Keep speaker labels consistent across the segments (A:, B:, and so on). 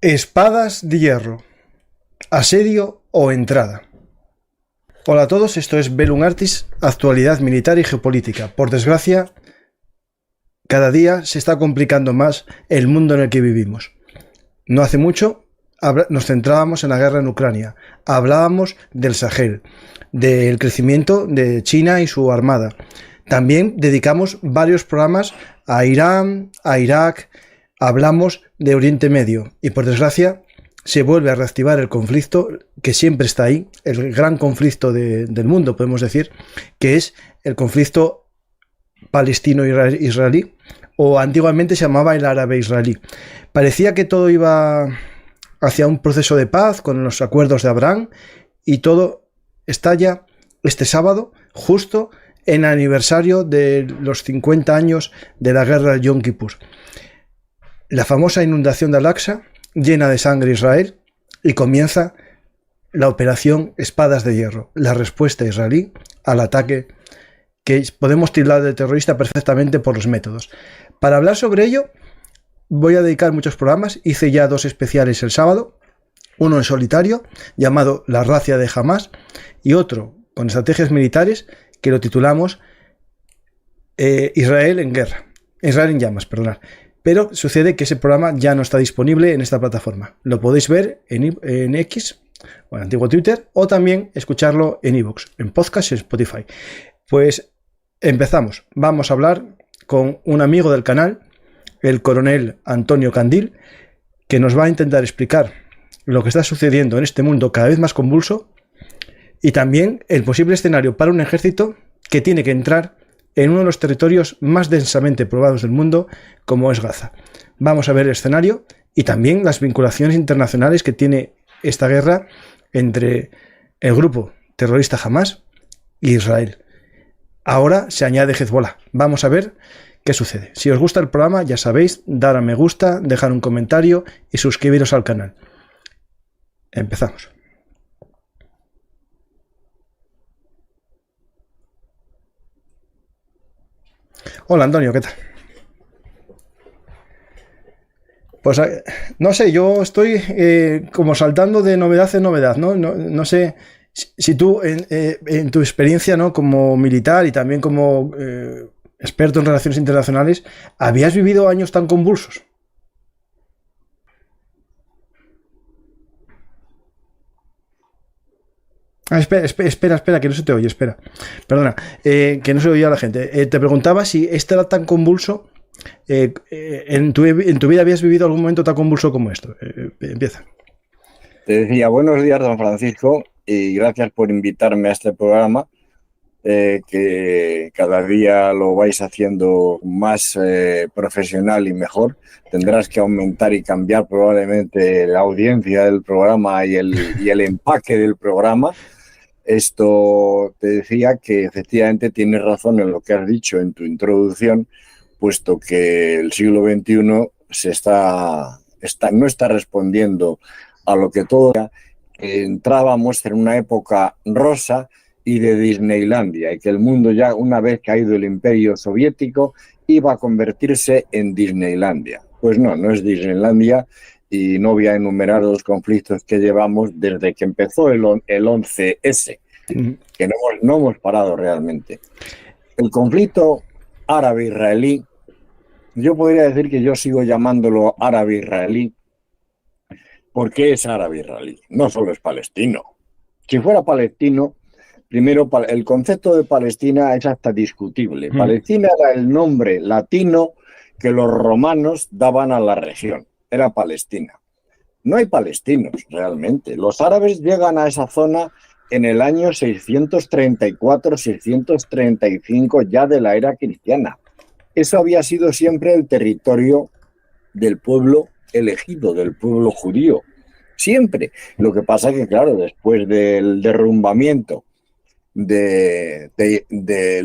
A: Espadas de hierro, asedio o entrada. Hola a todos, esto es Velum Artis, actualidad militar y geopolítica. Por desgracia, cada día se está complicando más el mundo en el que vivimos. No hace mucho nos centrábamos en la guerra en Ucrania, hablábamos del Sahel, del crecimiento de China y su armada. También dedicamos varios programas a Irán, a Irak, hablamos de Oriente Medio y por desgracia se vuelve a reactivar el conflicto que siempre está ahí, el gran conflicto del mundo, podemos decir, que es el conflicto palestino-israelí, o antiguamente se llamaba el árabe-israelí. Parecía que todo iba hacia un proceso de paz con los acuerdos de Abraham y todo estalla este sábado, justo en aniversario de los 50 años de la guerra de Yom Kippur. La famosa inundación de Al-Aqsa llena de sangre Israel y comienza la operación Espadas de Hierro, la respuesta israelí al ataque que podemos tildar de terrorista perfectamente por los métodos. Para hablar sobre ello voy a dedicar muchos programas, hice ya 2 especiales el sábado, uno en solitario llamado La racia de Hamás y otro con estrategias militares que lo titulamos Israel en llamas, perdonad. Pero sucede que ese programa ya no está disponible en esta plataforma. Lo podéis ver en X, o en antiguo Twitter, o también escucharlo en iVoox, en podcast y en Spotify. Pues empezamos. Vamos a hablar con un amigo del canal, el coronel Antonio Candil, que nos va a intentar explicar lo que está sucediendo en este mundo cada vez más convulso y también el posible escenario para un ejército que tiene que entrar en uno de los territorios más densamente poblados del mundo, como es Gaza. Vamos a ver el escenario y también las vinculaciones internacionales que tiene esta guerra entre el grupo terrorista Hamás y Israel. Ahora se añade Hezbollah. Vamos a ver qué sucede. Si os gusta el programa, ya sabéis, dar a me gusta, dejar un comentario y suscribiros al canal. Empezamos. Hola Antonio, ¿qué tal? Pues no sé, yo estoy como saltando de novedad en novedad, ¿no? No sé si tú en tu experiencia, ¿no?, como militar y también como experto en relaciones internacionales, ¿habías vivido años tan convulsos? Espera, que no se te oye, espera. Perdona, que no se oía a la gente. Te preguntaba si este era tan convulso, en tu vida habías vivido algún momento tan convulso como esto. Empieza.
B: Te decía, buenos días, don Francisco, y gracias por invitarme a este programa, que cada día lo vais haciendo más profesional y mejor. Tendrás que aumentar y cambiar probablemente la audiencia del programa y el empaque del programa. Esto te decía que efectivamente tienes razón en lo que has dicho en tu introducción, puesto que el siglo XXI no está respondiendo a lo que todo era. Entrábamos en una época rosa y de Disneylandia, y que el mundo ya, una vez caído el Imperio Soviético, iba a convertirse en Disneylandia. Pues no es Disneylandia, y no voy a enumerar los conflictos que llevamos desde que empezó el 11S, que no hemos parado realmente. El conflicto árabe-israelí, yo podría decir que yo sigo llamándolo árabe-israelí, porque es árabe-israelí, no solo es palestino. Si fuera palestino, primero, el concepto de Palestina es hasta discutible. Palestina era el nombre latino que los romanos daban a la región. Era Palestina. No hay palestinos realmente. Los árabes llegan a esa zona en el año 634-635 ya de la era cristiana. Eso había sido siempre el territorio del pueblo elegido, del pueblo judío. Siempre. Lo que pasa es que, claro, después del derrumbamiento de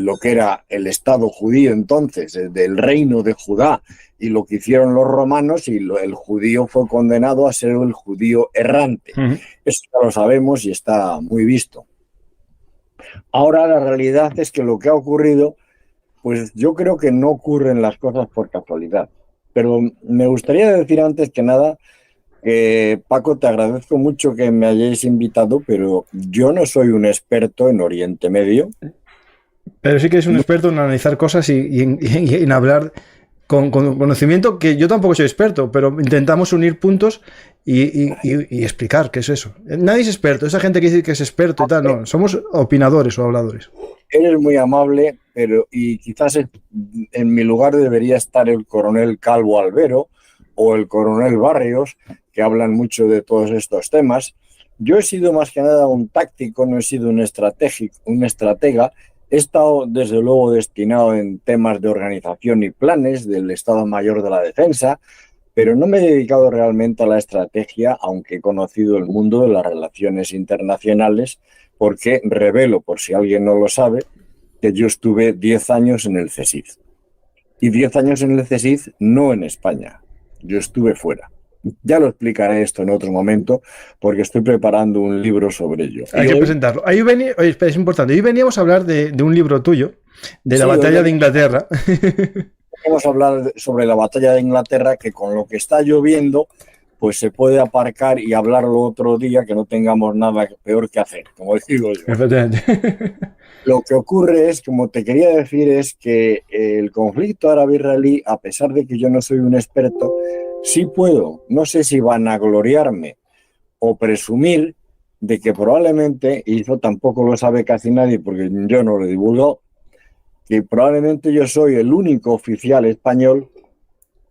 B: lo que era el Estado judío entonces, del reino de Judá, y lo que hicieron los romanos, y el judío fue condenado a ser el judío errante. Eso ya lo sabemos y está muy visto. Ahora la realidad es que lo que ha ocurrido, pues yo creo que no ocurren las cosas por casualidad. Pero me gustaría decir antes que nada Paco, te agradezco mucho que me hayáis invitado, pero yo no soy un experto en Oriente Medio.
A: Pero sí que es un experto en analizar cosas y en hablar con conocimiento, que yo tampoco soy experto, pero intentamos unir puntos y explicar qué es eso. Nadie es experto, esa gente que dice que es experto y tal, no, somos opinadores o habladores.
B: Eres muy amable, pero y quizás en mi lugar debería estar el coronel Calvo Albero o el coronel Barrios, que hablan mucho de todos estos temas. Yo he sido más que nada un táctico, no he sido un estratega. He estado, desde luego, destinado en temas de organización y planes del Estado Mayor de la Defensa, pero no me he dedicado realmente a la estrategia, aunque he conocido el mundo de las relaciones internacionales, porque revelo, por si alguien no lo sabe, que yo estuve 10 años en el CSIC. Y 10 años en el CSIC, no en España. Yo estuve fuera. Ya lo explicaré esto en otro momento, porque estoy preparando un libro sobre ello.
A: Hay que presentarlo. Oye, espera, es importante. Hoy veníamos a hablar de un libro tuyo, de la batalla de Inglaterra.
B: Vamos a hablar sobre la batalla de Inglaterra, que con lo que está lloviendo, pues se puede aparcar y hablarlo otro día, que no tengamos nada peor que hacer, como digo yo.
A: Efectivamente.
B: Lo que ocurre es, como te quería decir, es que el conflicto árabe-israelí, a pesar de que yo no soy un experto, sí puedo, no sé si vanagloriarme o presumir de que probablemente, y eso tampoco lo sabe casi nadie porque yo no lo divulgo, que probablemente yo soy el único oficial español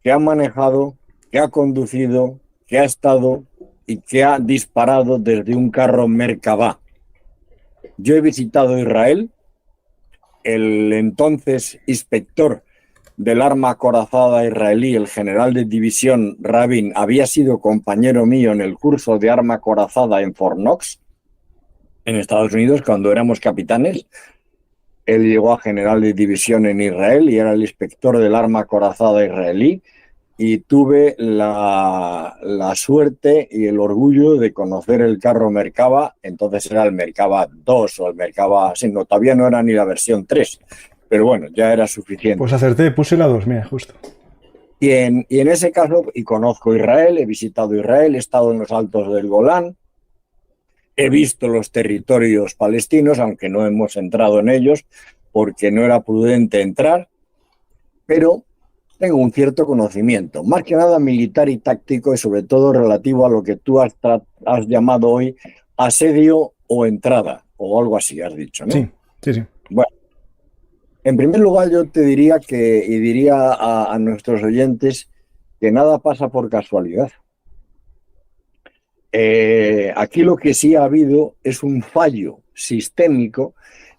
B: que ha manejado, que ha conducido, que ha estado y que ha disparado desde un carro Merkavá. Yo he visitado Israel, el entonces inspector del arma acorazada israelí, el general de división Rabin, había sido compañero mío en el curso de arma acorazada en Fort Knox, en Estados Unidos, cuando éramos capitanes. Él llegó a general de división en Israel y era el inspector del arma acorazada israelí. Y tuve la suerte y el orgullo de conocer el carro Merkava. Entonces era el Merkava 2 o el Merkava, sí, no, todavía no era ni la versión 3, pero bueno, ya era suficiente.
A: Pues acerté, puse la 2, mira, justo.
B: Y en ese caso, y conozco Israel, he visitado Israel, he estado en los altos del Golán, he visto los territorios palestinos, aunque no hemos entrado en ellos porque no era prudente entrar, pero tengo un cierto conocimiento, más que nada militar y táctico, y sobre todo relativo a lo que tú has llamado hoy asedio o entrada, o algo así has dicho, ¿no?
A: Sí, sí, sí.
B: Bueno, en primer lugar yo te diría y diría a nuestros oyentes que nada pasa por casualidad. Aquí lo que sí ha habido es un fallo sistémico,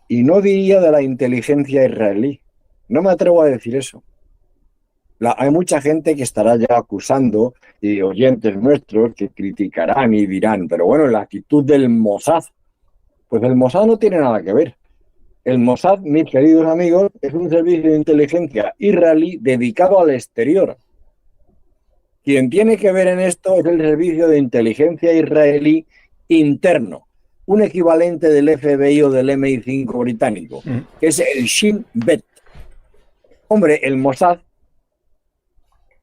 B: y no diría de la inteligencia israelí, no me atrevo a decir eso. Hay mucha gente que estará ya acusando, y oyentes nuestros que criticarán y dirán, pero bueno, la actitud del Mossad, pues el Mossad no tiene nada que ver. El Mossad, mis queridos amigos, es un servicio de inteligencia israelí dedicado al exterior. Quien tiene que ver en esto es el servicio de inteligencia israelí interno, un equivalente del FBI o del MI5 británico, que es el Shin Bet. Hombre, el Mossad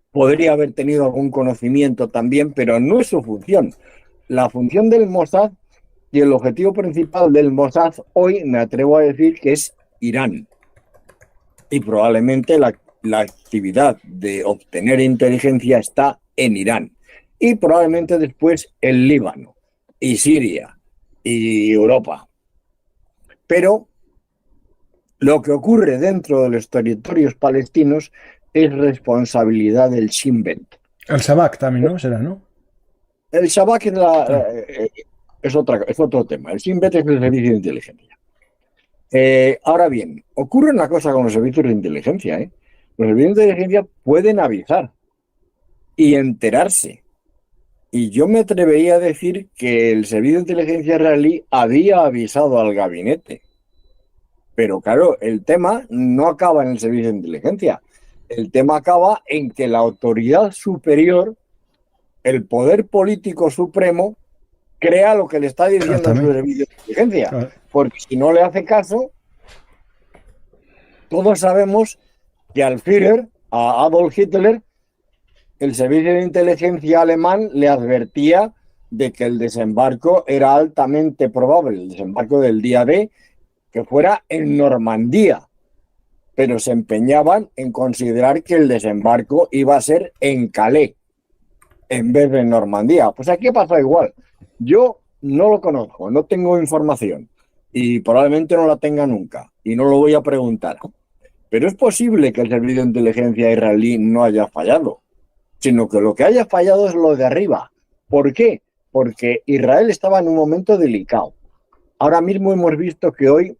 B: podría haber tenido algún conocimiento también, pero no es su función. La función del Mossad y el objetivo principal del Mossad hoy, me atrevo a decir, que es Irán. Y probablemente la actividad de obtener inteligencia está en Irán. Y probablemente después el Líbano, y Siria, y Europa. Pero lo que ocurre dentro de los territorios palestinos es responsabilidad del Shin Bet.
A: El Shabak también, ¿no? Será, ¿no?
B: El Shabak es otro tema. El Shin Bet es el servicio de inteligencia. Ahora bien, ocurre una cosa con los servicios de inteligencia. Los servicios de inteligencia pueden avisar y enterarse. Y yo me atrevería a decir que el servicio de inteligencia israelí había avisado al gabinete. Pero claro, el tema no acaba en el servicio de inteligencia. El tema acaba en que la autoridad superior, el poder político supremo, crea lo que le está diciendo su servicio de inteligencia. Claro. Porque si no le hace caso, todos sabemos que al Führer, a Adolf Hitler, el servicio de inteligencia alemán le advertía de que el desembarco era altamente probable, el desembarco del día D, que fuera en Normandía, pero se empeñaban en considerar que el desembarco iba a ser en Calais, en vez de en Normandía. Pues aquí pasa igual. Yo no lo conozco, no tengo información y probablemente no la tenga nunca y no lo voy a preguntar. Pero es posible que el servicio de inteligencia israelí no haya fallado, sino que lo que haya fallado es lo de arriba. ¿Por qué? Porque Israel estaba en un momento delicado. Ahora mismo hemos visto que hoy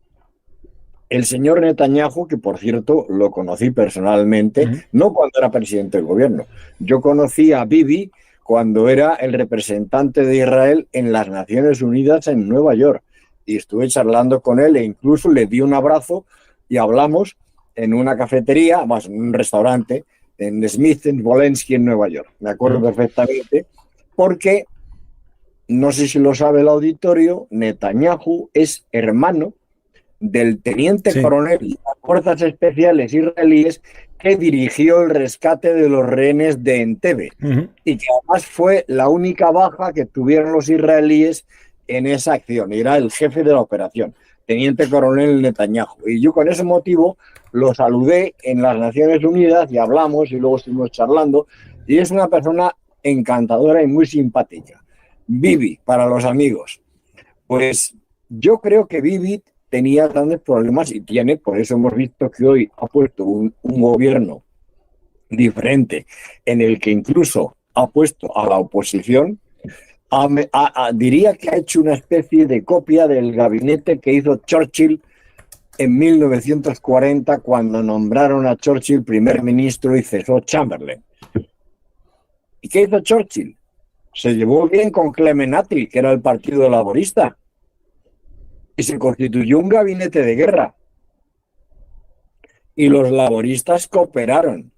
B: el señor Netanyahu, que por cierto lo conocí personalmente, no cuando era presidente del gobierno, yo conocí a Bibi cuando era el representante de Israel en las Naciones Unidas en Nueva York y estuve charlando con él e incluso le di un abrazo y hablamos en una cafetería, más en un restaurante, en Smith and Wollensky en Nueva York. Me acuerdo perfectamente porque, no sé si lo sabe el auditorio, Netanyahu es hermano del teniente coronel de las fuerzas especiales israelíes que dirigió el rescate de los rehenes de Entebbe y que además fue la única baja que tuvieron los israelíes en esa acción. Era el jefe de la operación, teniente coronel Netanyahu. Y yo con ese motivo lo saludé en las Naciones Unidas y hablamos y luego estuvimos charlando y es una persona encantadora y muy simpática. Bibi, para los amigos. Pues yo creo que Bibi tenía grandes problemas y tiene, por eso hemos visto que hoy ha puesto un gobierno diferente en el que incluso ha puesto a la oposición, diría que ha hecho una especie de copia del gabinete que hizo Churchill en 1940 cuando nombraron a Churchill primer ministro y cesó Chamberlain. ¿Y qué hizo Churchill? Se llevó bien con Clement Attlee, que era el Partido Laborista, y se constituyó un gabinete de guerra. Y los laboristas cooperaron.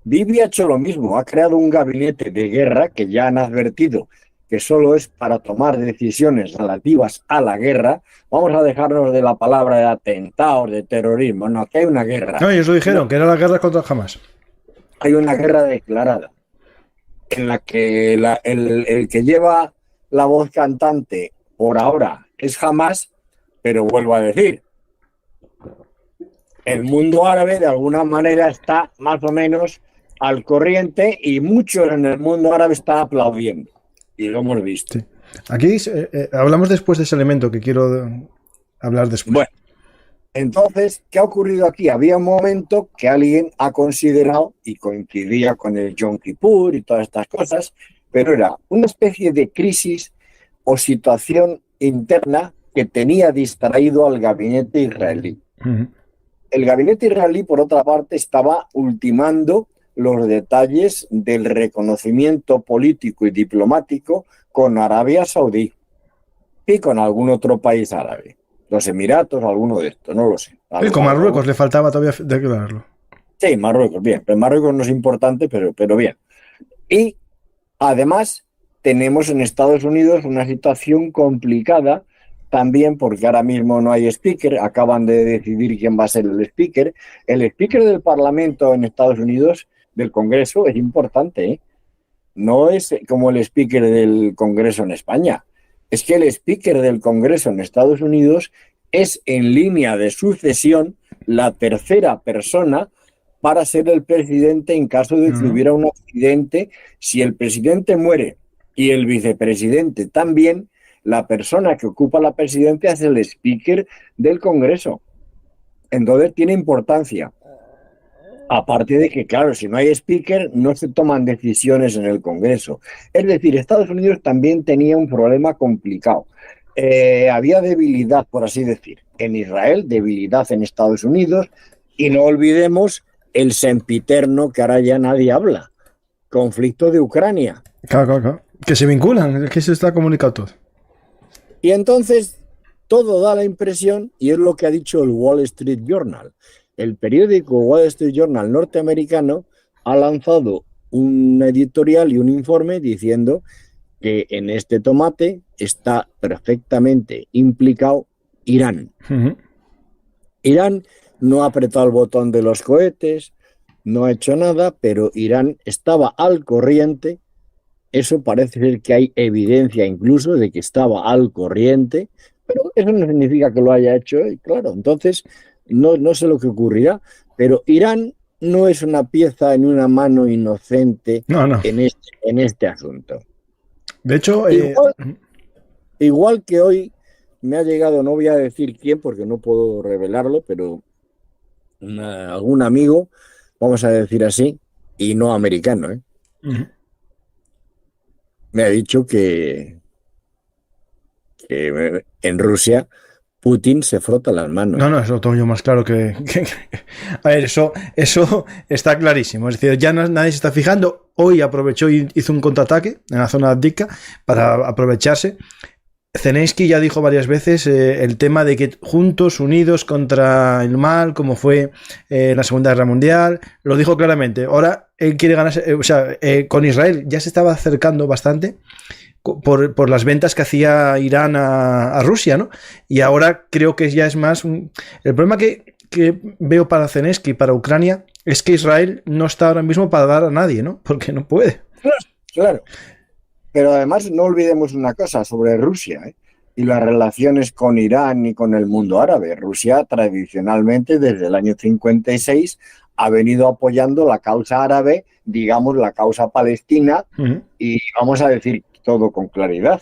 B: Bibi ha hecho lo mismo, ha creado un gabinete de guerra que ya han advertido que solo es para tomar decisiones relativas a la guerra. Vamos a dejarnos de la palabra de atentados, de terrorismo. No, aquí hay una guerra.
A: No, ellos lo dijeron, que era la guerra contra Hamas.
B: Hay una guerra declarada en la que el que lleva la voz cantante por ahora es Hamas, pero vuelvo a decir, el mundo árabe de alguna manera está más o menos al corriente y muchos en el mundo árabe están aplaudiendo. Y lo hemos visto.
A: Sí. Aquí hablamos después de ese elemento que quiero hablar después.
B: Bueno, entonces, ¿qué ha ocurrido aquí? Había un momento que alguien ha considerado, y coincidía con el Yom Kippur y todas estas cosas, pero era una especie de crisis o situación interna que tenía distraído al gabinete israelí. El gabinete israelí, por otra parte, estaba ultimando los detalles del reconocimiento político y diplomático con Arabia Saudí y con algún otro país árabe. Los Emiratos, alguno de estos, no lo sé.
A: Y con Marruecos le faltaba todavía declararlo.
B: Sí, Marruecos, bien. Pero Marruecos no es importante, pero bien. Y además tenemos en Estados Unidos una situación complicada también porque ahora mismo no hay speaker, acaban de decidir quién va a ser el speaker. El speaker del Parlamento en Estados Unidos, del Congreso, es importante, ¿eh? No es como el speaker del Congreso en España. Es que el speaker del Congreso en Estados Unidos es en línea de sucesión la tercera persona para ser el presidente en caso de que hubiera un accidente. Si el presidente muere y el vicepresidente también, la persona que ocupa la presidencia es el speaker del Congreso. Entonces tiene importancia. Aparte de que, claro, si no hay speaker, no se toman decisiones en el Congreso. Es decir, Estados Unidos también tenía un problema complicado. Había debilidad, por así decir, en Israel, debilidad en Estados Unidos, y no olvidemos el sempiterno que ahora ya nadie habla, conflicto de Ucrania.
A: Claro. Que se vinculan, es que se está comunicado todo.
B: Y entonces todo da la impresión, y es lo que ha dicho el Wall Street Journal. El periódico Wall Street Journal norteamericano ha lanzado un editorial y un informe diciendo que en este tomate está perfectamente implicado Irán. Irán no ha apretado el botón de los cohetes, no ha hecho nada, pero Irán estaba al corriente. Eso parece ser que hay evidencia incluso de que estaba al corriente, pero eso no significa que lo haya hecho él, claro. Entonces, no sé lo que ocurrirá, pero Irán no es una pieza en una mano inocente
A: No, no.
B: en este asunto.
A: De hecho,
B: Igual que hoy me ha llegado, no voy a decir quién porque no puedo revelarlo, pero algún amigo, vamos a decir así, y no americano, me ha dicho que en Rusia Putin se frota las manos.
A: no, eso lo tengo yo más claro A ver, eso está clarísimo. Es decir, ya nadie se está fijando. Hoy aprovechó y hizo un contraataque en la zona de Avdiivka para aprovecharse. Zelensky ya dijo varias veces el tema de que juntos, unidos contra el mal, como fue la Segunda Guerra Mundial, lo dijo claramente. Ahora él quiere ganarse, con Israel ya se estaba acercando bastante por las ventas que hacía Irán a Rusia, ¿no? Y ahora creo que ya es más... El problema que veo para Zelensky, para Ucrania, es que Israel no está ahora mismo para dar a nadie, ¿no? Porque no puede.
B: Claro. Pero además no olvidemos una cosa sobre Rusia, y las relaciones con Irán y con el mundo árabe. Rusia tradicionalmente desde el año 56 ha venido apoyando la causa árabe, digamos la causa palestina, y vamos a decir todo con claridad.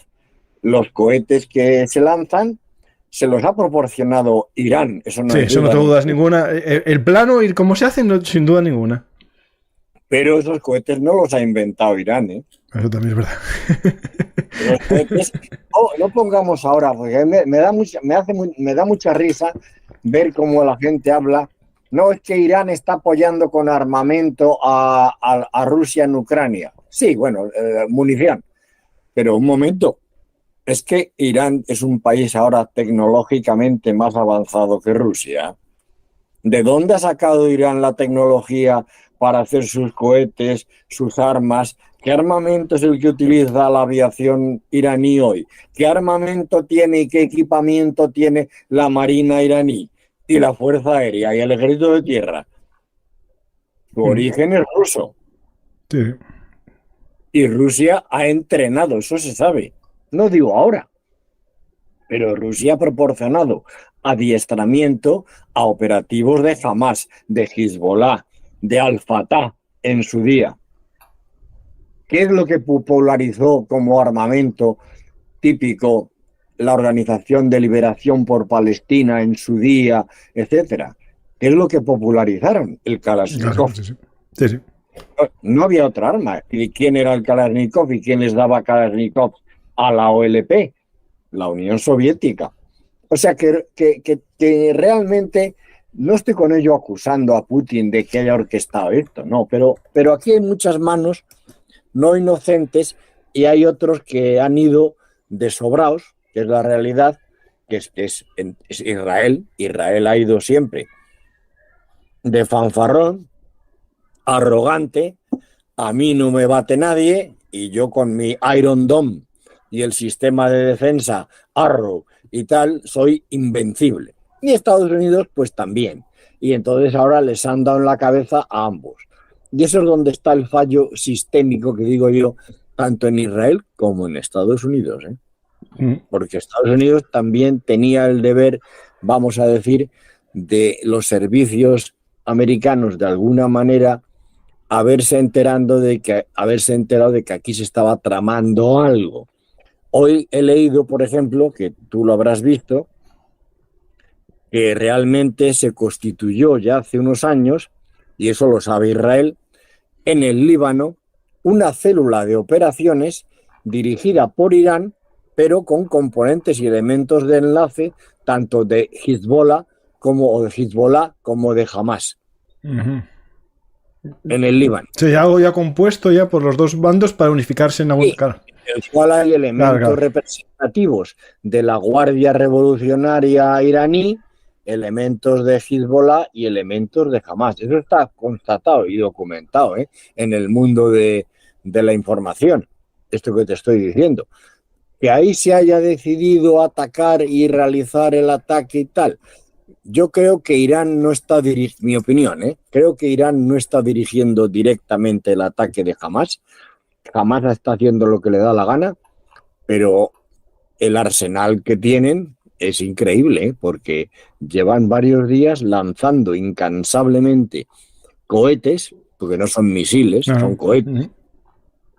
B: Los cohetes que se lanzan se los ha proporcionado Irán. Eso no,
A: sí, eso no te dudas ninguna. El plano y cómo se hace, no, sin duda ninguna.
B: Pero esos cohetes no los ha inventado Irán,
A: Eso también es verdad.
B: Los cohetes, no pongamos ahora, porque me da mucha risa ver cómo la gente habla. No, es que Irán está apoyando con armamento a Rusia en Ucrania. Sí, bueno, munición. Pero un momento, es que Irán es un país ahora tecnológicamente más avanzado que Rusia. ¿De dónde ha sacado Irán la tecnología para hacer sus cohetes, sus armas? ¿Qué armamento es el que utiliza la aviación iraní hoy? ¿Qué armamento tiene y qué equipamiento tiene la Marina iraní y la Fuerza Aérea y el Ejército de Tierra? Su origen es ruso.
A: Sí.
B: Y Rusia ha entrenado, eso se sabe. No digo ahora, pero Rusia ha proporcionado adiestramiento a operativos de Hamas, de Hezbollah, de Al-Fatah en su día. ¿Qué es lo que popularizó como armamento típico la Organización de Liberación por Palestina en su día, etcétera? ¿Qué es lo que popularizaron? El Kalashnikov.
A: Sí.
B: No había otra arma. ¿Y quién era el Kalashnikov y quién les daba Kalashnikov a la OLP? La Unión Soviética. O sea que realmente no estoy con ello acusando a Putin de que haya orquestado esto, no, pero aquí hay muchas manos no inocentes y hay otros que han ido desobrados, que es la realidad, que es Israel. Israel ha ido siempre de fanfarrón, arrogante, a mí no me bate nadie y yo con mi Iron Dome y el sistema de defensa Arrow y tal, soy invencible. Y Estados Unidos, pues también. Y entonces ahora les han dado en la cabeza a ambos. Y eso es donde está el fallo sistémico que digo yo, tanto en Israel como en Estados Unidos. Porque Estados Unidos también tenía el deber, vamos a decir, de los servicios americanos de alguna manera haberse enterado de que aquí se estaba tramando algo. Hoy he leído, por ejemplo, que tú lo habrás visto, que realmente se constituyó ya hace unos años, y eso lo sabe Israel, en el Líbano, una célula de operaciones dirigida por Irán, pero con componentes y elementos de enlace tanto de Hezbollah como de Hamas. En el Líbano.
A: Sí, algo ya compuesto ya por los dos bandos para unificarse en algún
B: en el cual hay elementos representativos de la Guardia Revolucionaria iraní, elementos de Hezbollah y elementos de Hamas. Eso está constatado y documentado en el mundo de la información. Esto que te estoy diciendo. Que ahí se haya decidido atacar y realizar el ataque y tal. Yo creo que Irán no está mi opinión, creo que Irán no está dirigiendo directamente el ataque de Hamas. Hamas está haciendo lo que le da la gana, pero el arsenal que tienen es increíble, porque llevan varios días lanzando incansablemente cohetes, porque no son misiles, son cohetes.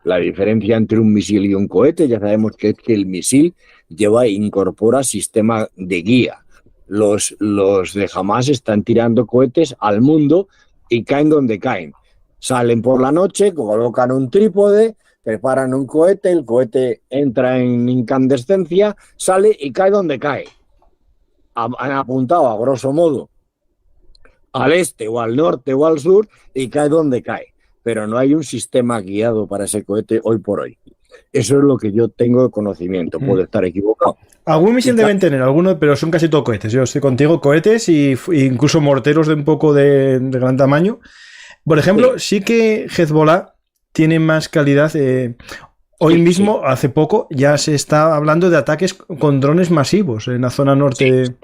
B: La diferencia entre un misil y un cohete, ya sabemos que es que el misil incorpora sistema de guía. Los de Hamas están tirando cohetes al mundo y caen donde caen. Salen por la noche, colocan un trípode, preparan un cohete, el cohete entra en incandescencia, sale y cae donde cae. Han apuntado, a grosso modo, al este o al norte o al sur y cae donde cae. Pero no hay un sistema guiado para ese cohete hoy por hoy. Eso es lo que yo tengo de conocimiento. Puedo estar equivocado.
A: Algún misil deben tener, algunos, pero son casi todo cohetes. Yo estoy contigo, cohetes e incluso morteros de un poco de gran tamaño. Por ejemplo, sí que Hezbollah tiene más calidad. Hoy mismo, hace poco, ya se está hablando de ataques con drones masivos en la zona norte.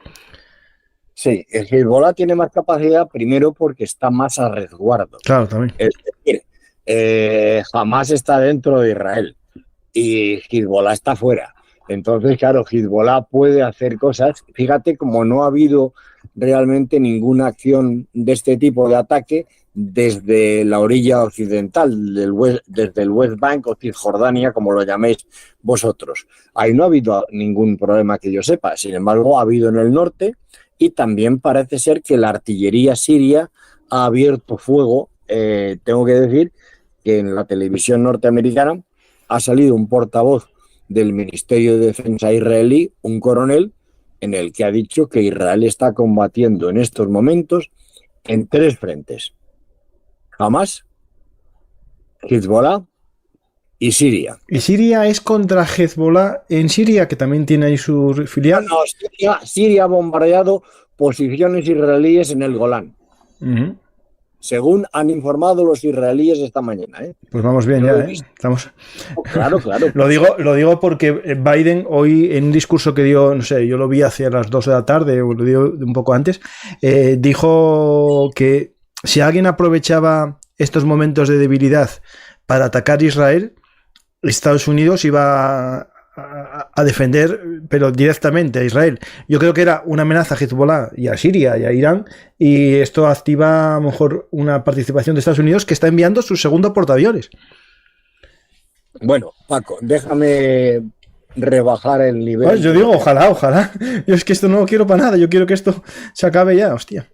B: Sí, el Hezbollah tiene más capacidad, primero porque está más a resguardo.
A: Claro, también.
B: Es decir, Hamas está dentro de Israel y Hezbollah está fuera. Entonces, claro, Hezbollah puede hacer cosas. Fíjate, como no ha habido realmente ninguna acción de este tipo de ataque desde la orilla occidental, desde el West Bank o Cisjordania, como lo llaméis vosotros. Ahí no ha habido ningún problema que yo sepa. Sin embargo, ha habido en el norte y también parece ser que la artillería siria ha abierto fuego. Tengo que decir que en la televisión norteamericana ha salido un portavoz del Ministerio de Defensa israelí, un coronel, en el que ha dicho que Israel está combatiendo en estos momentos en 3 frentes: Hamas, Hezbollah y Siria.
A: ¿Y Siria es contra Hezbollah en Siria, que también tiene ahí su filial?
B: No, Siria ha bombardeado posiciones israelíes en el Golán. Según han informado los israelíes esta mañana.
A: Pues vamos bien, ya, estamos.
B: Claro.
A: Lo digo porque Biden hoy, en un discurso que dio, no sé, yo lo vi hacia las 2 de la tarde, o lo dio un poco antes, dijo que si alguien aprovechaba estos momentos de debilidad para atacar Israel, Estados Unidos iba a defender, pero directamente a Israel. Yo creo que era una amenaza a Hezbollah y a Siria y a Irán, y esto activa a lo mejor una participación de Estados Unidos, que está enviando su segundo portaaviones.
B: Bueno, Paco, déjame rebajar el nivel.
A: Pues yo digo, ojalá. Yo es que esto no lo quiero para nada, yo quiero que esto se acabe ya, hostia.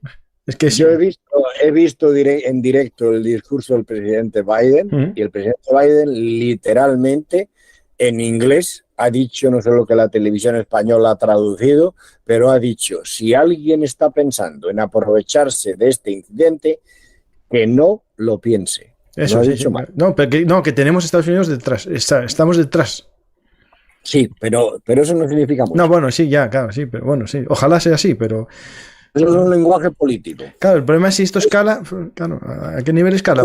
A: Es que
B: yo he visto en directo el discurso del presidente Biden, y el presidente Biden literalmente en inglés ha dicho, no sé lo que la televisión española ha traducido, pero ha dicho: si alguien está pensando en aprovecharse de este incidente, que no lo piense.
A: Eso,
B: no
A: sí,
B: ha dicho mal.
A: Que tenemos Estados Unidos detrás, estamos detrás.
B: Sí, pero eso no significa mucho.
A: No, bueno, sí, ya, claro, sí, pero bueno, sí, ojalá sea así, pero...
B: Eso es un lenguaje político.
A: Claro, el problema es si esto escala, claro, ¿a qué nivel escala?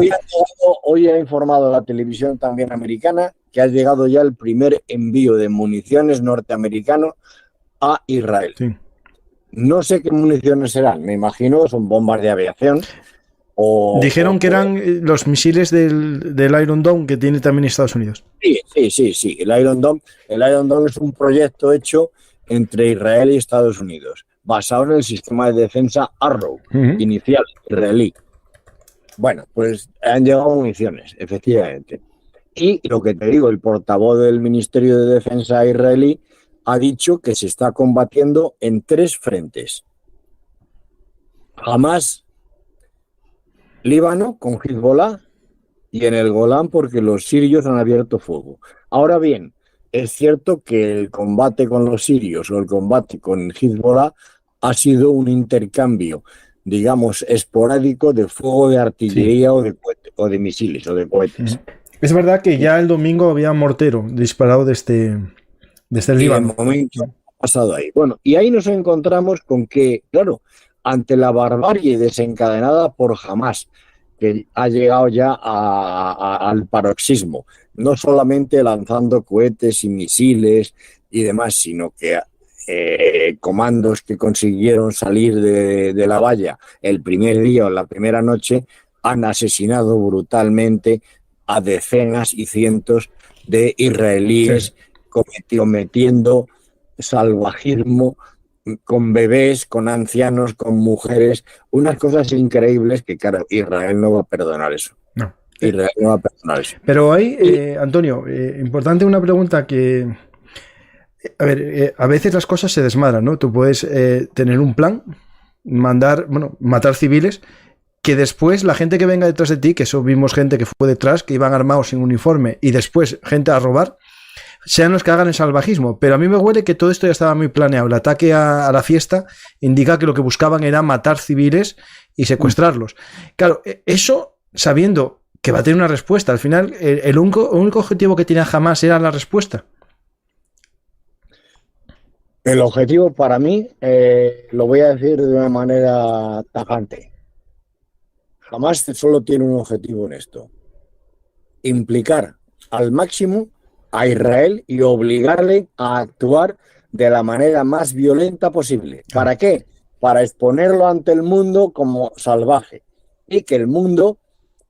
B: Hoy ha informado la televisión también americana que ha llegado ya el primer envío de municiones norteamericano a Israel.
A: Sí.
B: No sé qué municiones serán, me imagino son bombas de aviación.
A: Dijeron que eran los misiles del Iron Dome que tiene también Estados Unidos.
B: Sí, el Iron Dome es un proyecto hecho entre Israel y Estados Unidos, basado en el sistema de defensa Arrow, inicial, israelí. Bueno, pues han llegado municiones, efectivamente. Y lo que te digo, el portavoz del Ministerio de Defensa israelí ha dicho que se está combatiendo en 3 frentes. Hamas, Líbano, con Hezbollah, y en el Golán porque los sirios han abierto fuego. Ahora bien, es cierto que el combate con los sirios o el combate con Hezbollah ha sido un intercambio, digamos, esporádico de fuego de artillería, sí, o de misiles o de cohetes.
A: Es verdad que ya el domingo había mortero disparado desde el Líbano.
B: En el momento ha pasado ahí. Bueno, y ahí nos encontramos con que, claro, ante la barbarie desencadenada por Hamas, que ha llegado ya al paroxismo, no solamente lanzando cohetes y misiles y demás, sino que comandos que consiguieron salir de la valla el primer día o la primera noche han asesinado brutalmente a decenas y cientos de israelíes, cometiendo salvajismo con bebés, con ancianos, con mujeres, unas cosas increíbles que, claro, Israel no va a perdonar eso.
A: No.
B: Israel no va a perdonar eso.
A: Pero ahí, Antonio, importante una pregunta que... A ver, a veces las cosas se desmadran, ¿no? Tú puedes tener un plan, matar civiles, que después la gente que venga detrás de ti, que eso vimos gente que fue detrás, que iban armados sin uniforme, y después gente a robar, sean los que hagan el salvajismo. Pero a mí me huele que todo esto ya estaba muy planeado. El ataque a la fiesta indica que lo que buscaban era matar civiles y secuestrarlos. Claro, eso sabiendo que va a tener una respuesta. Al final, el único objetivo que tenía Hamás era la respuesta.
B: El objetivo para mí, lo voy a decir de una manera tajante. Hamás solo tiene un objetivo en esto: implicar al máximo a Israel y obligarle a actuar de la manera más violenta posible. ¿Para qué? Para exponerlo ante el mundo como salvaje y que el mundo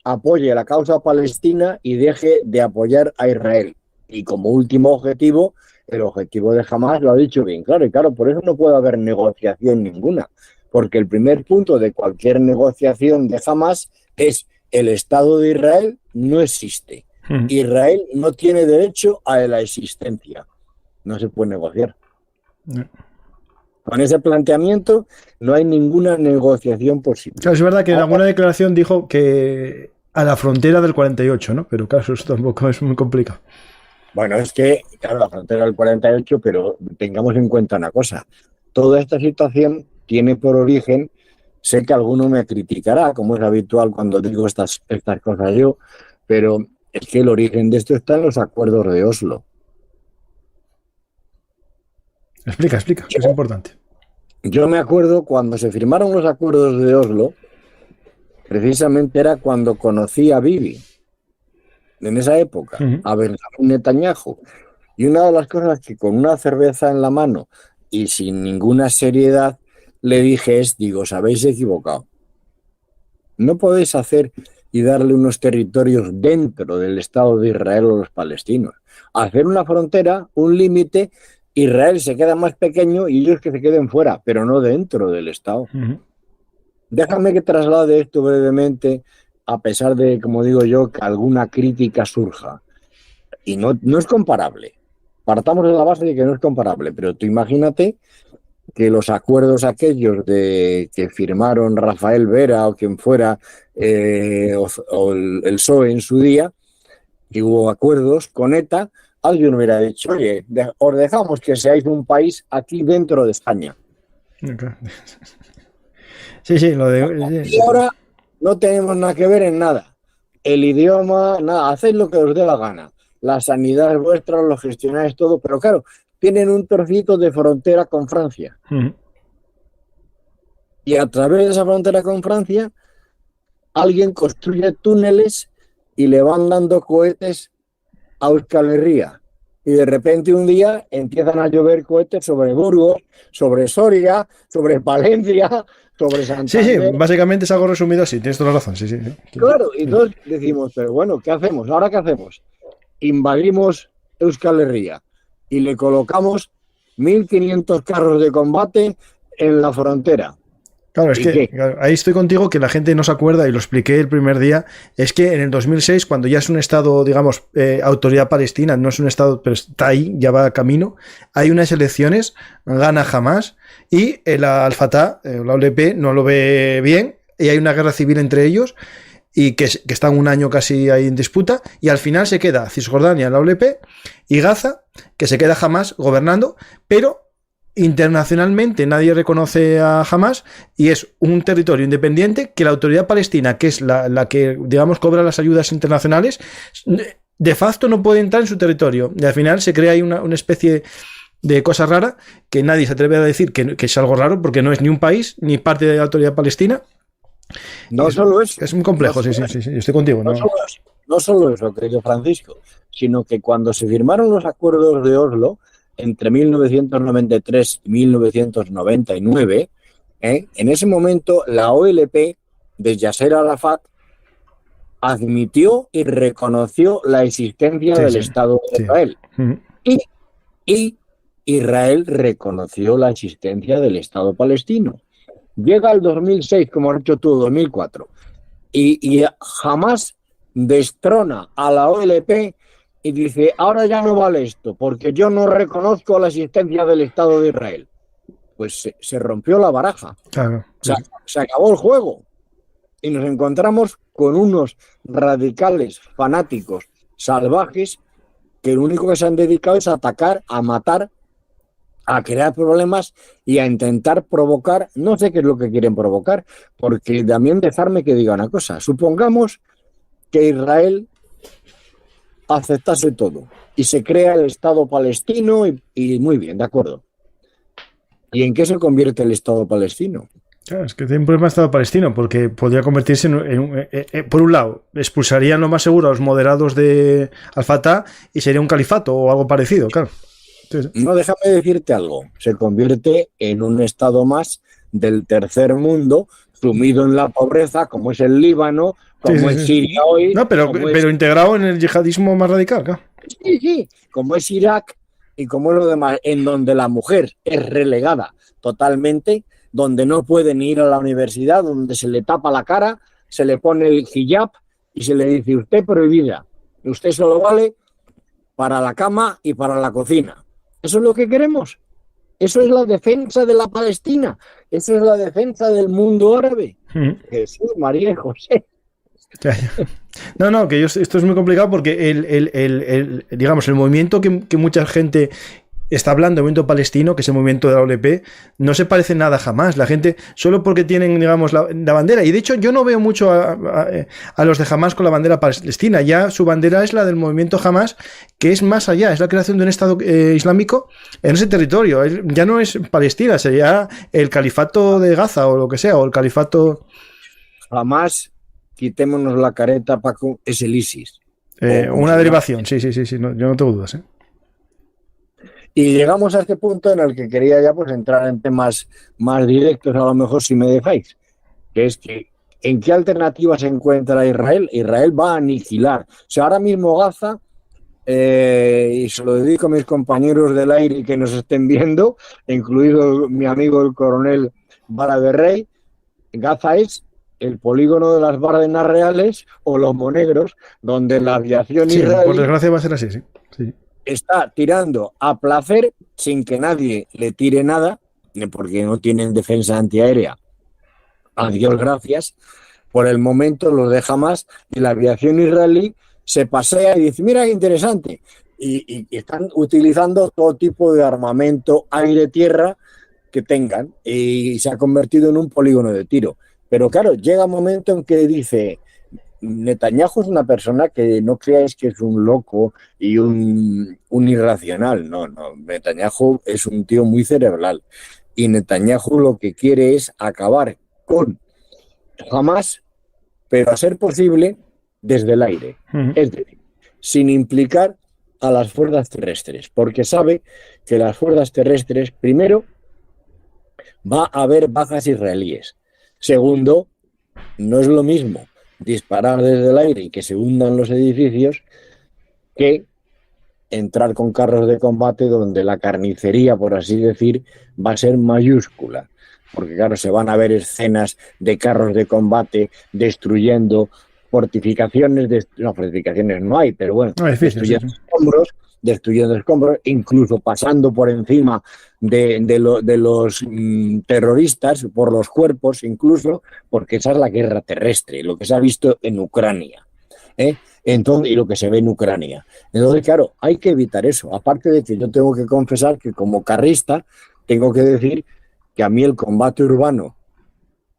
B: apoye la causa palestina y deje de apoyar a Israel. Y como último objetivo, el objetivo de Hamás lo ha dicho bien claro, y claro, por eso no puede haber negociación ninguna, porque el primer punto de cualquier negociación de Hamás es: el Estado de Israel no existe. Israel no tiene derecho a la existencia. No se puede negociar. Con ese planteamiento no hay ninguna negociación posible.
A: Claro, es verdad que en alguna declaración dijo que a la frontera del 48, ¿no? Pero claro, eso tampoco es muy complicado.
B: Bueno, es que, claro, la frontera del 48, pero tengamos en cuenta una cosa. Toda esta situación tiene por origen, sé que alguno me criticará, como es habitual cuando digo estas cosas yo, pero es que el origen de esto está en los acuerdos de Oslo.
A: Explica, es importante.
B: Yo me acuerdo cuando se firmaron los acuerdos de Oslo, precisamente era cuando conocí a Bibi, en esa época, a Benjamín Netanyahu. Y una de las cosas que con una cerveza en la mano y sin ninguna seriedad le dije es: os habéis equivocado. No podéis hacer y darle unos territorios dentro del Estado de Israel a los palestinos. Hacer una frontera, un límite, Israel se queda más pequeño y ellos que se queden fuera, pero no dentro del Estado. Déjame que traslade esto brevemente, a pesar de, como digo yo, que alguna crítica surja. Y no es comparable. Partamos de la base de que no es comparable, pero tú imagínate que los acuerdos aquellos de que firmaron Rafael Vera o quien fuera, o el PSOE en su día, que hubo acuerdos con ETA, alguien hubiera dicho: oye, os dejamos que seáis un país aquí dentro de España.
A: Sí, lo de...
B: Y ahora no tenemos nada que ver en nada. El idioma, nada, hacéis lo que os dé la gana. La sanidad es vuestra, lo gestionáis todo, pero claro, tienen un trocito de frontera con Francia. Y a través de esa frontera con Francia, alguien construye túneles y le van dando cohetes a Euskal Herria. Y de repente un día empiezan a llover cohetes sobre Burgos, sobre Soria, sobre Palencia, sobre Santander.
A: Sí, básicamente es algo resumido así, tienes toda la razón. Sí.
B: Claro, y entonces decimos: pero bueno, ¿qué hacemos? ¿Ahora qué hacemos? Invadimos Euskal Herria y le colocamos 1.500 carros de combate en la frontera.
A: Claro, es que ahí estoy contigo, que la gente no se acuerda, y lo expliqué el primer día, es que en el 2006, cuando ya es un Estado, digamos, autoridad palestina, no es un Estado, pero está ahí, ya va camino, hay unas elecciones, gana Hamás, y el Al-Fatah, la OLP, no lo ve bien, y hay una guerra civil entre ellos, y que están un año casi ahí en disputa, y al final se queda Cisjordania, la OLP, y Gaza, que se queda Hamás gobernando, pero internacionalmente nadie reconoce a Hamás y es un territorio independiente que la autoridad palestina, que es la que, digamos, cobra las ayudas internacionales, de facto no puede entrar en su territorio, y al final se crea ahí una especie de cosa rara que nadie se atreve a decir que es algo raro, porque no es ni un país ni parte de la autoridad palestina.
B: No solo eso.
A: Es muy complejo, sí, estoy contigo.
B: No solo eso, querido Francisco, sino que cuando se firmaron los acuerdos de Oslo, entre 1993 y 1999, en ese momento la OLP de Yasser Arafat admitió y reconoció la existencia del Estado de Israel. Y Israel reconoció la existencia del Estado palestino. Llega el 2006, como has dicho tú, 2004, y Hamás destrona a la OLP y dice, ahora ya no vale esto, porque yo no reconozco la existencia del Estado de Israel. Pues se rompió la baraja.
A: Claro.
B: Se acabó el juego. Y nos encontramos con unos radicales, fanáticos, salvajes, que lo único que se han dedicado es a atacar, a matar, a crear problemas y a intentar provocar, no sé qué es lo que quieren provocar, porque también dejarme que diga una cosa. Supongamos que Israel aceptase todo y se crea el Estado palestino y muy bien, de acuerdo. ¿Y en qué se convierte el Estado palestino?
A: Claro, es que tiene un problema el Estado palestino, porque podría convertirse por un lado, expulsarían lo más seguro a los moderados de Al-Fatah y sería un califato o algo parecido, claro. Entonces,
B: no, déjame decirte algo. Se convierte en un Estado más del tercer mundo, sumido en la pobreza, como es el Líbano, como es Siria hoy.
A: No, pero integrado en el yihadismo más radical, claro.
B: Sí, como es Irak y como es lo demás, en donde la mujer es relegada totalmente, donde no puede ni ir a la universidad, donde se le tapa la cara, se le pone el hijab y se le dice, usted prohibida, usted solo vale para la cama y para la cocina. ¿Eso es lo que queremos? Eso es la defensa de la Palestina, eso es la defensa del mundo árabe. Jesús, María y José.
A: No, que esto es muy complicado porque digamos, el movimiento que mucha gente está hablando, el movimiento palestino, que es el movimiento de la OLP, no se parece nada jamás. La gente, solo porque tienen, digamos, la bandera, y de hecho yo no veo mucho a los de Hamás con la bandera palestina, ya su bandera es la del movimiento Hamás, que es más allá, es la creación de un Estado islámico en ese territorio. Ya no es Palestina, sería el califato de Gaza o lo que sea, o el califato...
B: Hamás, quitémonos la careta, Paco, es el ISIS.
A: Una derivación, sí, no, yo no tengo dudas,
B: Y llegamos a este punto en el que quería ya pues entrar en temas más directos, a lo mejor si me dejáis, que es que ¿en qué alternativa se encuentra Israel? Israel va a aniquilar. O sea, ahora mismo Gaza, y se lo dedico a mis compañeros del aire que nos estén viendo, incluido mi amigo el coronel Balaguerrey, Gaza es el polígono de las Bárdenas Reales o los Monegros, donde la aviación israelí...
A: por desgracia va a ser así, sí.
B: Está tirando a placer sin que nadie le tire nada, porque no tienen defensa antiaérea. A Dios gracias. Por el momento los deja más y la aviación israelí se pasea y dice, mira qué interesante. Y están utilizando todo tipo de armamento aire-tierra que tengan y se ha convertido en un polígono de tiro. Pero claro, llega un momento en que dice... Netanyahu es una persona que no creáis que es un loco y un irracional. No. Netanyahu es un tío muy cerebral. Y Netanyahu lo que quiere es acabar con Hamás, pero a ser posible desde el aire. Es decir, sin implicar a las fuerzas terrestres. Porque sabe que las fuerzas terrestres, primero, va a haber bajas israelíes. Segundo, no es lo mismo disparar desde el aire y que se hundan los edificios que entrar con carros de combate donde la carnicería, por así decir, va a ser mayúscula. Porque claro, se van a ver escenas de carros de combate destruyendo fortificaciones, fortificaciones no hay, pero bueno, destruyendo escombros, incluso pasando por encima de los terroristas, por los cuerpos incluso, porque esa es la guerra terrestre, lo que se ha visto en Ucrania, Entonces, y lo que se ve en Ucrania. Entonces, claro, hay que evitar eso. Aparte de que yo tengo que confesar que como carrista tengo que decir que a mí el combate urbano,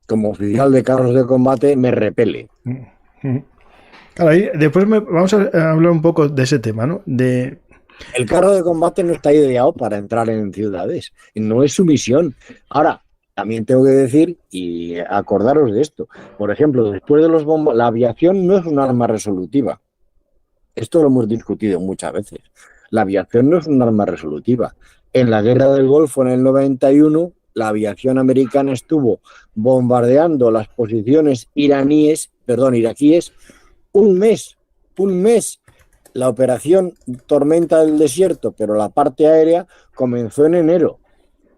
B: como oficial de carros de combate, me repele.
A: Claro, ahí después vamos a hablar un poco de ese tema, ¿no?
B: El carro de combate no está ideado para entrar en ciudades, no es su misión. Ahora, también tengo que decir, y acordaros de esto, por ejemplo, después de los la aviación no es un arma resolutiva. Esto lo hemos discutido muchas veces. La aviación no es un arma resolutiva. En la guerra del Golfo en el 91, la aviación americana estuvo bombardeando las posiciones iraquíes un mes. La operación Tormenta del Desierto, pero la parte aérea comenzó en enero.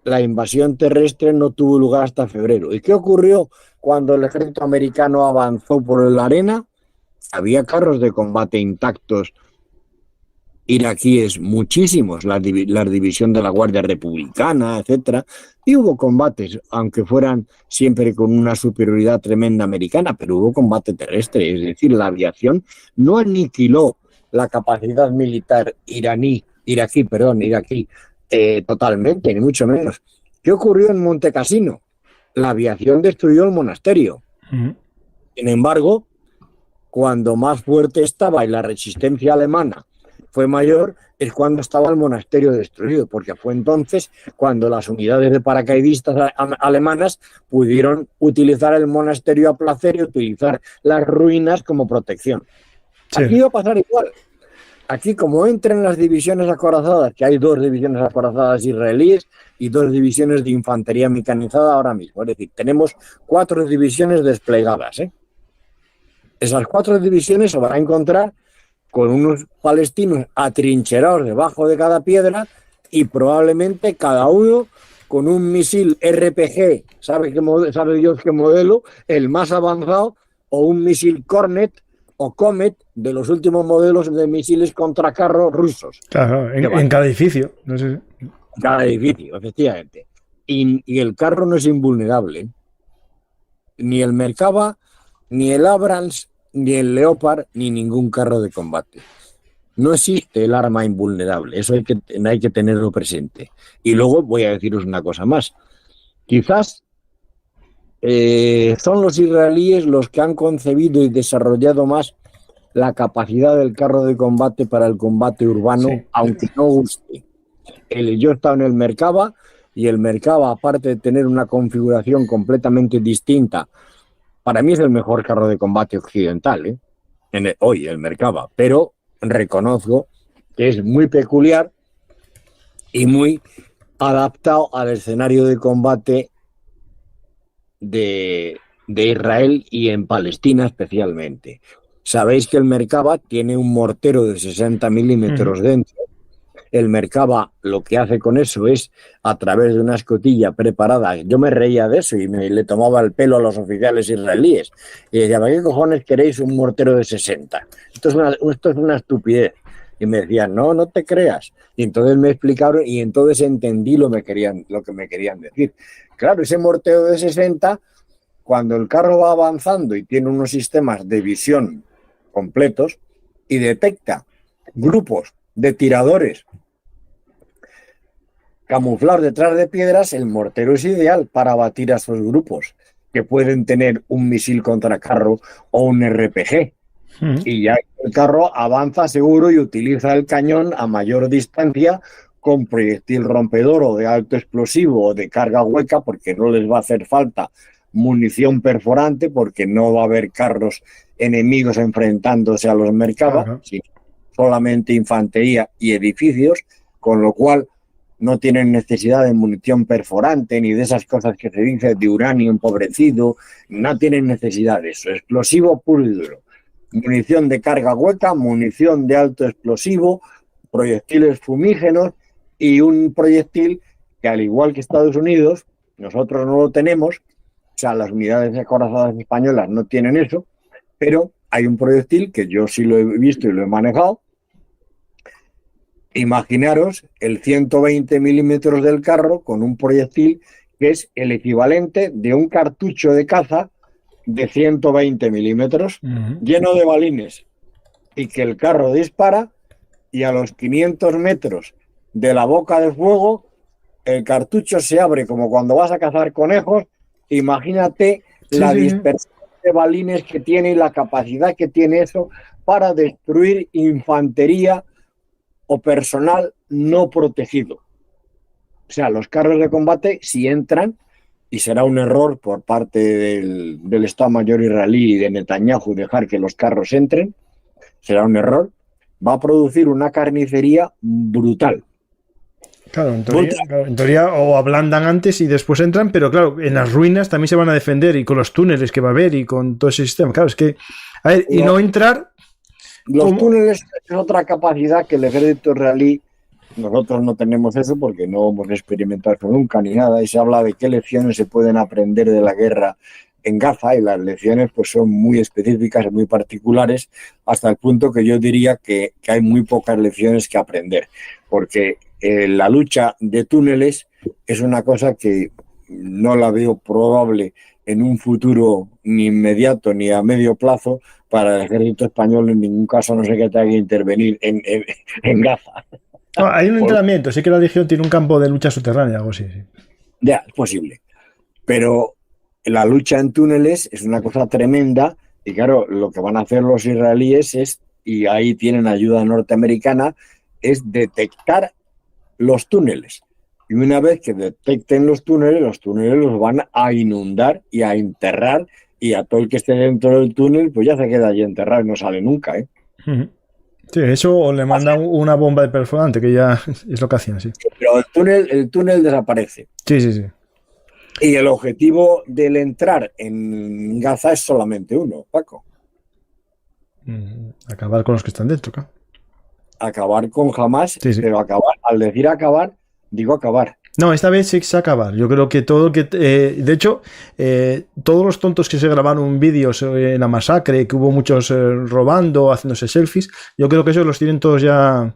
B: La invasión terrestre no tuvo lugar hasta febrero. ¿Y qué ocurrió cuando el ejército americano avanzó por la arena? Había carros de combate intactos iraquíes, muchísimos, la división de la Guardia Republicana, etcétera, y hubo combates, aunque fueran siempre con una superioridad tremenda americana, pero hubo combate terrestre, es decir, la aviación no aniquiló la capacidad militar iraquí, totalmente, ni mucho menos. ¿Qué ocurrió en Monte Cassino? La aviación destruyó el monasterio. Sin embargo, cuando más fuerte estaba y la resistencia alemana fue mayor, es cuando estaba el monasterio destruido, porque fue entonces cuando las unidades de paracaidistas alemanas pudieron utilizar el monasterio a placer y utilizar las ruinas como protección. Sí. Aquí iba a pasar igual. Aquí, como entran las divisiones acorazadas, que hay 2 divisiones acorazadas israelíes y 2 divisiones de infantería mecanizada ahora mismo, es decir, tenemos 4 divisiones desplegadas. Esas 4 divisiones se van a encontrar con unos palestinos atrincherados debajo de cada piedra y probablemente cada uno con un misil RPG, sabe Dios qué modelo, el más avanzado, o un misil Kornet o Comet de los últimos modelos de misiles contra carros rusos.
A: Claro, en cada edificio. No sé.
B: Cada edificio, efectivamente. Y el carro no es invulnerable. Ni el Merkava, ni el Abrams, ni el Leopard, ni ningún carro de combate. No existe el arma invulnerable, eso hay que tenerlo presente. Y luego voy a deciros una cosa más. Quizás son los israelíes los que han concebido y desarrollado más la capacidad del carro de combate para el combate urbano, sí, aunque no guste. Yo he estado en el Merkava, y el Merkava, aparte de tener una configuración completamente distinta, para mí es el mejor carro de combate occidental, hoy el Merkava, pero reconozco que es muy peculiar y muy adaptado al escenario de combate de Israel y en Palestina especialmente. Sabéis que el Merkava tiene un mortero de 60 milímetros dentro. El Merkava lo que hace con eso es, a través de una escotilla preparada, yo me reía de eso y le tomaba el pelo a los oficiales israelíes y decía, ¿para qué cojones queréis un mortero de 60? Esto es una estupidez. Y me decían, no te creas. Y entonces me explicaron y entonces entendí lo que me querían decir. Claro, ese mortero de 60, cuando el carro va avanzando y tiene unos sistemas de visión completos y detecta grupos de tiradores camuflados detrás de piedras, el mortero es ideal para abatir a esos grupos que pueden tener un misil contra carro o un RPG. Y ya el carro avanza seguro y utiliza el cañón a mayor distancia con proyectil rompedor o de alto explosivo o de carga hueca, porque no les va a hacer falta munición perforante, porque no va a haber carros enemigos enfrentándose a los Merkava, sino solamente infantería y edificios, con lo cual no tienen necesidad de munición perforante ni de esas cosas que se dicen de uranio empobrecido, no tienen necesidad de eso, explosivo puro y duro. Munición de carga hueca, munición de alto explosivo, proyectiles fumígenos y un proyectil que, al igual que Estados Unidos, nosotros no lo tenemos, o sea, las unidades acorazadas españolas no tienen eso, pero hay un proyectil que yo sí lo he visto y lo he manejado. Imaginaros el 120 milímetros del carro con un proyectil que es el equivalente de un cartucho de caza de 120 milímetros lleno de balines, y que el carro dispara y a los 500 metros de la boca del fuego el cartucho se abre como cuando vas a cazar conejos. Imagínate la dispersión de balines que tiene y la capacidad que tiene eso para destruir infantería o personal no protegido. O sea, los carros de combate, si entran, y será un error por parte del Estado Mayor israelí y de Netanyahu dejar que los carros entren, será un error, va a producir una carnicería brutal.
A: Claro, en teoría o ablandan antes y después entran, pero claro, en las ruinas también se van a defender y con los túneles que va a haber y con todo ese sistema. Claro, es que, a ver, y no entrar...
B: Los túneles es otra capacidad que el ejército israelí, nosotros no tenemos eso porque no hemos experimentado eso nunca ni nada, y se habla de qué lecciones se pueden aprender de la guerra en Gaza, y las lecciones pues son muy específicas, muy particulares, hasta el punto que yo diría que hay muy pocas lecciones que aprender, porque la lucha de túneles es una cosa que no la veo probable en un futuro ni inmediato ni a medio plazo para el ejército español. En ningún caso, no sé qué tenga que intervenir en Gaza.
A: No, hay un entrenamiento, sí que la Legión tiene un campo de lucha subterránea, algo así. Sí.
B: Ya, es posible. Pero la lucha en túneles es una cosa tremenda y claro, lo que van a hacer los israelíes es, y ahí tienen ayuda norteamericana, es detectar los túneles. Y una vez que detecten los túneles los van a inundar y a enterrar, y a todo el que esté dentro del túnel pues ya se queda allí enterrado y no sale nunca, ¿eh?
A: Sí, eso o le mandan una bomba de perforante, que ya es lo que hacían, sí.
B: Pero el túnel desaparece.
A: Sí, sí, sí.
B: Y el objetivo del entrar en Gaza es solamente uno, Paco.
A: Acabar con los que están dentro, claro.
B: Acabar con Hamas,
A: sí, sí.
B: Pero acabar, al decir acabar, digo acabar.
A: No, esta vez sí se acabar. Yo creo que todo que... de hecho, todos los tontos que se grabaron vídeos en la masacre, que hubo muchos robando, haciéndose selfies, yo creo que esos los tienen todos ya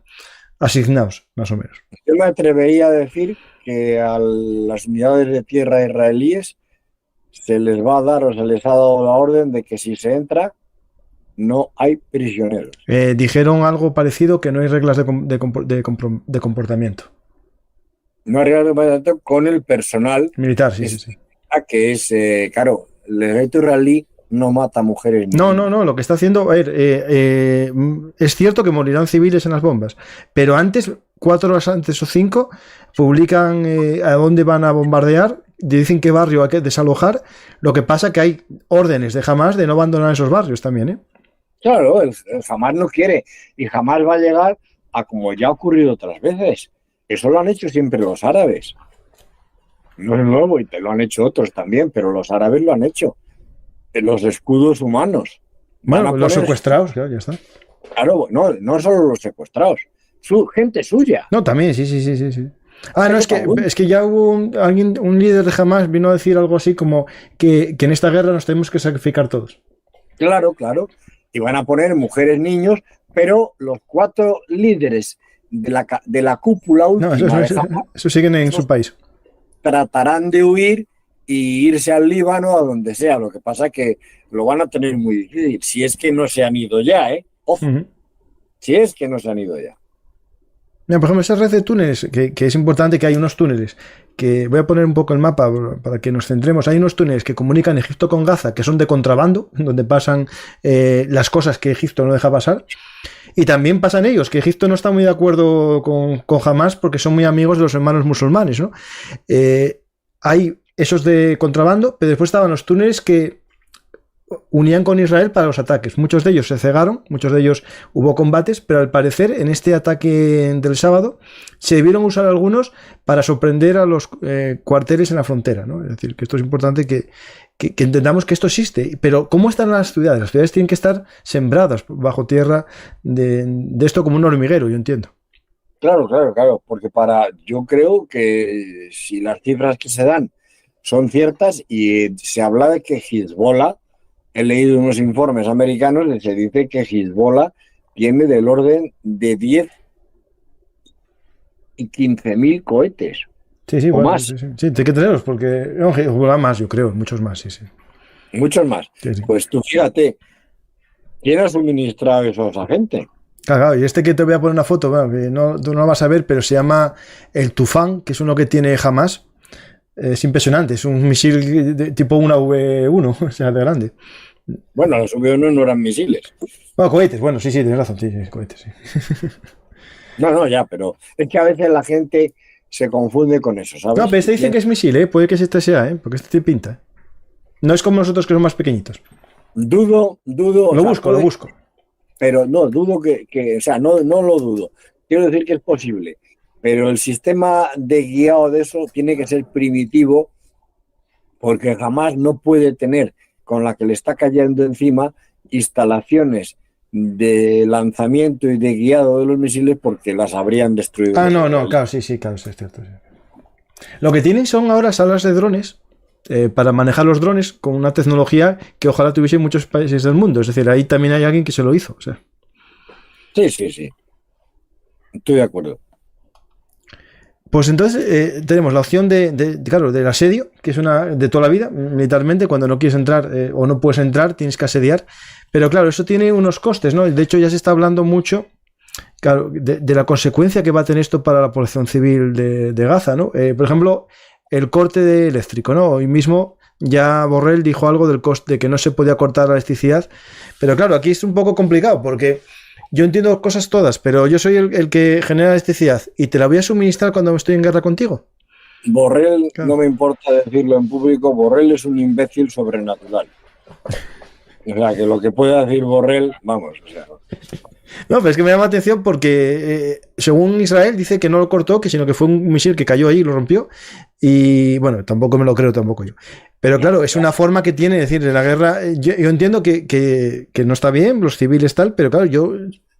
A: asignados, más o menos.
B: Yo me atrevería a decir que a las unidades de tierra israelíes se les va a dar o se les ha dado la orden de que si se entra, no hay prisioneros.
A: Dijeron algo parecido, que no hay reglas de comportamiento.
B: No hay reglas de comportamiento con el personal
A: militar, sí, sí.
B: Que es, claro, el ejército israelí no mata mujeres.
A: No, lo que está haciendo, a ver, es cierto que morirán civiles en las bombas, pero antes, 4 horas antes o 5, publican a dónde van a bombardear, dicen qué barrio hay que desalojar. Lo que pasa que hay órdenes de Hamas de no abandonar esos barrios también, ¿eh?
B: Claro, el Hamas no quiere, y Hamas va a llegar a como ya ha ocurrido otras veces. Eso lo han hecho siempre los árabes. No es nuevo y te lo han hecho otros también, pero los árabes lo han hecho. Los escudos humanos.
A: Bueno, los secuestrados, claro, ya está.
B: Claro, no solo los secuestrados, gente suya.
A: No, también, sí. Ah, no, es que ya hubo un líder de Hamas vino a decir algo así como que en esta guerra nos tenemos que sacrificar todos.
B: Claro. Y van a poner mujeres, niños, pero los 4 líderes de la cúpula última
A: eso siguen en su país.
B: Tratarán de huir y irse al Líbano, a donde sea. Lo que pasa es que lo van a tener muy difícil, si es que no se han ido ya, ¿eh? Ojo. Si es que no se han ido ya.
A: Mira, por ejemplo, esa red de túneles, que es importante que hay unos túneles, que voy a poner un poco el mapa para que nos centremos. Hay unos túneles que comunican Egipto con Gaza, que son de contrabando, donde pasan las cosas que Egipto no deja pasar. Y también pasan ellos, que Egipto no está muy de acuerdo con Hamas porque son muy amigos de los hermanos musulmanes, ¿no? Hay esos de contrabando, pero después estaban los túneles que unían con Israel para los ataques. Muchos de ellos se cegaron, muchos de ellos hubo combates, pero al parecer en este ataque del sábado se debieron usar algunos para sorprender a los cuarteles en la frontera, ¿no? Es decir, que esto es importante que entendamos que esto existe. Pero ¿cómo están las ciudades? Las ciudades tienen que estar sembradas bajo tierra de esto como un hormiguero, yo entiendo.
B: Claro, porque yo creo que si las cifras que se dan son ciertas, y se habla de que Hezbollah, he leído unos informes americanos y se dice que Hezbollah tiene del orden de 10 y 15.000 cohetes.
A: Sí,
B: o
A: bueno,
B: más.
A: Sí, hay que tenerlos porque más, yo creo, muchos más, sí.
B: Muchos más. Sí. Pues tú fíjate, ¿quién ha suministrado eso a esa gente?
A: Claro, y este que te voy a poner una foto, bueno, que tú no lo vas a ver, pero se llama el Tufán, que es uno que tiene Hamas. Es impresionante, es un misil de tipo una V1, o sea, de grande.
B: Bueno, los V1 no eran misiles.
A: Bueno, cohetes, bueno, sí, tienes razón, sí, cohetes, sí.
B: No, ya, pero es que a veces la gente se confunde con eso, ¿sabes?
A: No, pero este dice que es misil, puede que este sea, porque este te pinta. No es como nosotros que son más pequeñitos.
B: Dudo.
A: Lo busco.
B: pero no, dudo o sea, no lo dudo. Quiero decir que es posible, pero el sistema de guiado de eso tiene que ser primitivo, porque jamás no puede tener, con la que le está cayendo encima, instalaciones de lanzamiento y de guiado de los misiles, porque las habrían destruido.
A: Ah, no, claro, sí, claro, sí, es cierto. Sí. Lo que tienen son ahora salas de drones para manejar los drones con una tecnología que ojalá tuviese muchos países del mundo. Es decir, ahí también hay alguien que se lo hizo. O sea.
B: Sí. Estoy de acuerdo.
A: Pues entonces tenemos la opción claro, del asedio, que es una de toda la vida, militarmente, cuando no quieres entrar o no puedes entrar, tienes que asediar. Pero claro, eso tiene unos costes, ¿no? De hecho, ya se está hablando mucho, claro, de la consecuencia que va a tener esto para la población civil de Gaza, ¿no? Por ejemplo, el corte eléctrico, ¿no? Hoy mismo ya Borrell dijo algo del coste, de que no se podía cortar la electricidad. Pero claro, aquí es un poco complicado, porque yo entiendo cosas todas, pero yo soy el que genera electricidad y te la voy a suministrar cuando estoy en guerra contigo.
B: Borrell,
A: Claro.
B: no me importa decirlo en público, Borrell es un imbécil sobrenatural. O sea, que lo que pueda decir Borrell, vamos, o sea.
A: No, pero es que me llama la atención porque según Israel dice que no lo cortó, sino que fue un misil que cayó ahí y lo rompió. Y bueno, tampoco me lo creo tampoco yo. Pero claro, es una forma que tiene, es decir, en la guerra, yo entiendo que no está bien, los civiles tal, pero claro, yo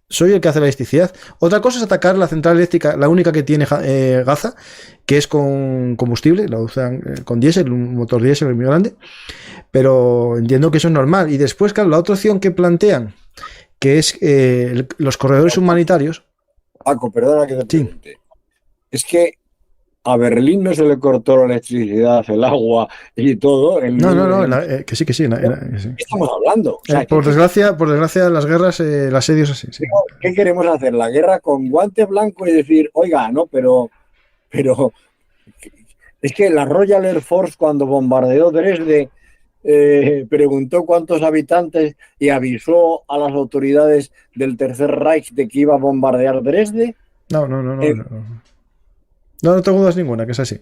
A: soy el que hace la electricidad. Otra cosa es atacar la central eléctrica, la única que tiene Gaza, que es con combustible, la usan con diésel, un motor diésel muy grande, pero entiendo que eso es normal. Y después, claro, la otra opción que plantean, que es los corredores humanitarios.
B: Paco, perdona que te pregunte. Sí. Es que a Berlín no se le cortó la electricidad, el agua y todo.
A: Que sí. ¿Qué
B: estamos hablando? O sea,
A: por desgracia, las guerras, el asedio es así. Sí.
B: ¿Qué queremos hacer? ¿La guerra con guante blanco y decir, oiga, no, pero es que la Royal Air Force cuando bombardeó Dresde preguntó cuántos habitantes y avisó a las autoridades del Tercer Reich de que iba a bombardear Dresde?
A: No. No tengo dudas ninguna, que es así.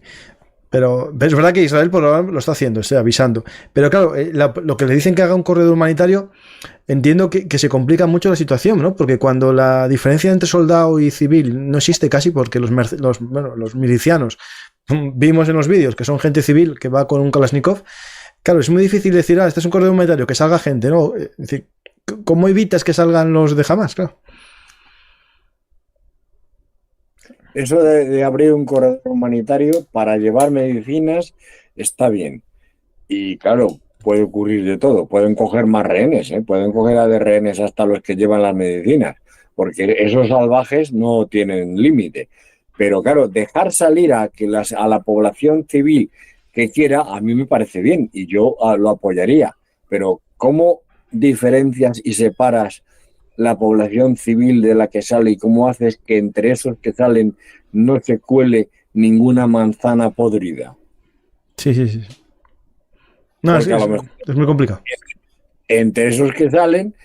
A: Pero es verdad que Israel por ahora lo está haciendo, está avisando. Pero claro, lo que le dicen que haga un corredor humanitario, entiendo que se complica mucho la situación, ¿no? Porque cuando la diferencia entre soldado y civil no existe casi, porque los milicianos, vimos en los vídeos que son gente civil que va con un Kalashnikov, claro, es muy difícil decir, este es un corredor humanitario, que salga gente, ¿no? Es decir, ¿cómo evitas que salgan los de Hamas? Claro.
B: Eso de abrir un corredor humanitario para llevar medicinas está bien. Y claro, puede ocurrir de todo. Pueden coger más rehenes, pueden coger de rehenes hasta los que llevan las medicinas, porque esos salvajes no tienen límite. Pero claro, dejar salir a la población civil que quiera, a mí me parece bien y yo lo apoyaría. Pero ¿cómo diferencias y separas la población civil de la que sale y cómo haces que entre esos que salen no se cuele ninguna manzana podrida?
A: Sí. No, es muy complicado.
B: Entre esos que salen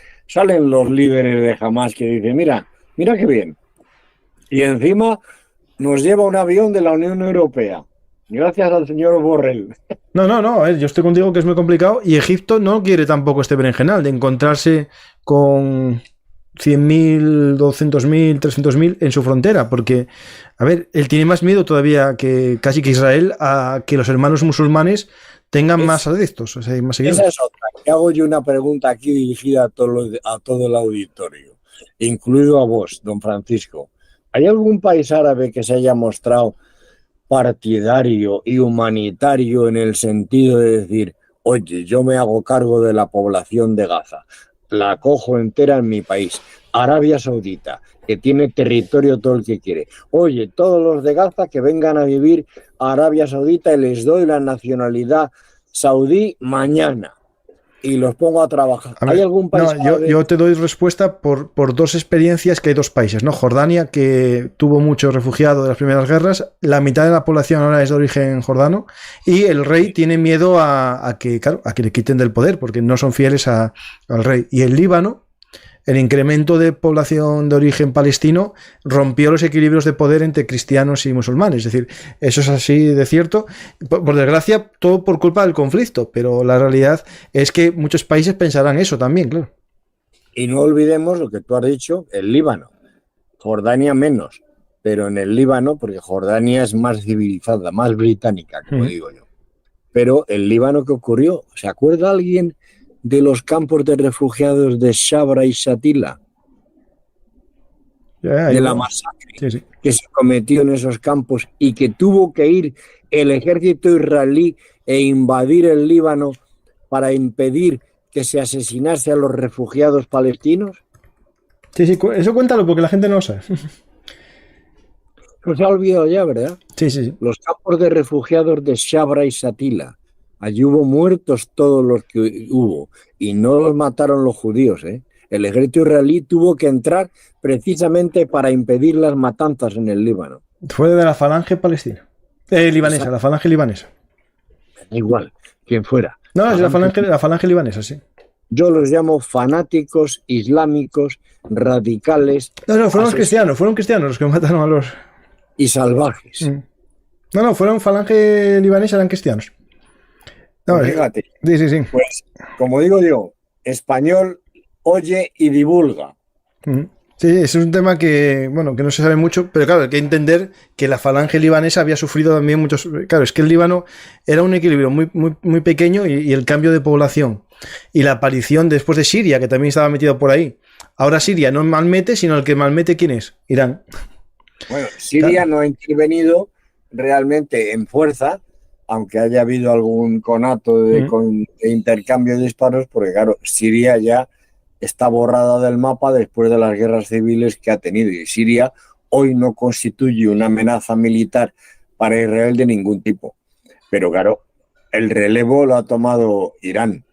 B: los líderes de Hamas que dicen, mira qué bien. Y encima nos lleva un avión de la Unión Europea. Gracias al señor Borrell.
A: No, yo estoy contigo que es muy complicado y Egipto no quiere tampoco este berenjenal de encontrarse con 100.000, 200.000, 300.000 en su frontera, porque, a ver, él tiene más miedo todavía que casi que Israel a que los hermanos musulmanes tengan más adictos, o sea, más seguidores.
B: Esa es otra. Te hago yo una pregunta aquí dirigida a todo el auditorio, incluido a vos, don Francisco. ¿Hay algún país árabe que se haya mostrado partidario y humanitario en el sentido de decir, oye, yo me hago cargo de la población de Gaza, la cojo entera en mi país? Arabia Saudita, que tiene territorio todo el que quiere. Oye, todos los de Gaza que vengan a vivir a Arabia Saudita y les doy la nacionalidad saudí mañana y los pongo a trabajar.
A: A ver, ¿hay algún país? No, yo te doy respuesta por dos experiencias, que hay dos países, ¿no? Jordania, que tuvo muchos refugiados de las primeras guerras, la mitad de la población ahora es de origen jordano, y el rey tiene miedo a que le quiten del poder, porque no son fieles al rey. Y el Líbano, el incremento de población de origen palestino rompió los equilibrios de poder entre cristianos y musulmanes. Es decir, eso es así de cierto. Por desgracia, todo por culpa del conflicto, pero la realidad es que muchos países pensarán eso también, claro.
B: Y no olvidemos lo que tú has dicho, el Líbano. Jordania menos, pero en el Líbano, porque Jordania es más civilizada, más británica, como digo yo. Pero el Líbano, ¿qué ocurrió? ¿Se acuerda alguien de los campos de refugiados de Sabra y Shatila? De la masacre que se cometió en esos campos y que tuvo que ir el ejército israelí e invadir el Líbano para impedir que se asesinase a los refugiados palestinos.
A: Sí, eso cuéntalo porque la gente no lo sabe.
B: No se ha olvidado ya, ¿verdad?
A: Sí.
B: Los campos de refugiados de Sabra y Shatila. Allí hubo muertos todos los que hubo y no los mataron los judíos, ¿eh? El ejército israelí tuvo que entrar precisamente para impedir las matanzas en el Líbano.
A: Fue de la falange palestina. Libanesa, exacto. La falange libanesa.
B: Igual, quien fuera.
A: No, es la falange libanesa, sí.
B: Yo los llamo fanáticos islámicos, radicales.
A: No, fueron cristianos los que mataron a los...
B: Y salvajes.
A: No, fueron falange libanesa, eran cristianos. No,
B: pues fíjate.
A: Sí.
B: Pues, como digo yo, español oye y divulga.
A: Sí, es un tema que no se sabe mucho, pero claro, hay que entender que la falange libanesa había sufrido también muchos... Claro, es que el Líbano era un equilibrio muy pequeño y el cambio de población y la aparición después de Siria, que también estaba metido por ahí. Ahora Siria no malmete, sino el que malmete, ¿quién es? Irán.
B: Bueno, Siria no ha intervenido realmente en fuerza, aunque haya habido algún conato de intercambio de disparos, porque claro, Siria ya está borrada del mapa después de las guerras civiles que ha tenido. Y Siria hoy no constituye una amenaza militar para Israel de ningún tipo. Pero claro, el relevo lo ha tomado Irán.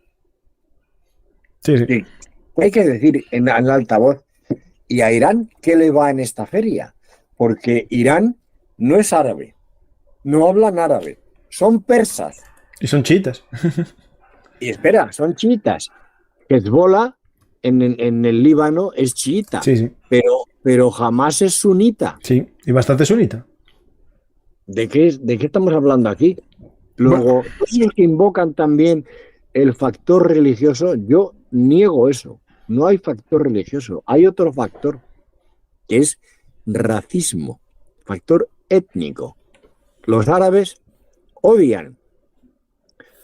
A: Sí.
B: Hay que decir en alta voz, ¿y a Irán qué le va en esta feria? Porque Irán no es árabe, no hablan árabe, son persas.
A: Y son chiitas.
B: Y espera, son chiitas. Hezbollah en el Líbano es chiita,
A: sí.
B: pero jamás es sunita.
A: Sí, y bastante sunita.
B: ¿De qué estamos hablando aquí? Luego, esos que invocan también el factor religioso, yo niego eso. No hay factor religioso, hay otro factor, que es racismo, factor étnico. Los árabes odian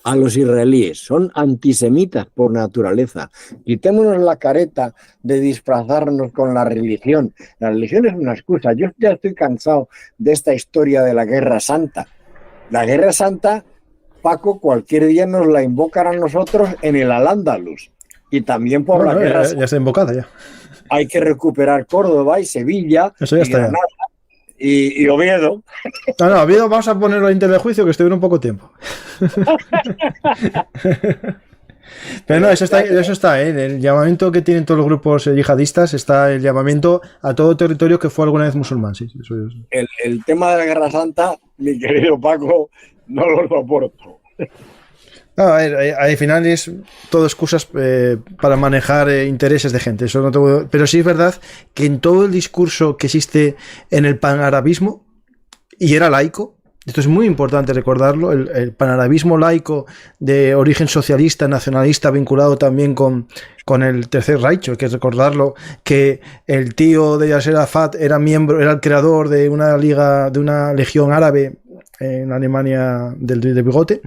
B: a los israelíes, son antisemitas por naturaleza. Quitémonos la careta de disfrazarnos con la religión. La religión es una excusa. Yo ya estoy cansado de esta historia de la Guerra Santa. La Guerra Santa, Paco, cualquier día nos la invocan a nosotros en el Al-Ándalus. Y también por la Guerra Santa.
A: Ya está invocada ya.
B: Hay que recuperar Córdoba y Sevilla.
A: Eso ya está.
B: Granada, y Oviedo.
A: No, Oviedo vamos a ponerlo en telejuicio que estuvieron poco tiempo. Pero no, eso está, ¿eh? El llamamiento que tienen todos los grupos yihadistas, está el llamamiento a todo territorio que fue alguna vez musulmán. Sí, eso es.
B: El tema de la Guerra Santa, mi querido Paco, no lo soporto.
A: No, a ver, al final es todo excusas para manejar intereses de gente. Eso no tengo... Pero sí es verdad que en todo el discurso que existe en el panarabismo, y era laico, esto es muy importante recordarlo, el panarabismo laico de origen socialista, nacionalista, vinculado también con el Tercer Reich, hay que recordarlo, que el tío de Yasser Arafat era el creador de una legión árabe en Alemania de bigote.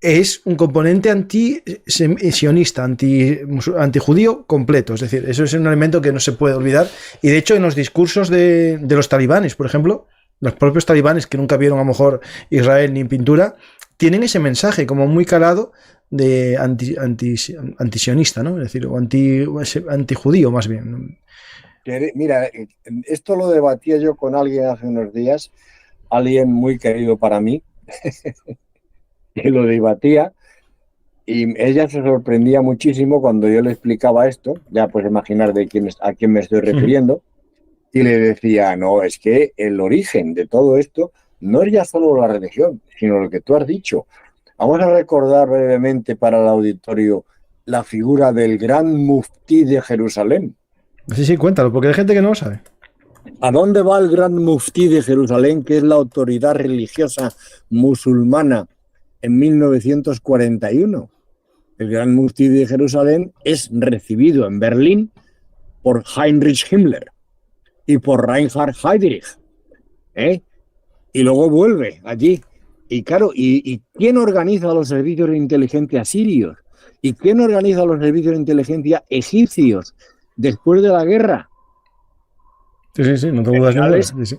A: Es un componente anti-sionista, antijudío completo. Es decir, eso es un elemento que no se puede olvidar. Y de hecho, en los discursos de los talibanes, por ejemplo, los propios talibanes que nunca vieron a lo mejor Israel ni en pintura, tienen ese mensaje como muy calado de antisionista, ¿no? Es decir, o antijudío más bien.
B: Mira, esto lo debatía yo con alguien hace unos días, alguien muy querido para mí. Que lo debatía y ella se sorprendía muchísimo cuando yo le explicaba esto, ya puedes imaginar a quién me estoy refiriendo, y le decía, no, es que el origen de todo esto no es ya solo la religión, sino lo que tú has dicho. Vamos a recordar brevemente para el auditorio la figura del gran muftí de Jerusalén.
A: Sí, cuéntalo, porque hay gente que no lo sabe.
B: ¿A dónde va el gran muftí de Jerusalén, que es la autoridad religiosa musulmana en 1941? el gran mufti de Jerusalén, es recibido en Berlín por Heinrich Himmler y por Reinhard Heydrich, ¿eh? Y luego vuelve allí. Y claro, ¿y quién organiza los servicios de inteligencia sirios? ¿Y quién organiza los servicios de inteligencia egipcios después de la guerra?
A: Sí, no te dudas ninguna. Sí.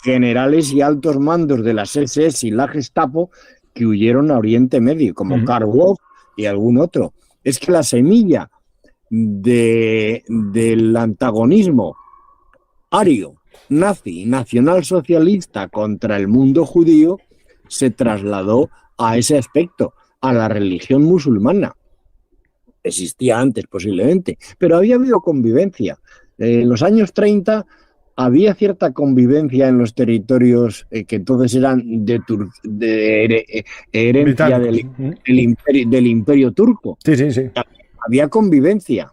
B: Generales y altos mandos de las SS y la Gestapo que huyeron a Oriente Medio, como Karl Wolf y algún otro. Es que la semilla del antagonismo ario, nazi, nacionalsocialista contra el mundo judío se trasladó a ese aspecto, a la religión musulmana. Existía antes posiblemente, pero había habido convivencia. En los años 30 había cierta convivencia en los territorios que entonces eran de herencia del imperio turco.
A: Sí.
B: Había convivencia,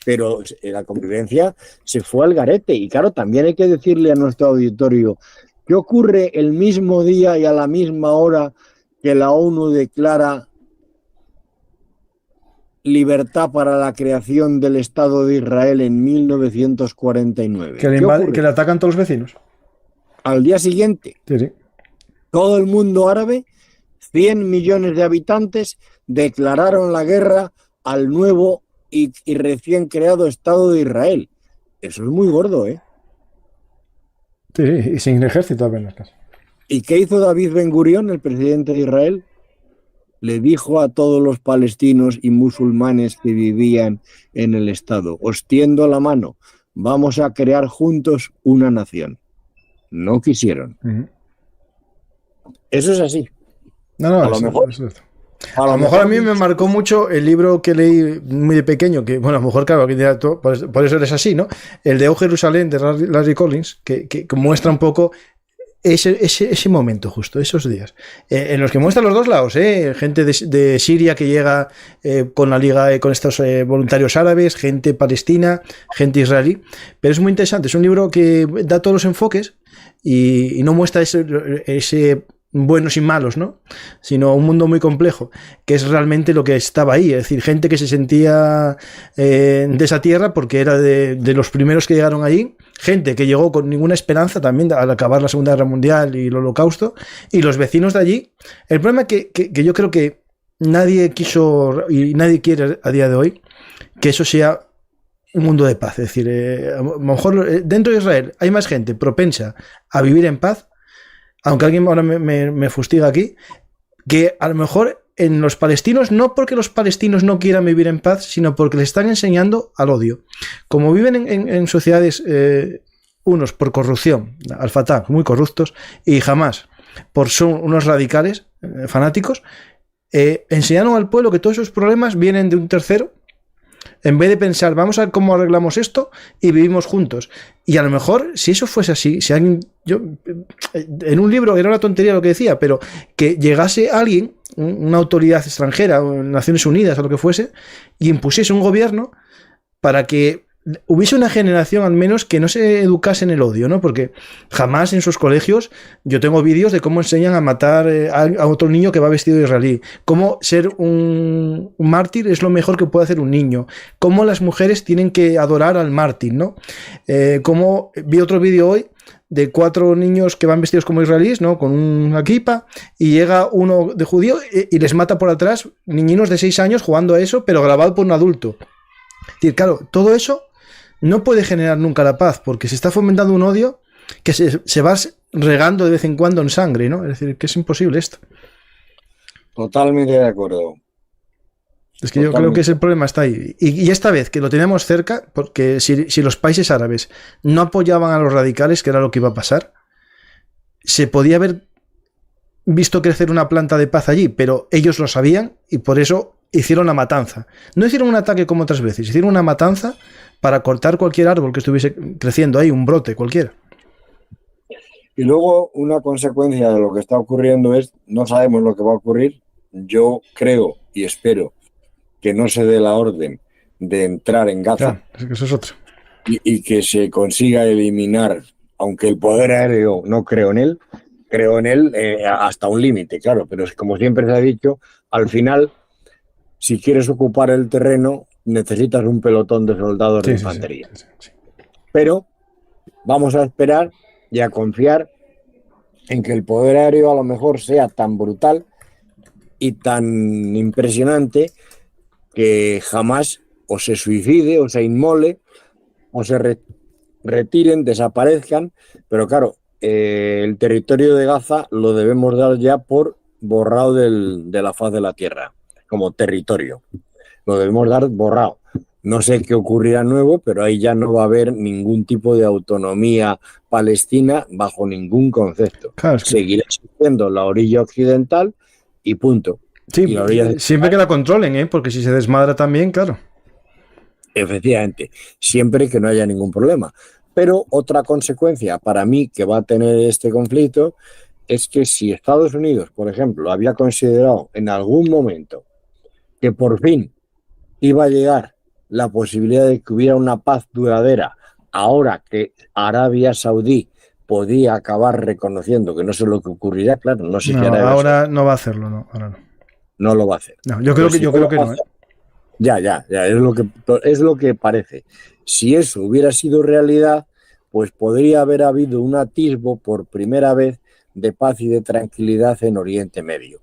B: pero la convivencia se fue al garete. Y claro, también hay que decirle a nuestro auditorio, ¿qué ocurre el mismo día y a la misma hora que la ONU declara libertad para la creación del Estado de Israel en 1949?
A: Que le atacan todos los vecinos.
B: Al día siguiente,
A: Sí.
B: todo el mundo árabe, 100 millones de habitantes, declararon la guerra al nuevo y recién creado Estado de Israel. Eso es muy gordo, ¿eh?
A: Sí, y sin ejército apenas.
B: ¿Y qué hizo David Ben Gurión, el presidente de Israel? Le dijo a todos los palestinos y musulmanes que vivían en el Estado, os tiendo la mano, vamos a crear juntos una nación. No quisieron. Eso es así.
A: A lo mejor a mí me marcó mucho el libro que leí muy de pequeño, que bueno, a lo mejor claro, por eso eres así, ¿no? El de O Jerusalén de Larry Collins, que muestra un poco ese momento justo, esos días, en los que muestra los dos lados, gente de Siria que llega con la liga, con estos voluntarios árabes, gente palestina, gente israelí, pero es muy interesante, es un libro que da todos los enfoques y no muestra ese buenos y malos, ¿no? Sino un mundo muy complejo, que es realmente lo que estaba ahí, es decir, gente que se sentía de esa tierra porque era de los primeros que llegaron allí, gente que llegó con ninguna esperanza también al acabar la Segunda Guerra Mundial y el Holocausto, y los vecinos de allí. El problema es que yo creo que nadie quiso y nadie quiere a día de hoy que eso sea un mundo de paz, es decir, a lo mejor dentro de Israel hay más gente propensa a vivir en paz, aunque alguien ahora me fustiga aquí, que a lo mejor en los palestinos, no porque los palestinos no quieran vivir en paz, sino porque les están enseñando al odio. Como viven en sociedades, unos por corrupción, al-Fatah, muy corruptos, y Hamas, por son unos radicales, fanáticos, enseñaron al pueblo que todos esos problemas vienen de un tercero, en vez de pensar, vamos a ver cómo arreglamos esto y vivimos juntos. Y a lo mejor, si eso fuese así, si alguien, en un libro era una tontería lo que decía, pero que llegase alguien, una autoridad extranjera, Naciones Unidas o lo que fuese, y impusiese un gobierno para que hubiese una generación al menos que no se educase en el odio, ¿no? Porque jamás en sus colegios, yo tengo vídeos de cómo enseñan a matar a otro niño que va vestido de israelí, cómo ser un mártir es lo mejor que puede hacer un niño, cómo las mujeres tienen que adorar al mártir, ¿no? Como vi otro vídeo hoy de 4 niños que van vestidos como israelíes, ¿no? Con una kipa, y llega uno de judío y les mata por atrás, niñinos de 6 años jugando a eso, pero grabado por un adulto. Es decir, claro, todo eso no puede generar nunca la paz, porque se está fomentando un odio que se va regando de vez en cuando en sangre, ¿no? Es decir, que es imposible esto.
B: Totalmente de acuerdo.
A: Es que yo creo que ese problema está ahí. Y esta vez que lo teníamos cerca, porque si los países árabes no apoyaban a los radicales, que era lo que iba a pasar, se podía haber visto crecer una planta de paz allí, pero ellos lo sabían y por eso hicieron la matanza. No hicieron un ataque como otras veces, hicieron una matanza para cortar cualquier árbol que estuviese creciendo ahí, un brote cualquiera.
B: Y luego una consecuencia de lo que está ocurriendo es, no sabemos lo que va a ocurrir. Yo creo y espero que no se dé la orden de entrar en Gaza.
A: Claro, es que eso es otro.
B: Y que se consiga eliminar, aunque el poder aéreo no creo en él hasta un límite, claro, pero es como siempre se ha dicho, al final si quieres ocupar el terreno, necesitas un pelotón de soldados de infantería. Sí. Pero vamos a esperar y a confiar en que el poder aéreo a lo mejor sea tan brutal y tan impresionante que jamás o se suicide o se inmole o se retiren, desaparezcan, pero claro, el territorio de Gaza lo debemos dar ya por borrado de la faz de la tierra, como territorio. Lo debemos dar borrado. No sé qué ocurrirá nuevo, pero ahí ya no va a haber ningún tipo de autonomía palestina bajo ningún concepto. Claro, es que... Seguirá existiendo la orilla occidental y punto.
A: Sí,
B: y la orilla
A: siempre que la controlen, porque si se desmadra también, claro.
B: Efectivamente, siempre que no haya ningún problema. Pero otra consecuencia para mí que va a tener este conflicto es que si Estados Unidos, por ejemplo, había considerado en algún momento que por fin iba a llegar la posibilidad de que hubiera una paz duradera, ahora que Arabia Saudí podía acabar reconociendo que no sé lo que ocurrirá, claro, no sé si Arabia
A: ahora
B: Saudí,
A: no va a hacerlo, no, ahora no.
B: No lo va a hacer.
A: No, yo creo que no.
B: Ya, es lo que parece. Si eso hubiera sido realidad, pues podría haber habido un atisbo por primera vez de paz y de tranquilidad en Oriente Medio.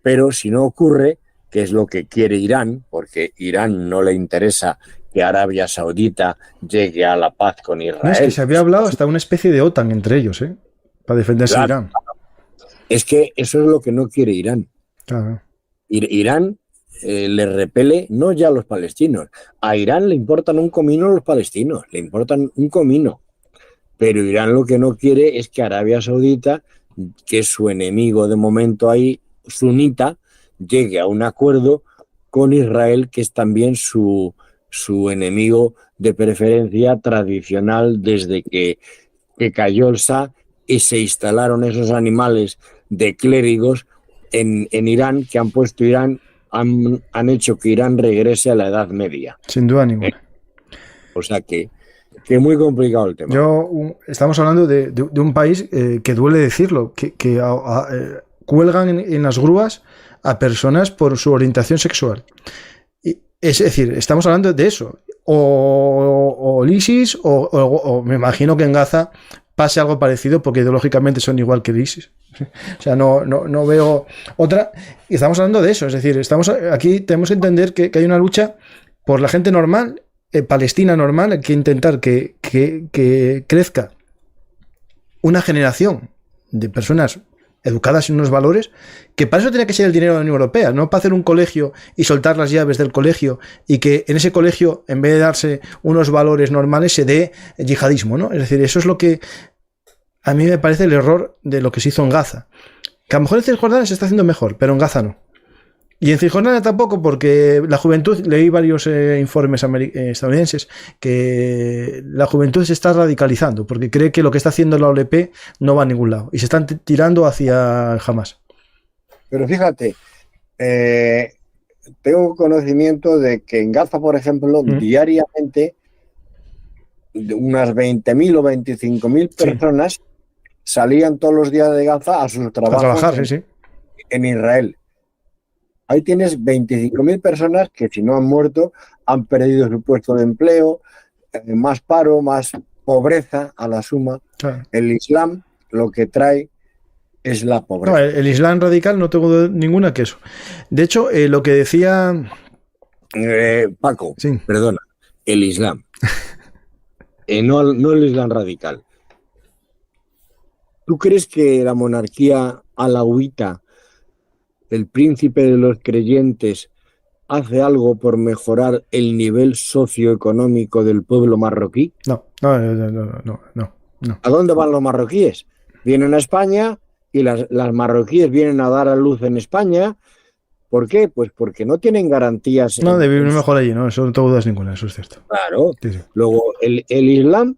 B: Pero si no ocurre, que es lo que quiere Irán, porque Irán no le interesa que Arabia Saudita llegue a la paz con Israel.
A: No, es que se había hablado hasta una especie de OTAN entre ellos, para defenderse de Irán.
B: Es que eso es lo que no quiere Irán.
A: Claro.
B: Irán le repele no ya a los palestinos. A Irán le importan un comino los palestinos, le importan un comino. Pero Irán lo que no quiere es que Arabia Saudita, que es su enemigo de momento ahí, sunita, llegue a un acuerdo con Israel, que es también su enemigo de preferencia tradicional desde que cayó el Shah y se instalaron esos animales de clérigos en Irán, que han puesto Irán, han hecho que Irán regrese a la Edad Media.
A: Sin duda ninguna.
B: O sea que es muy complicado el tema.
A: Estamos hablando de un país que duele decirlo, que cuelgan en las grúas a personas por su orientación sexual. Es decir, estamos hablando de eso. O el ISIS, o me imagino que en Gaza pase algo parecido, porque ideológicamente son igual que el ISIS. O sea, no veo otra. Y estamos hablando de eso. Es decir, aquí tenemos que entender que hay una lucha por la gente normal, palestina normal. Hay que intentar que crezca una generación de personas educadas en unos valores, que para eso tiene que ser el dinero de la Unión Europea, no para hacer un colegio y soltar las llaves del colegio y que en ese colegio, en vez de darse unos valores normales, se dé yihadismo, ¿no? Es decir, eso es lo que a mí me parece el error de lo que se hizo en Gaza. Que a lo mejor en Cisjordania se está haciendo mejor, pero en Gaza no. Y en Cisjordania tampoco, porque la juventud, leí varios informes estadounidenses, que la juventud se está radicalizando, porque cree que lo que está haciendo la OLP no va a ningún lado, y se están tirando hacia Hamas.
B: Pero fíjate, tengo conocimiento de que en Gaza, por ejemplo, diariamente, unas 20.000 o 25.000 personas salían todos los días de Gaza a sus trabajos
A: a trabajar,
B: en Israel. Ahí tienes 25.000 personas que, si no han muerto, han perdido su puesto de empleo, más paro, más pobreza a la suma.
A: Claro.
B: El Islam lo que trae es la pobreza.
A: No, el Islam radical no tengo ninguna que eso. De hecho, lo que decía...
B: Paco, perdona, el Islam. No el Islam radical. ¿Tú crees que la monarquía alauita, el príncipe de los creyentes, hace algo por mejorar el nivel socioeconómico del pueblo marroquí?
A: No.
B: ¿A dónde van los marroquíes? Vienen a España y las marroquíes vienen a dar a luz en España. ¿Por qué? Pues porque no tienen garantías.
A: No, de vivir mejor allí, no, eso no tengo dudas ninguna, eso es cierto.
B: Claro.
A: Sí.
B: Luego, el Islam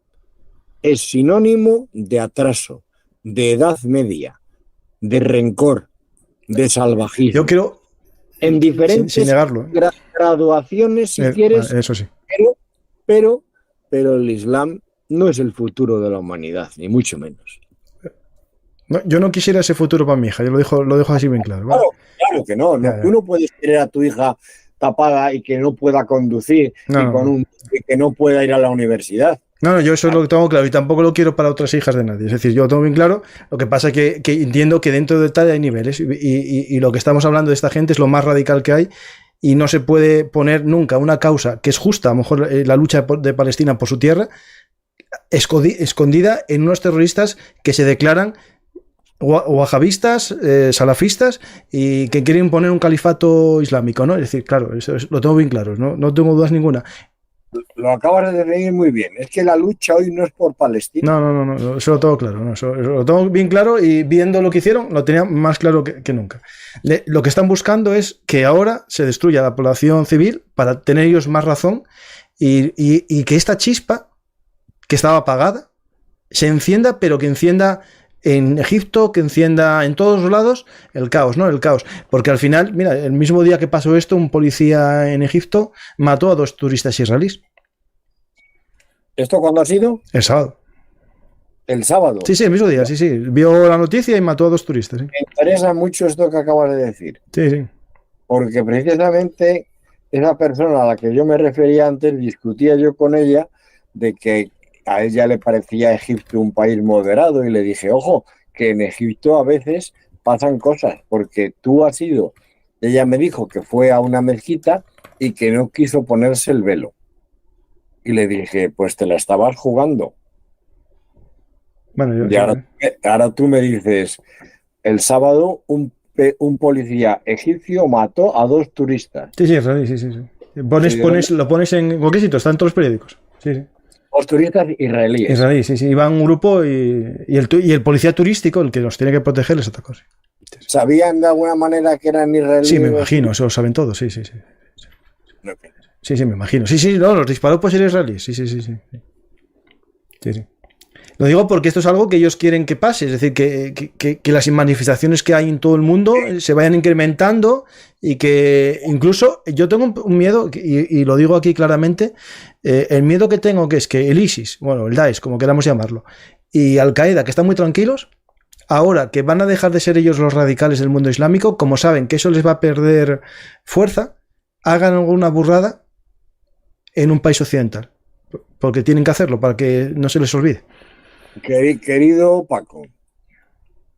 B: es sinónimo de atraso, de Edad Media, de rencor, de salvajismo.
A: Yo creo,
B: en diferentes
A: sin negarlo,
B: graduaciones, si quieres.
A: Eso sí.
B: Pero el Islam no es el futuro de la humanidad, ni mucho menos.
A: No, yo no quisiera ese futuro para mi hija, yo lo dejo así bien claro. ¿Vale?
B: Claro que no. Tú no puedes querer a tu hija tapada y que no pueda conducir y que no pueda ir a la universidad.
A: No, yo eso lo tengo claro y tampoco lo quiero para otras hijas de nadie. Es decir, yo lo tengo bien claro. Lo que pasa es que entiendo que dentro del tal hay niveles y lo que estamos hablando de esta gente es lo más radical que hay y no se puede poner nunca una causa que es justa, a lo mejor la lucha de Palestina por su tierra, escondida en unos terroristas que se declaran wahabistas, salafistas y que quieren imponer un califato islámico, ¿no? Es decir, claro, lo tengo bien claro, no tengo dudas ninguna.
B: Lo acabas de definir muy bien. Es que la lucha hoy no es por Palestina.
A: No, eso lo tengo claro. No, eso lo tengo bien claro y viendo lo que hicieron, lo tenía más claro que nunca. Lo que están buscando es que ahora se destruya la población civil para tener ellos más razón y que esta chispa que estaba apagada se encienda, pero que encienda en Egipto, que encienda en todos los lados el caos, ¿no? El caos. Porque al final, mira, el mismo día que pasó esto, un policía en Egipto mató a 2 turistas israelíes.
B: ¿Esto cuándo ha sido?
A: El sábado.
B: ¿El sábado?
A: Sí, el mismo día, sí. Vio la noticia y mató a 2 turistas. ¿Sí?
B: Me interesa mucho esto que acabas de decir.
A: Sí.
B: Porque precisamente esa persona a la que yo me refería antes, discutía yo con ella de que a ella le parecía Egipto un país moderado y le dije, ojo, que en Egipto a veces pasan cosas, porque tú has ido, ella me dijo que fue a una mezquita y que no quiso ponerse el velo. Y le dije, pues te la estabas jugando.
A: Bueno,
B: y ahora tú me dices, el sábado un policía egipcio mató a 2 turistas.
A: Sí, lo pones en cualquier sitio, está en todos los periódicos. Sí.
B: 2 turistas israelíes.
A: Sí. Iban un grupo y el policía turístico, el que los tiene que proteger, les atacó. Sí.
B: ¿Sabían de alguna manera que eran israelíes?
A: Sí, me imagino, eso lo saben todos, sí.
B: Okay.
A: Sí, me imagino. Sí, no, los disparó por ser israelíes. Sí. Lo digo porque esto es algo que ellos quieren que pase, es decir, que las manifestaciones que hay en todo el mundo se vayan incrementando y que incluso yo tengo un miedo, y lo digo aquí claramente, el miedo que tengo que es que el ISIS, bueno, el Daesh, como queramos llamarlo, y Al-Qaeda, que están muy tranquilos, ahora que van a dejar de ser ellos los radicales del mundo islámico, como saben que eso les va a perder fuerza, hagan alguna burrada en un país occidental, porque tienen que hacerlo para que no se les olvide.
B: Querido Paco,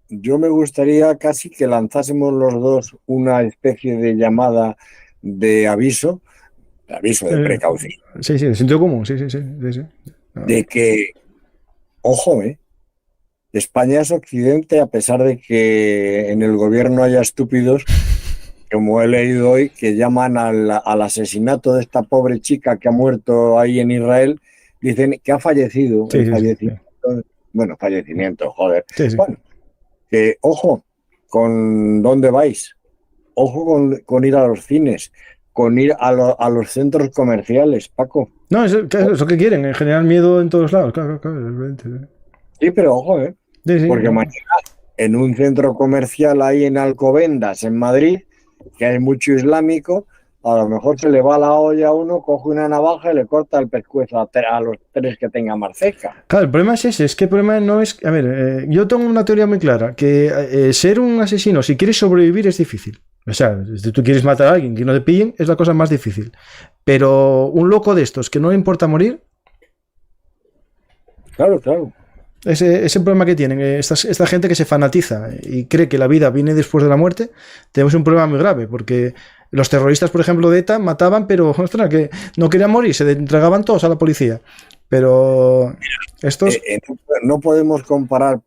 B: yo me gustaría casi que lanzásemos los dos una especie de llamada de aviso de precaución.
A: Sí, de sentido común, sí.
B: De que, ojo, España es Occidente, a pesar de que en el gobierno haya estúpidos, como he leído hoy, que llaman al asesinato de esta pobre chica que ha muerto ahí en Israel, dicen que ha fallecido. Bueno, fallecimiento, joder.
A: Sí.
B: Bueno, que ojo con dónde vais, ojo con ir a los cines, con ir a los centros comerciales, Paco.
A: No, eso que quieren, generar miedo en todos lados, claro.
B: Sí, pero ojo, porque mañana en un centro comercial ahí en Alcobendas, en Madrid, que hay mucho islámico, a lo mejor se le va la olla a uno, coge una navaja y le corta el pescuezo a los 3 que tenga más cerca.
A: Claro, el problema es ese, es que el problema no es... A ver, yo tengo una teoría muy clara, que ser un asesino, si quieres sobrevivir, es difícil. O sea, si tú quieres matar a alguien que no te pillen, es la cosa más difícil. Pero un loco de estos que no le importa morir...
B: Claro.
A: Ese problema que tienen, esta gente que se fanatiza y cree que la vida viene después de la muerte, tenemos un problema muy grave, porque los terroristas, por ejemplo, de ETA mataban, pero ostras, que no querían morir, se entregaban todos a la policía. Pero estos...
B: no podemos comparar,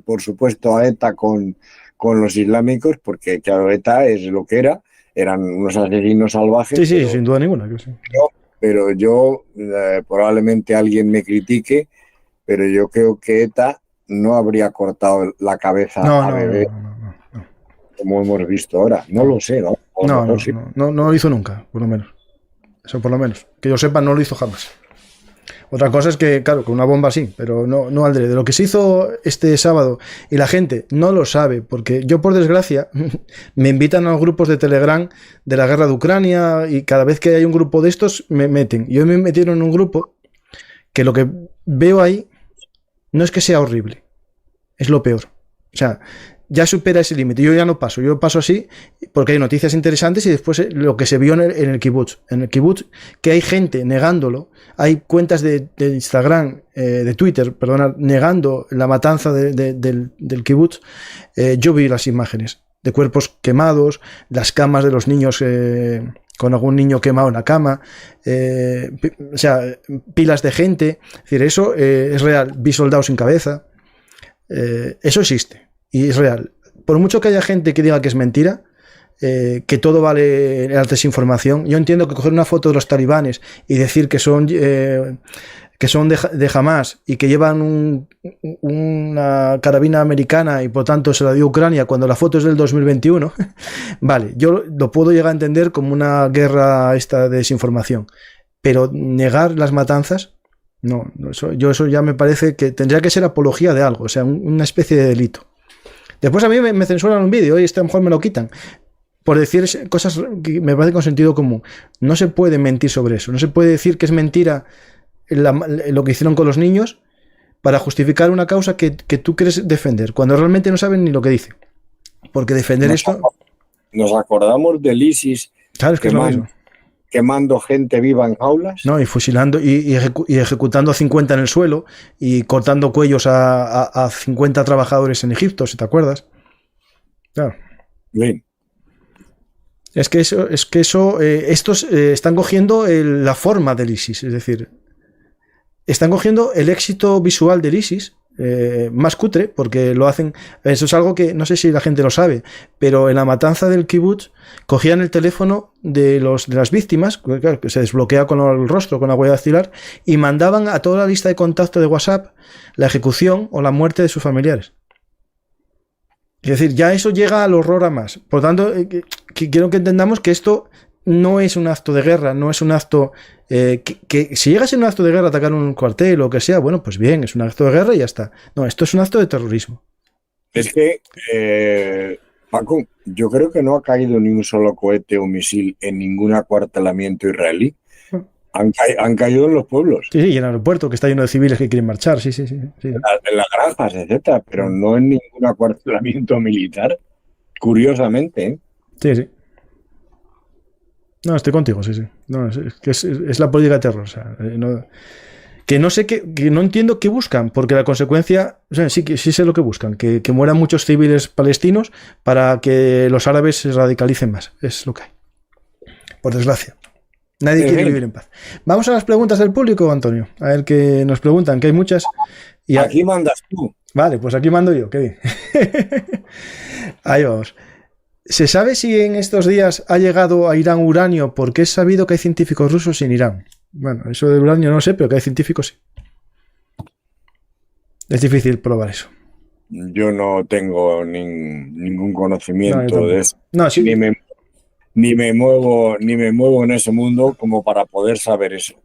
B: por supuesto, a ETA con los islámicos, porque claro, ETA es lo que eran unos asesinos salvajes.
A: Sí, sin duda ninguna.
B: Pero yo, probablemente alguien me critique, pero yo creo que ETA no habría cortado la cabeza a bebé, como hemos visto ahora. No lo sé, ¿no?
A: No lo hizo nunca, por lo menos. Eso por lo menos. Que yo sepa, no lo hizo jamás. Otra cosa es que, claro, con una bomba sí, pero no al de lo que se hizo este sábado y la gente no lo sabe, porque yo, por desgracia, me invitan a los grupos de Telegram de la guerra de Ucrania y cada vez que hay un grupo de estos me meten. Yo me metieron en un grupo que lo que veo ahí no es que sea horrible, es lo peor. O sea, ya supera ese límite. Yo ya no paso, yo paso así porque hay noticias interesantes y después lo que se vio en el kibutz. En el kibutz, que hay gente negándolo, hay cuentas de Instagram, de Twitter, perdona, negando la matanza del kibutz. Yo vi las imágenes de cuerpos quemados, las camas de los niños con algún niño quemado en la cama, o sea, pilas de gente. Es decir, eso es real. Vi soldados sin cabeza. Eso existe y es real. Por mucho que haya gente que diga que es mentira, que todo vale la desinformación, yo entiendo que coger una foto de los talibanes y decir que son de Hamas y que llevan una carabina americana y por tanto se la dio Ucrania cuando la foto es del 2021, vale, yo lo puedo llegar a entender como una guerra esta de desinformación, pero negar las matanzas, no, eso ya me parece que tendría que ser apología de algo, o sea, una especie de delito. Después a mí me censuran un vídeo y a lo mejor me lo quitan por decir cosas que me parece con sentido común. No se puede mentir sobre eso, no se puede decir que es mentira lo que hicieron con los niños para justificar una causa que tú quieres defender, cuando realmente no saben ni lo que dicen. Porque defender esto...
B: Nos acordamos del ISIS,
A: claro, es que
B: quemando gente viva en jaulas.
A: No, y fusilando y ejecutando a 50 en el suelo y cortando cuellos a 50 trabajadores en Egipto, si te acuerdas. Claro.
B: Bien.
A: Estos están cogiendo la forma del ISIS, es decir, están cogiendo el éxito visual del ISIS, más cutre, porque lo hacen. Eso es algo que no sé si la gente lo sabe, pero en la matanza del kibutz cogían el teléfono de las víctimas, que se desbloquea con el rostro, con la huella dactilar, y mandaban a toda la lista de contacto de WhatsApp la ejecución o la muerte de sus familiares. Es decir, ya eso llega al horror a más. Por tanto, quiero que entendamos que esto no es un acto de guerra, no es un acto... que si llega a ser un acto de guerra, atacar un cuartel o lo que sea, bueno, pues bien, es un acto de guerra y ya está. No, esto es un acto de terrorismo.
B: Es que, Paco, yo creo que no ha caído ni un solo cohete o misil en ningún acuartelamiento israelí. Han caído en los pueblos.
A: Sí, y en el aeropuerto, que está lleno de civiles que quieren marchar, sí.
B: En las granjas, etcétera, pero no en ningún acuartelamiento militar, curiosamente, ¿eh?
A: Sí. No, estoy contigo, sí. No, es la política de terror, o sea, que no sé que no entiendo qué buscan, porque la consecuencia, o sea, sí sé lo que buscan, que mueran muchos civiles palestinos para que los árabes se radicalicen más, es lo que hay. Por desgracia. Nadie quiere vivir en paz. Vamos a las preguntas del público, Antonio. A ver qué nos preguntan, que hay muchas. Y
B: aquí mandas tú.
A: Vale, pues aquí mando yo, qué bien. Ahí vamos. ¿Se sabe si en estos días ha llegado a Irán uranio? Porque es sabido que hay científicos rusos en Irán. Bueno, eso del uranio no sé, pero que hay científicos sí. Es difícil probar eso.
B: Yo no tengo ningún conocimiento de eso.
A: No, sí.
B: Ni me muevo en ese mundo como para poder saber eso.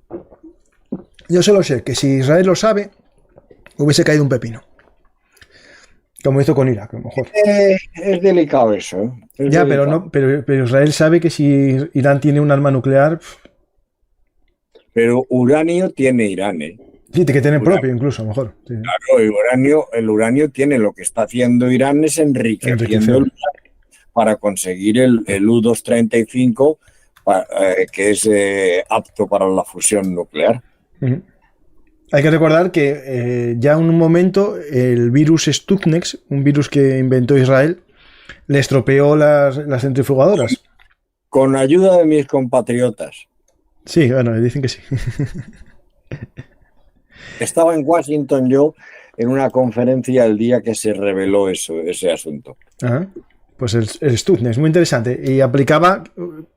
A: Yo solo sé que si Israel lo sabe, hubiese caído un pepino. Como hizo con Irak, a lo mejor.
B: Es delicado eso, ¿eh?
A: Ya, delicado. Pero Israel sabe que si Irán tiene un arma nuclear...
B: Pero uranio tiene Irán, ¿eh?
A: Sí, que tiene propio incluso, a lo mejor. Sí.
B: Claro, el uranio tiene, lo que está haciendo Irán es enriqueciendo el uranio para conseguir el U-235, que es apto para la fusión nuclear.
A: Uh-huh. Hay que recordar que ya en un momento el virus Sputnik, un virus que inventó Israel, le estropeó las centrifugadoras.
B: Con ayuda de mis compatriotas.
A: Sí, bueno, dicen que sí.
B: Estaba en Washington yo en una conferencia el día que se reveló ese asunto.
A: Ajá. Pues el Sputnik, es muy interesante. Y aplicaba,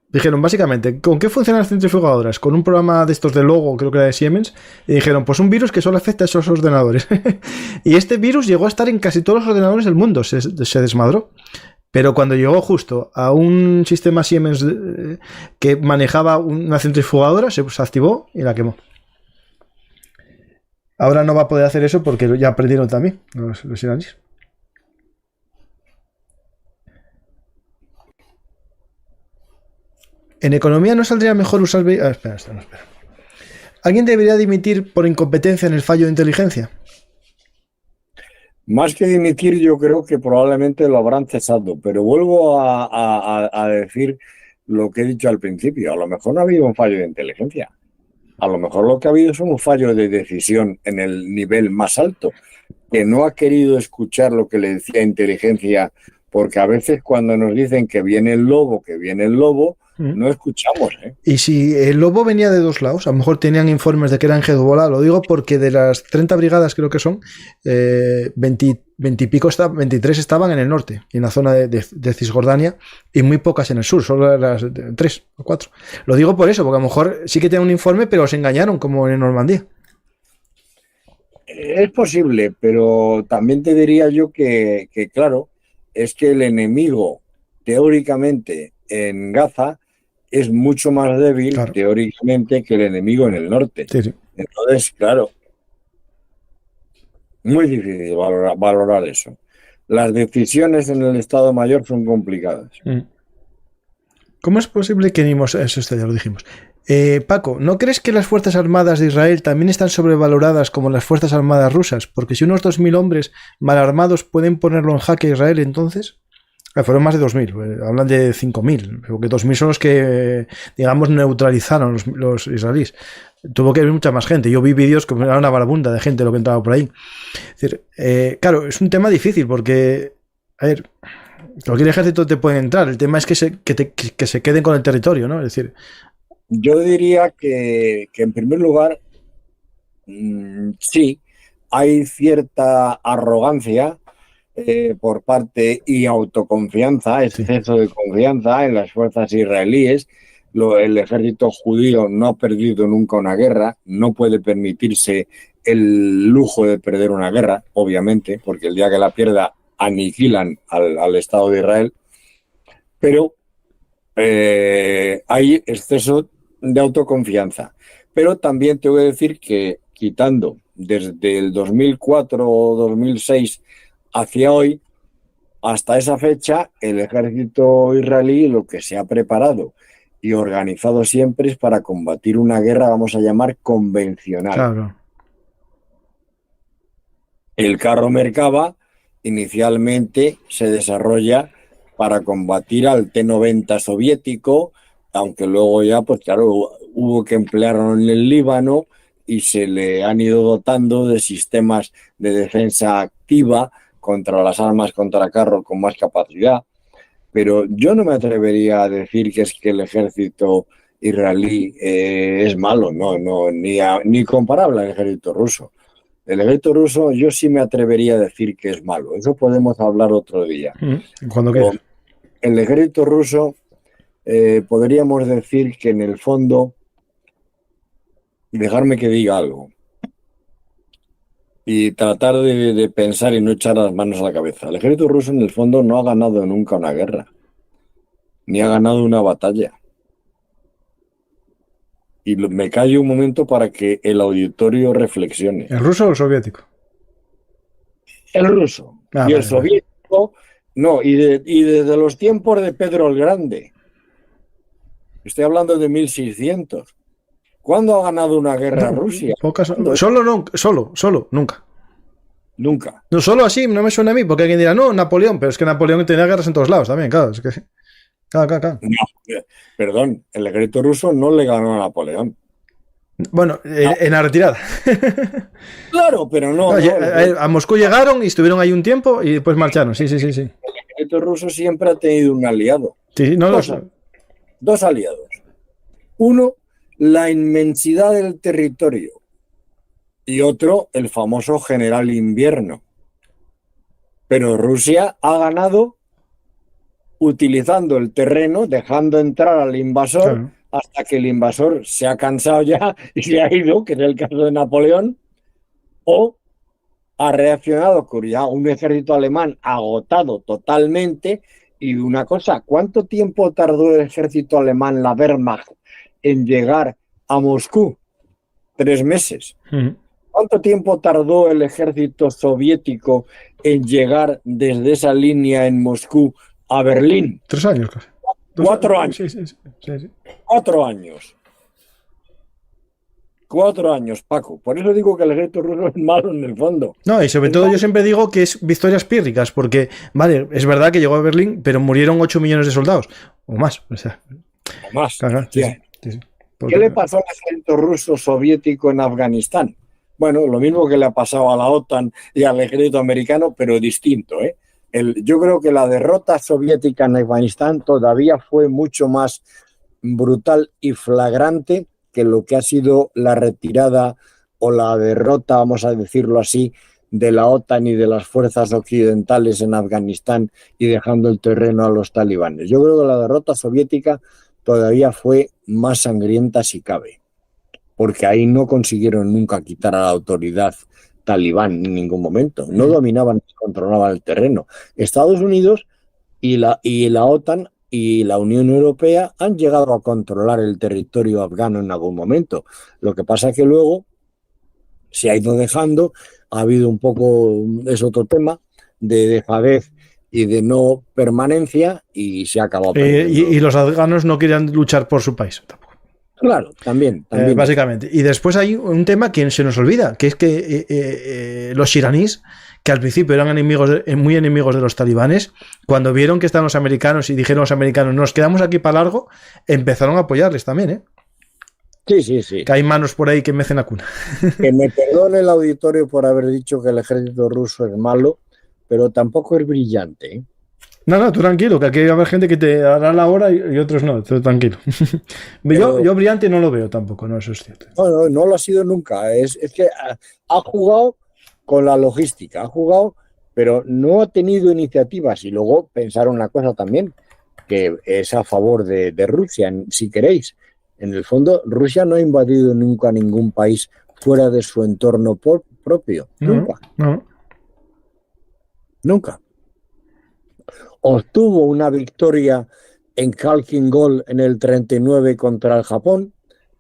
A: dijeron básicamente, ¿con qué funcionan las centrifugadoras? Con un programa de estos de logo, creo que era de Siemens, y dijeron, pues un virus que solo afecta a esos ordenadores. Y este virus llegó a estar en casi todos los ordenadores del mundo, se desmadró. Pero cuando llegó justo a un sistema Siemens que manejaba una centrifugadora, se activó y la quemó. Ahora no va a poder hacer eso porque ya aprendieron también los iraníes. En economía no saldría mejor usar... espera. ¿Alguien debería dimitir por incompetencia en el fallo de inteligencia?
B: Más que dimitir, yo creo que probablemente lo habrán cesado, pero vuelvo a decir lo que he dicho al principio. A lo mejor no ha habido un fallo de inteligencia. A lo mejor lo que ha habido es un fallo de decisión en el nivel más alto, que no ha querido escuchar lo que le decía inteligencia, porque a veces cuando nos dicen que viene el lobo, no escuchamos, ¿eh?
A: Y si el lobo venía de dos lados, a lo mejor tenían informes de que eran Hezbollah, lo digo porque de las 30 brigadas creo que son, 20 y pico, 23 estaban en el norte, en la zona de Cisjordania, y muy pocas en el sur, solo las 3 o 4. Lo digo por eso, porque a lo mejor sí que tienen un informe, pero os engañaron, como en Normandía.
B: Es posible, pero también te diría yo que claro, es que el enemigo, teóricamente, en Gaza, es mucho más débil,
A: Claro.
B: teóricamente, que el enemigo en el norte.
A: Sí, sí.
B: Entonces, claro, muy difícil valorar eso. Las decisiones en el Estado Mayor son complicadas.
A: ¿Cómo es posible que eso ya lo dijimos? Paco, ¿no crees que las Fuerzas Armadas de Israel también están sobrevaloradas como las Fuerzas Armadas rusas? Porque si unos 2.000 hombres mal armados pueden ponerlo en jaque a Israel, entonces... fueron más de 2.000, hablan de 5.000, porque 2.000 son los que, digamos, neutralizaron los israelíes. Tuvo que haber mucha más gente. Yo vi vídeos que era una marabunda de gente lo que entraba por ahí. Es decir, claro, es un tema difícil porque, a ver, cualquier ejército te puede entrar. El tema es que se queden con el territorio, ¿no? Es decir,
B: yo diría que en primer lugar, sí, hay cierta arrogancia por parte y autoconfianza, exceso de confianza en las fuerzas israelíes. El ejército judío no ha perdido nunca una guerra, no puede permitirse el lujo de perder una guerra, obviamente, porque el día que la pierda aniquilan al Estado de Israel, pero hay exceso de autoconfianza. Pero también te voy a decir que quitando desde el 2004 o 2006 hacia hoy, hasta esa fecha, el ejército israelí lo que se ha preparado y organizado siempre es para combatir una guerra, vamos a llamar, convencional.
A: claro.
B: El carro Merkava inicialmente se desarrolla para combatir al T-90 soviético, aunque luego ya, pues claro, hubo que emplearlo en el Líbano y se le han ido dotando de sistemas de defensa activa contra las armas contra carro con más capacidad. Pero yo no me atrevería a decir que es que el ejército israelí es malo, no, ni comparable al ejército ruso. El ejército ruso yo sí me atrevería a decir que es malo. Eso podemos hablar otro día.
A: Cuando quieras.
B: El ejército ruso podríamos decir que en el fondo, dejarme que diga algo y tratar de pensar y no echar las manos a la cabeza. El ejército ruso en el fondo no ha ganado nunca una guerra, ni ha ganado una batalla. Y me callo un momento para que el auditorio reflexione.
A: ¿El ruso o el soviético?
B: El ruso. Y el soviético, no, y desde los tiempos de Pedro el Grande. Estoy hablando de 1600. ¿Cuándo ha ganado una guerra Rusia?
A: Solo, nunca.
B: Nunca.
A: No, solo así no me suena a mí, porque alguien dirá, no, Napoleón, pero es que Napoleón tenía guerras en todos lados también, claro. Es que... Claro.
B: No, perdón, el ejército ruso no le ganó a Napoleón.
A: Bueno, no. En la retirada.
B: Claro, pero no.
A: A Moscú llegaron y estuvieron ahí un tiempo y después marcharon. Sí. El
B: ejército ruso siempre ha tenido un aliado.
A: Sí, no
B: dos aliados. Uno, la inmensidad del territorio. Y otro, el famoso general invierno. Pero Rusia ha ganado utilizando el terreno, dejando entrar al invasor, claro, hasta que el invasor se ha cansado ya y se ha ido, que es el caso de Napoleón, o ha reaccionado con ya un ejército alemán agotado totalmente. Y una cosa, ¿cuánto tiempo tardó el ejército alemán, la Wehrmacht, en llegar a Moscú? 3 meses. ¿Cuánto tiempo tardó el ejército soviético en llegar desde esa línea en Moscú a Berlín?
A: 3 años casi.
B: 4 años.
A: Sí.
B: 4 años. 4 años, Paco. Por eso digo que el ejército ruso es malo en el fondo.
A: No, y sobre todo yo siempre digo que es victorias pírricas, porque, vale, es verdad que llegó a Berlín, pero murieron 8 millones de soldados, o más. O sea,
B: O más.
A: claro, sí, sí.
B: ¿Qué le pasó al ejército ruso soviético en Afganistán? Bueno, lo mismo que le ha pasado a la OTAN y al ejército americano, pero distinto, ¿eh? Yo creo que la derrota soviética en Afganistán todavía fue mucho más brutal y flagrante que lo que ha sido la retirada o la derrota, vamos a decirlo así, de la OTAN y de las fuerzas occidentales en Afganistán y dejando el terreno a los talibanes. Yo creo que la derrota soviética todavía fue más sangrienta si cabe, porque ahí no consiguieron nunca quitar a la autoridad talibán en ningún momento. No dominaban ni controlaban el terreno. Estados Unidos y la OTAN y la Unión Europea han llegado a controlar el territorio afgano en algún momento. Lo que pasa es que luego se ha ido dejando, ha habido un poco, es otro tema, de dejadez y de no permanencia y se ha acabado perdiendo.
A: Y los afganos no querían luchar por su país tampoco.
B: Claro, también.
A: Básicamente. Y después hay un tema que se nos olvida, que es que los iraníes, que al principio eran muy enemigos de los talibanes, cuando vieron que estaban los americanos y dijeron los americanos, nos quedamos aquí para largo, empezaron a apoyarles también, ¿eh?
B: Sí.
A: Que hay manos por ahí que mecen la cuna.
B: Que me perdone el auditorio por haber dicho que el ejército ruso es malo, pero tampoco es brillante, ¿eh?
A: No, tú tranquilo, que aquí va a haber gente que te hará la hora y otros no, tú tranquilo. Yo brillante no lo veo tampoco, no, eso es cierto.
B: No lo ha sido nunca. Es que ha jugado con la logística, pero no ha tenido iniciativas. Y luego pensar una cosa también, que es a favor de Rusia, si queréis. En el fondo, Rusia no ha invadido nunca ningún país fuera de su entorno propio. Nunca. Obtuvo una victoria en Khalkhin Gol en el 39 contra el Japón,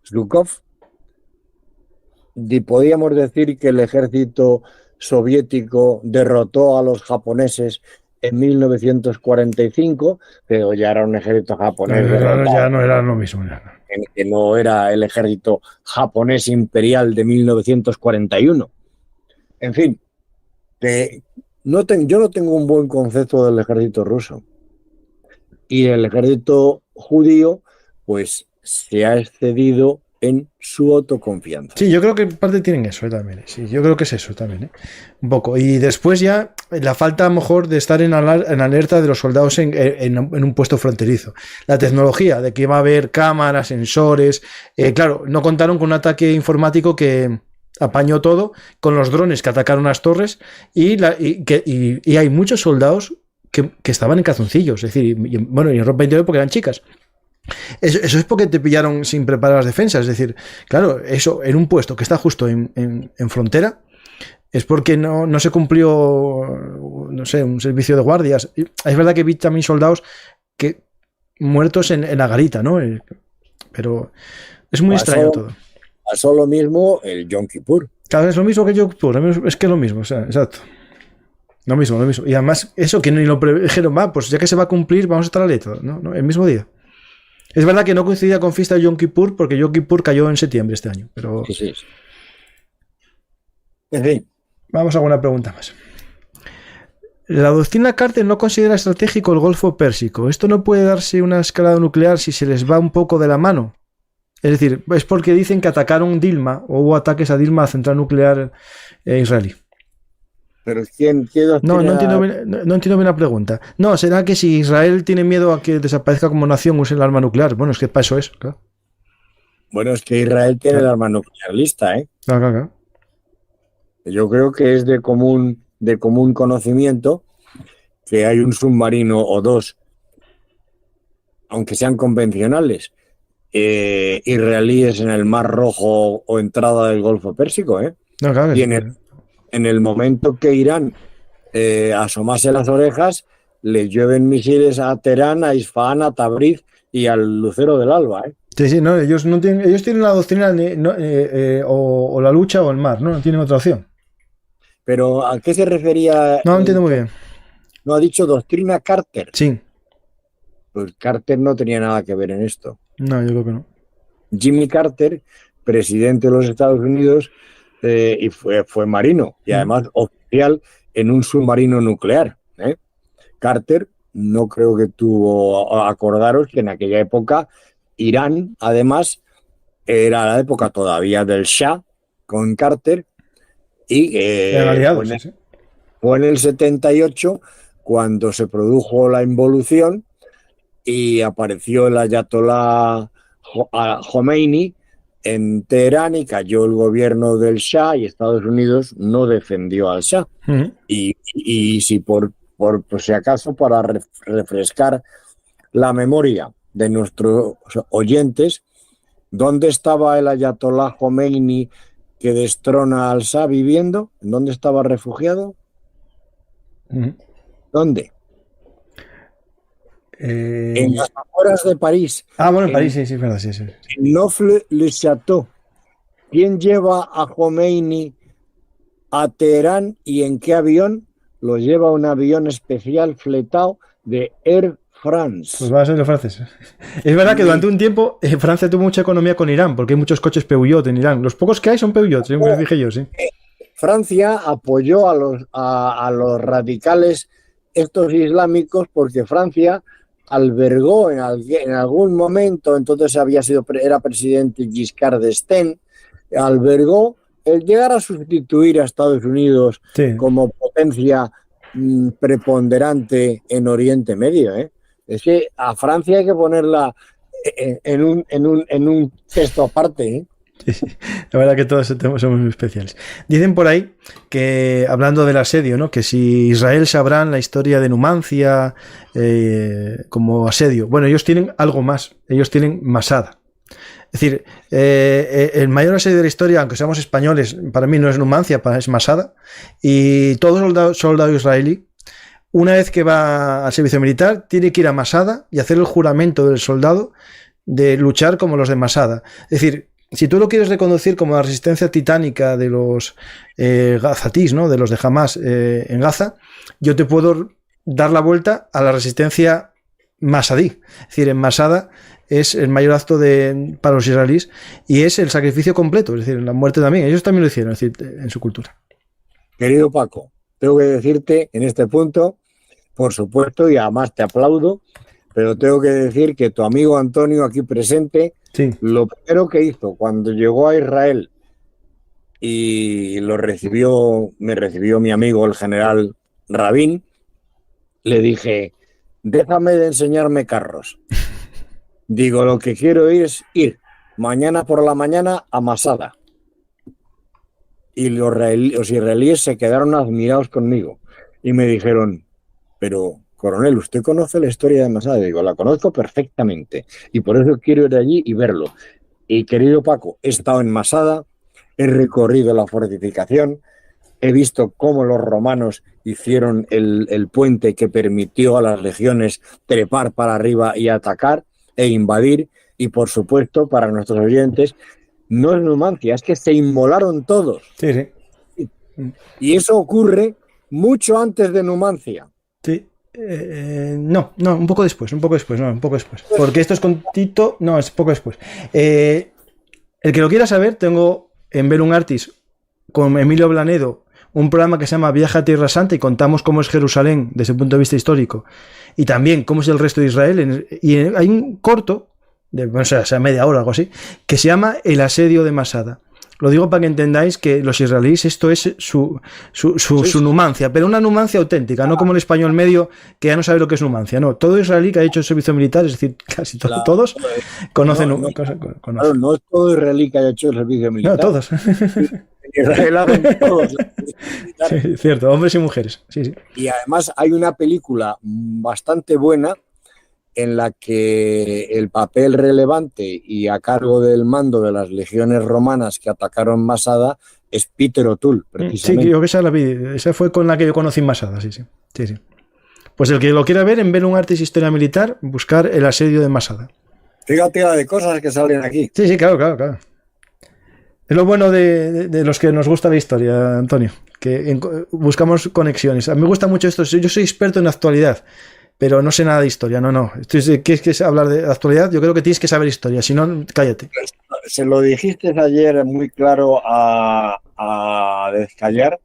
B: Zhukov. Podríamos decir que el ejército soviético derrotó a los japoneses en 1945, pero ya era un ejército japonés.
A: Ya no era lo mismo.
B: Que no era el ejército japonés imperial de 1941. En fin, yo no tengo un buen concepto del ejército ruso. Y el ejército judío, pues, se ha excedido en su autoconfianza.
A: Sí, yo creo que en parte tienen eso también. Sí, yo creo que es eso también, un poco. Y después ya la falta a lo mejor de estar en alerta de los soldados en un puesto fronterizo. La tecnología, de que iba a haber cámaras, sensores. Claro, no contaron con un ataque informático que apañó todo, con los drones que atacaron las torres y hay muchos soldados que estaban en calzoncillos, es decir, y en ropa interior porque eran chicas. Eso es porque te pillaron sin preparar las defensas. Es decir, claro, eso en un puesto que está justo en frontera es porque no se cumplió, no sé, un servicio de guardias. Es verdad que vi también soldados que muertos en la garita, ¿no? Pero es muy extraño todo.
B: Pasó lo mismo el Yom Kippur.
A: Claro, es lo mismo que Yom Kippur, es que es lo mismo, o sea, exacto. Lo mismo. Y además, eso que ni lo dijeron, pues ya que se va a cumplir, vamos a estar alerta, ¿no? El mismo día. Es verdad que no coincidía con fiesta de Yom Kippur, porque Yom Kippur cayó en septiembre este año. Pero...
B: Sí. En fin.
A: Vamos a alguna pregunta más. La doctrina Carter no considera estratégico el Golfo Pérsico. ¿Esto no puede darse una escalada nuclear si se les va un poco de la mano? Es decir, es porque dicen que atacaron Dilma, o hubo ataques a Dilma, a central nuclear israelí.
B: Pero ¿quién
A: no entiendo bien la pregunta. No, será que si Israel tiene miedo a que desaparezca como nación, use el arma nuclear. Bueno, es que para eso es, claro.
B: Bueno, es que Israel tiene el arma nuclear lista, ¿eh?
A: Claro.
B: Yo creo que es de común conocimiento que hay un submarino o dos, aunque sean convencionales, israelíes en el Mar Rojo o entrada del Golfo Pérsico, ¿eh?
A: No, claro.
B: Y en el momento que Irán asomase las orejas, le llueven misiles a Teherán, a Isfahán, a Tabriz y al Lucero del Alba, ¿eh?
A: Sí, no, ellos tienen la doctrina o la lucha o el mar, no tienen otra opción.
B: Pero ¿a qué se refería?
A: No entiendo muy bien.
B: ¿No ha dicho doctrina Carter?
A: Sí.
B: Pues Carter no tenía nada que ver en esto.
A: No, yo creo que no.
B: Jimmy Carter presidente de los Estados Unidos y fue marino y además oficial en un submarino nuclear. Carter, no creo que tuvo, acordaros que en aquella época Irán, además, era la época todavía del Shah con Carter y fue en el 78 cuando se produjo la involución y apareció el ayatolá Khomeini en Teherán y cayó el gobierno del Shah y Estados Unidos no defendió al Shah. Y si por si acaso, para refrescar la memoria de nuestros oyentes, ¿dónde estaba el ayatolá Khomeini que destrona al Shah viviendo? ¿En dónde estaba refugiado? ¿Dónde? En las afueras de París.
A: Bueno, en París, sí, es verdad, sí.
B: En Neaufle-le-Château. ¿Quién lleva a Khomeini a Teherán y en qué avión? Lo lleva un avión especial fletado de Air France.
A: Pues va a ser los franceses. Es verdad que durante un tiempo Francia tuvo mucha economía con Irán, porque hay muchos coches Peugeot en Irán. Los pocos que hay son Peugeot, según les dije yo, sí.
B: Francia apoyó a los radicales estos islámicos porque Francia albergó en algún momento, entonces era presidente Giscard d'Estaing, albergó el llegar a sustituir a Estados Unidos como potencia preponderante en Oriente Medio. Es que a Francia hay que ponerla en un cesto aparte.
A: Sí. La verdad que todos somos muy especiales. Dicen por ahí que, hablando del asedio, ¿no?, que si Israel sabrán la historia de Numancia como asedio. Bueno, ellos tienen algo más. Ellos tienen Masada. Es decir, el mayor asedio de la historia, aunque seamos españoles, para mí no es Numancia, es Masada. Y todo soldado israelí, una vez que va al servicio militar, tiene que ir a Masada y hacer el juramento del soldado de luchar como los de Masada. Es decir, si tú lo quieres reconducir como la resistencia titánica de los gazatís, ¿no?, de los de Hamás en Gaza, yo te puedo dar la vuelta a la resistencia masadí. Es decir, en Masada es el mayor acto para los israelíes y es el sacrificio completo, es decir, la muerte también. Ellos también lo hicieron, es decir, en su cultura.
B: Querido Paco, tengo que decirte en este punto, por supuesto, y además te aplaudo, pero tengo que decir que tu amigo Antonio aquí presente, lo primero que hizo cuando llegó a Israel y me recibió mi amigo el general Rabin, le dije, déjame de enseñarme carros. Digo, lo que quiero es ir mañana por la mañana a Masada. Y los israelíes se quedaron admirados conmigo y me dijeron, pero coronel, ¿usted conoce la historia de Masada? Y digo, la conozco perfectamente y por eso quiero ir allí y verlo. Y querido Paco, he estado en Masada, he recorrido la fortificación, he visto cómo los romanos hicieron el puente que permitió a las legiones trepar para arriba y atacar e invadir, y por supuesto, para nuestros oyentes, no es Numancia, es que se inmolaron todos.
A: Sí.
B: Y eso ocurre mucho antes de Numancia.
A: Sí. No, un poco después. Porque esto es con Tito, no, es poco después. El que lo quiera saber, tengo en Velum Artis con Emilio Blanedo un programa que se llama Viaje a Tierra Santa y contamos cómo es Jerusalén desde el punto de vista histórico y también cómo es el resto de Israel. Y hay un corto, o sea, media hora o algo así, que se llama El asedio de Masada. Lo digo para que entendáis que los israelíes esto es su Numancia, pero una Numancia auténtica, no como el español medio que ya no sabe lo que es Numancia. No, todo israelí que ha hecho el servicio militar, es decir, casi todos conocen Numancia.
B: Claro, no es todo israelí que haya hecho el servicio militar.
A: No, todos.
B: Israel hacen todos.
A: Sí, cierto, hombres y mujeres. Sí.
B: Y además hay una película bastante buena en la que el papel relevante y a cargo del mando de las legiones romanas que atacaron Masada es Peter O'Toole, precisamente.
A: Sí, yo que esa la vi, esa fue con la que yo conocí Masada, sí. Pues el que lo quiera ver, en Velum Artis Historia Militar, buscar el asedio de Masada.
B: Fíjate la de cosas que salen aquí.
A: Sí, claro. Es lo bueno de los que nos gusta la historia, Antonio, que buscamos conexiones. A mí me gusta mucho esto, yo soy experto en actualidad, pero no sé nada de historia, no. ¿Quieres hablar de actualidad? Yo creo que tienes que saber historia, si no, cállate.
B: se lo dijiste ayer muy claro a Descallar,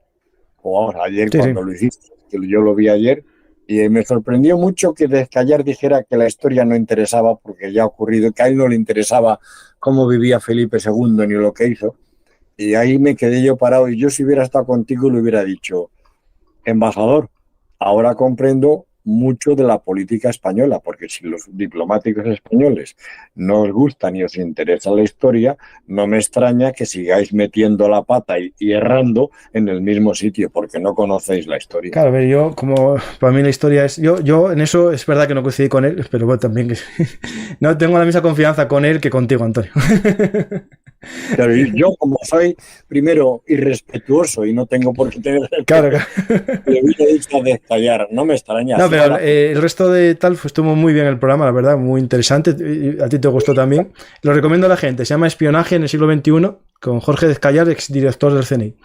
B: o vamos, ayer
A: Sí,
B: cuando
A: sí.
B: lo hiciste, que yo lo vi ayer, y me sorprendió mucho que Descallar dijera que la historia no interesaba porque ya ha ocurrido, que a él no le interesaba cómo vivía Felipe II ni lo que hizo. Y ahí me quedé yo parado, y yo si hubiera estado contigo le hubiera dicho, embajador, ahora comprendo mucho de la política española, porque si los diplomáticos españoles no os gusta ni os interesa la historia, no me extraña que sigáis metiendo la pata y errando en el mismo sitio, porque no conocéis la historia.
A: Claro, a ver, yo, como para mí la historia es. Yo en eso es verdad que no coincidí con él, pero bueno, también que no tengo la misma confianza con él que contigo, Antonio.
B: Pero yo, como soy, primero, irrespetuoso y no tengo por qué tener
A: Claro,
B: respeto,
A: claro.
B: le hubiera dicho a Destallar, no me extraña.
A: No,
B: Si
A: pero
B: ahora,
A: el resto de tal pues, estuvo muy bien el programa, la verdad, muy interesante. Y a ti te gustó también. Lo recomiendo a la gente. Se llama Espionaje en el siglo XXI, con Jorge Descallar, exdirector del CNI.
B: pero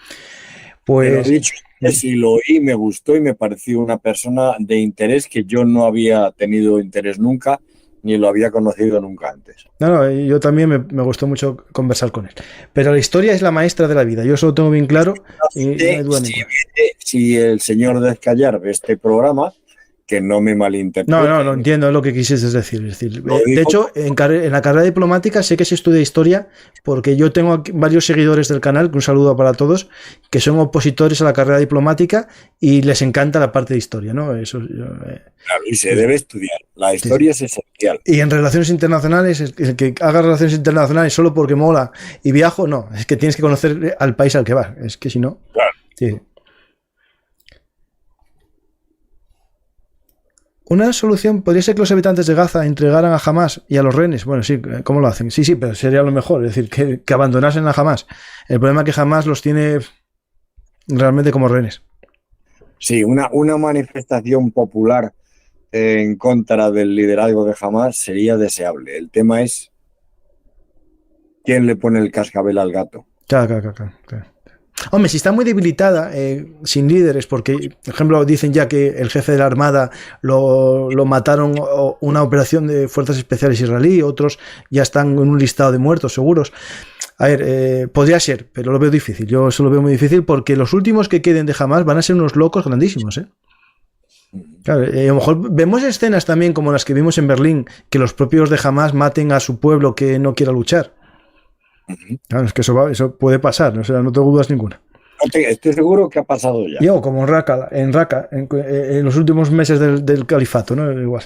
A: Pues.
B: dicho que si lo oí, me gustó y me pareció una persona de interés que yo no había tenido interés nunca, ni lo había conocido nunca antes.
A: No, no, yo también me gustó mucho conversar con él. Pero la historia es la maestra de la vida. Yo eso lo tengo bien claro y no hay duda ninguna.
B: Si el señor Descallar ve este programa, que no me
A: No
B: malinterprete,
A: entiendo lo que quisiste decir.
B: lo
A: De
B: digo,
A: hecho, en la carrera diplomática sé que se estudia historia porque yo tengo aquí varios seguidores del canal, que un saludo para todos, que son opositores a la carrera diplomática y les encanta la parte de historia, ¿no?
B: claro, y se
A: Sí,
B: debe estudiar. La
A: sí, sí.
B: historia es esencial.
A: Y en relaciones internacionales, el que haga relaciones internacionales solo porque mola y viajo, no, es que tienes que conocer al país al que vas, es que si no,
B: Claro.
A: sí. Una solución podría ser que los habitantes de Gaza entregaran a Hamas y a los rehenes. Bueno, sí, ¿cómo lo hacen? Sí, sí, pero sería lo mejor, es decir, que abandonasen a Hamas. El problema es que Hamas los tiene realmente como rehenes.
B: Sí, una manifestación popular en contra del liderazgo de Hamas sería deseable. El tema es quién le pone el cascabel al gato.
A: Claro. Hombre, si está muy debilitada, sin líderes, porque, por ejemplo, dicen ya que el jefe de la Armada lo mataron una operación de fuerzas especiales israelí, otros ya están en un listado de muertos seguros. A ver, podría ser, pero lo veo difícil. Yo eso lo veo muy difícil porque los últimos que queden de Hamas van a ser unos locos grandísimos, ¿eh? Claro, a lo mejor vemos escenas también como las que vimos en Berlín, que los propios de Hamas maten a su pueblo que no quiera luchar. Claro, es que eso puede pasar, o sea, no tengo dudas ninguna.
B: Estoy seguro que ha pasado ya.
A: Yo, como en Raqqa, en los últimos meses del califato, ¿no? Igual.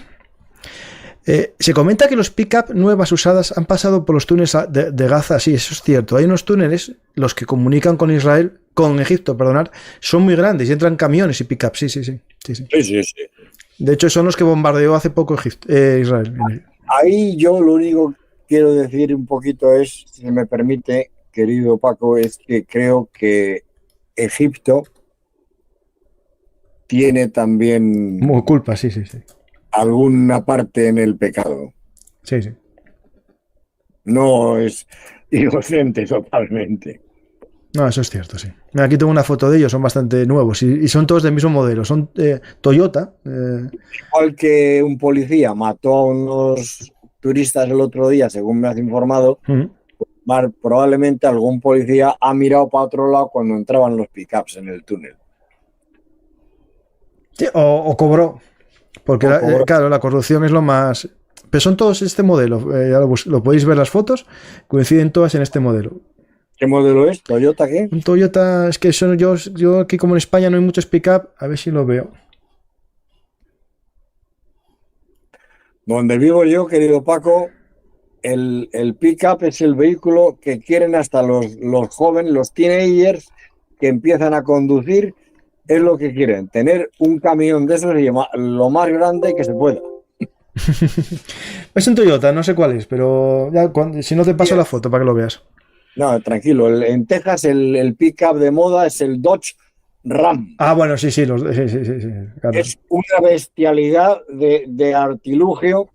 A: Se comenta que los pick-up nuevas usadas han pasado por los túneles de Gaza, sí, eso es cierto. Hay unos túneles, los que comunican con Israel, con Egipto, perdonad, son muy grandes y entran camiones y pick-up, sí.
B: Sí.
A: De hecho, son los que bombardeó hace poco Israel.
B: Ahí yo lo único que quiero decir un poquito es, si me permite, querido Paco, es que creo que Egipto tiene también
A: Muy culpa, sí.
B: alguna parte en el pecado.
A: Sí.
B: No es inocente totalmente.
A: No, eso es cierto, sí. Aquí tengo una foto de ellos, son bastante nuevos y son todos del mismo modelo. Son Toyota.
B: Igual que un policía mató a unos turistas el otro día, según me has informado, probablemente algún policía ha mirado para otro lado cuando entraban los pickups en el túnel.
A: Sí, o cobró. Porque, claro, la corrupción es lo más... Pero son todos este modelo. Ya lo podéis ver las fotos. Coinciden todas en este modelo.
B: ¿Qué modelo es? ¿Toyota qué?
A: Un Toyota, es que son yo aquí como en España no hay muchos pick-up, a ver si lo veo.
B: Donde vivo yo, querido Paco, el pick-up es el vehículo que quieren hasta los jóvenes, los teenagers que empiezan a conducir, es lo que quieren, tener un camión de esos y lo más grande que se pueda.
A: Es un Toyota, no sé cuál es, pero ya si no te paso la foto para que lo veas.
B: No, tranquilo. En Texas el pick-up de moda es el Dodge Ram.
A: Ah, bueno, sí, claro.
B: Es una bestialidad de artilugio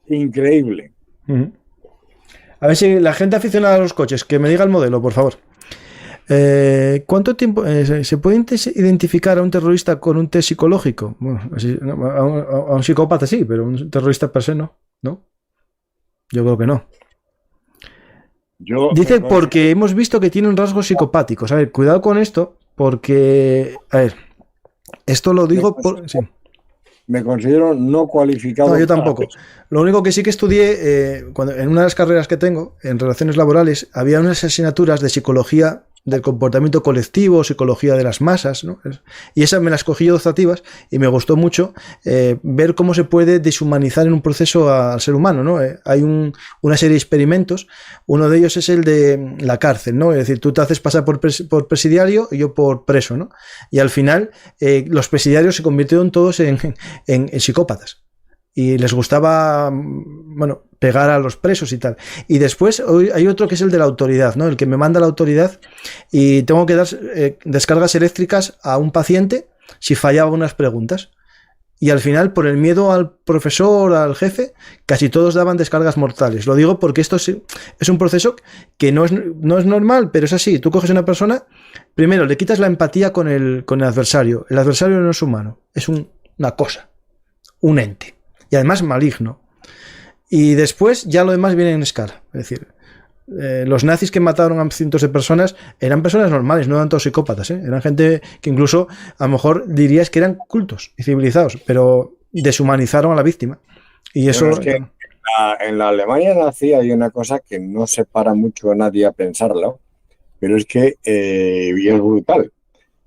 B: increíble.
A: A ver si la gente aficionada a los coches, que me diga el modelo, por favor. ¿Cuánto tiempo se puede identificar a un terrorista con un test psicológico? Bueno, a un psicópata sí, pero un terrorista per se no. Yo creo que no. Dice porque hemos visto que tienen rasgos psicopáticos. A ver, cuidado con esto, porque... A ver, esto lo digo por... Sí.
B: Me considero no cualificado.
A: No, yo tampoco. Lo único que sí que estudié, en una de las carreras que tengo, en relaciones laborales, había unas asignaturas de psicología del comportamiento colectivo, psicología de las masas, ¿no? Y esas me las cogí yo optativas y me gustó mucho ver cómo se puede deshumanizar en un proceso al ser humano, ¿no? Hay una serie de experimentos, uno de ellos es el de la cárcel, ¿no? Es decir, tú te haces pasar por presidiario y yo por preso, ¿no? Y al final los presidiarios se convirtieron todos en psicópatas. Y les gustaba, bueno, pegar a los presos y tal. Y después hay otro que es el de la autoridad, ¿no? El que me manda la autoridad y tengo que dar descargas eléctricas a un paciente si fallaba unas preguntas. Y al final, por el miedo al profesor, al jefe, casi todos daban descargas mortales. Lo digo porque esto es un proceso que no es normal, pero es así. Tú coges a una persona, primero le quitas la empatía con el adversario. El adversario no es humano, es una cosa, un ente. Y además maligno. Y después ya lo demás viene en escala. Es decir, los nazis que mataron a cientos de personas eran personas normales, no eran todos psicópatas, ¿eh? Eran gente que incluso a lo mejor dirías que eran cultos y civilizados, pero deshumanizaron a la víctima. Y eso...
B: Bueno, es que en la Alemania nazi hay una cosa que no se para mucho a nadie a pensarlo, pero es que, y es brutal,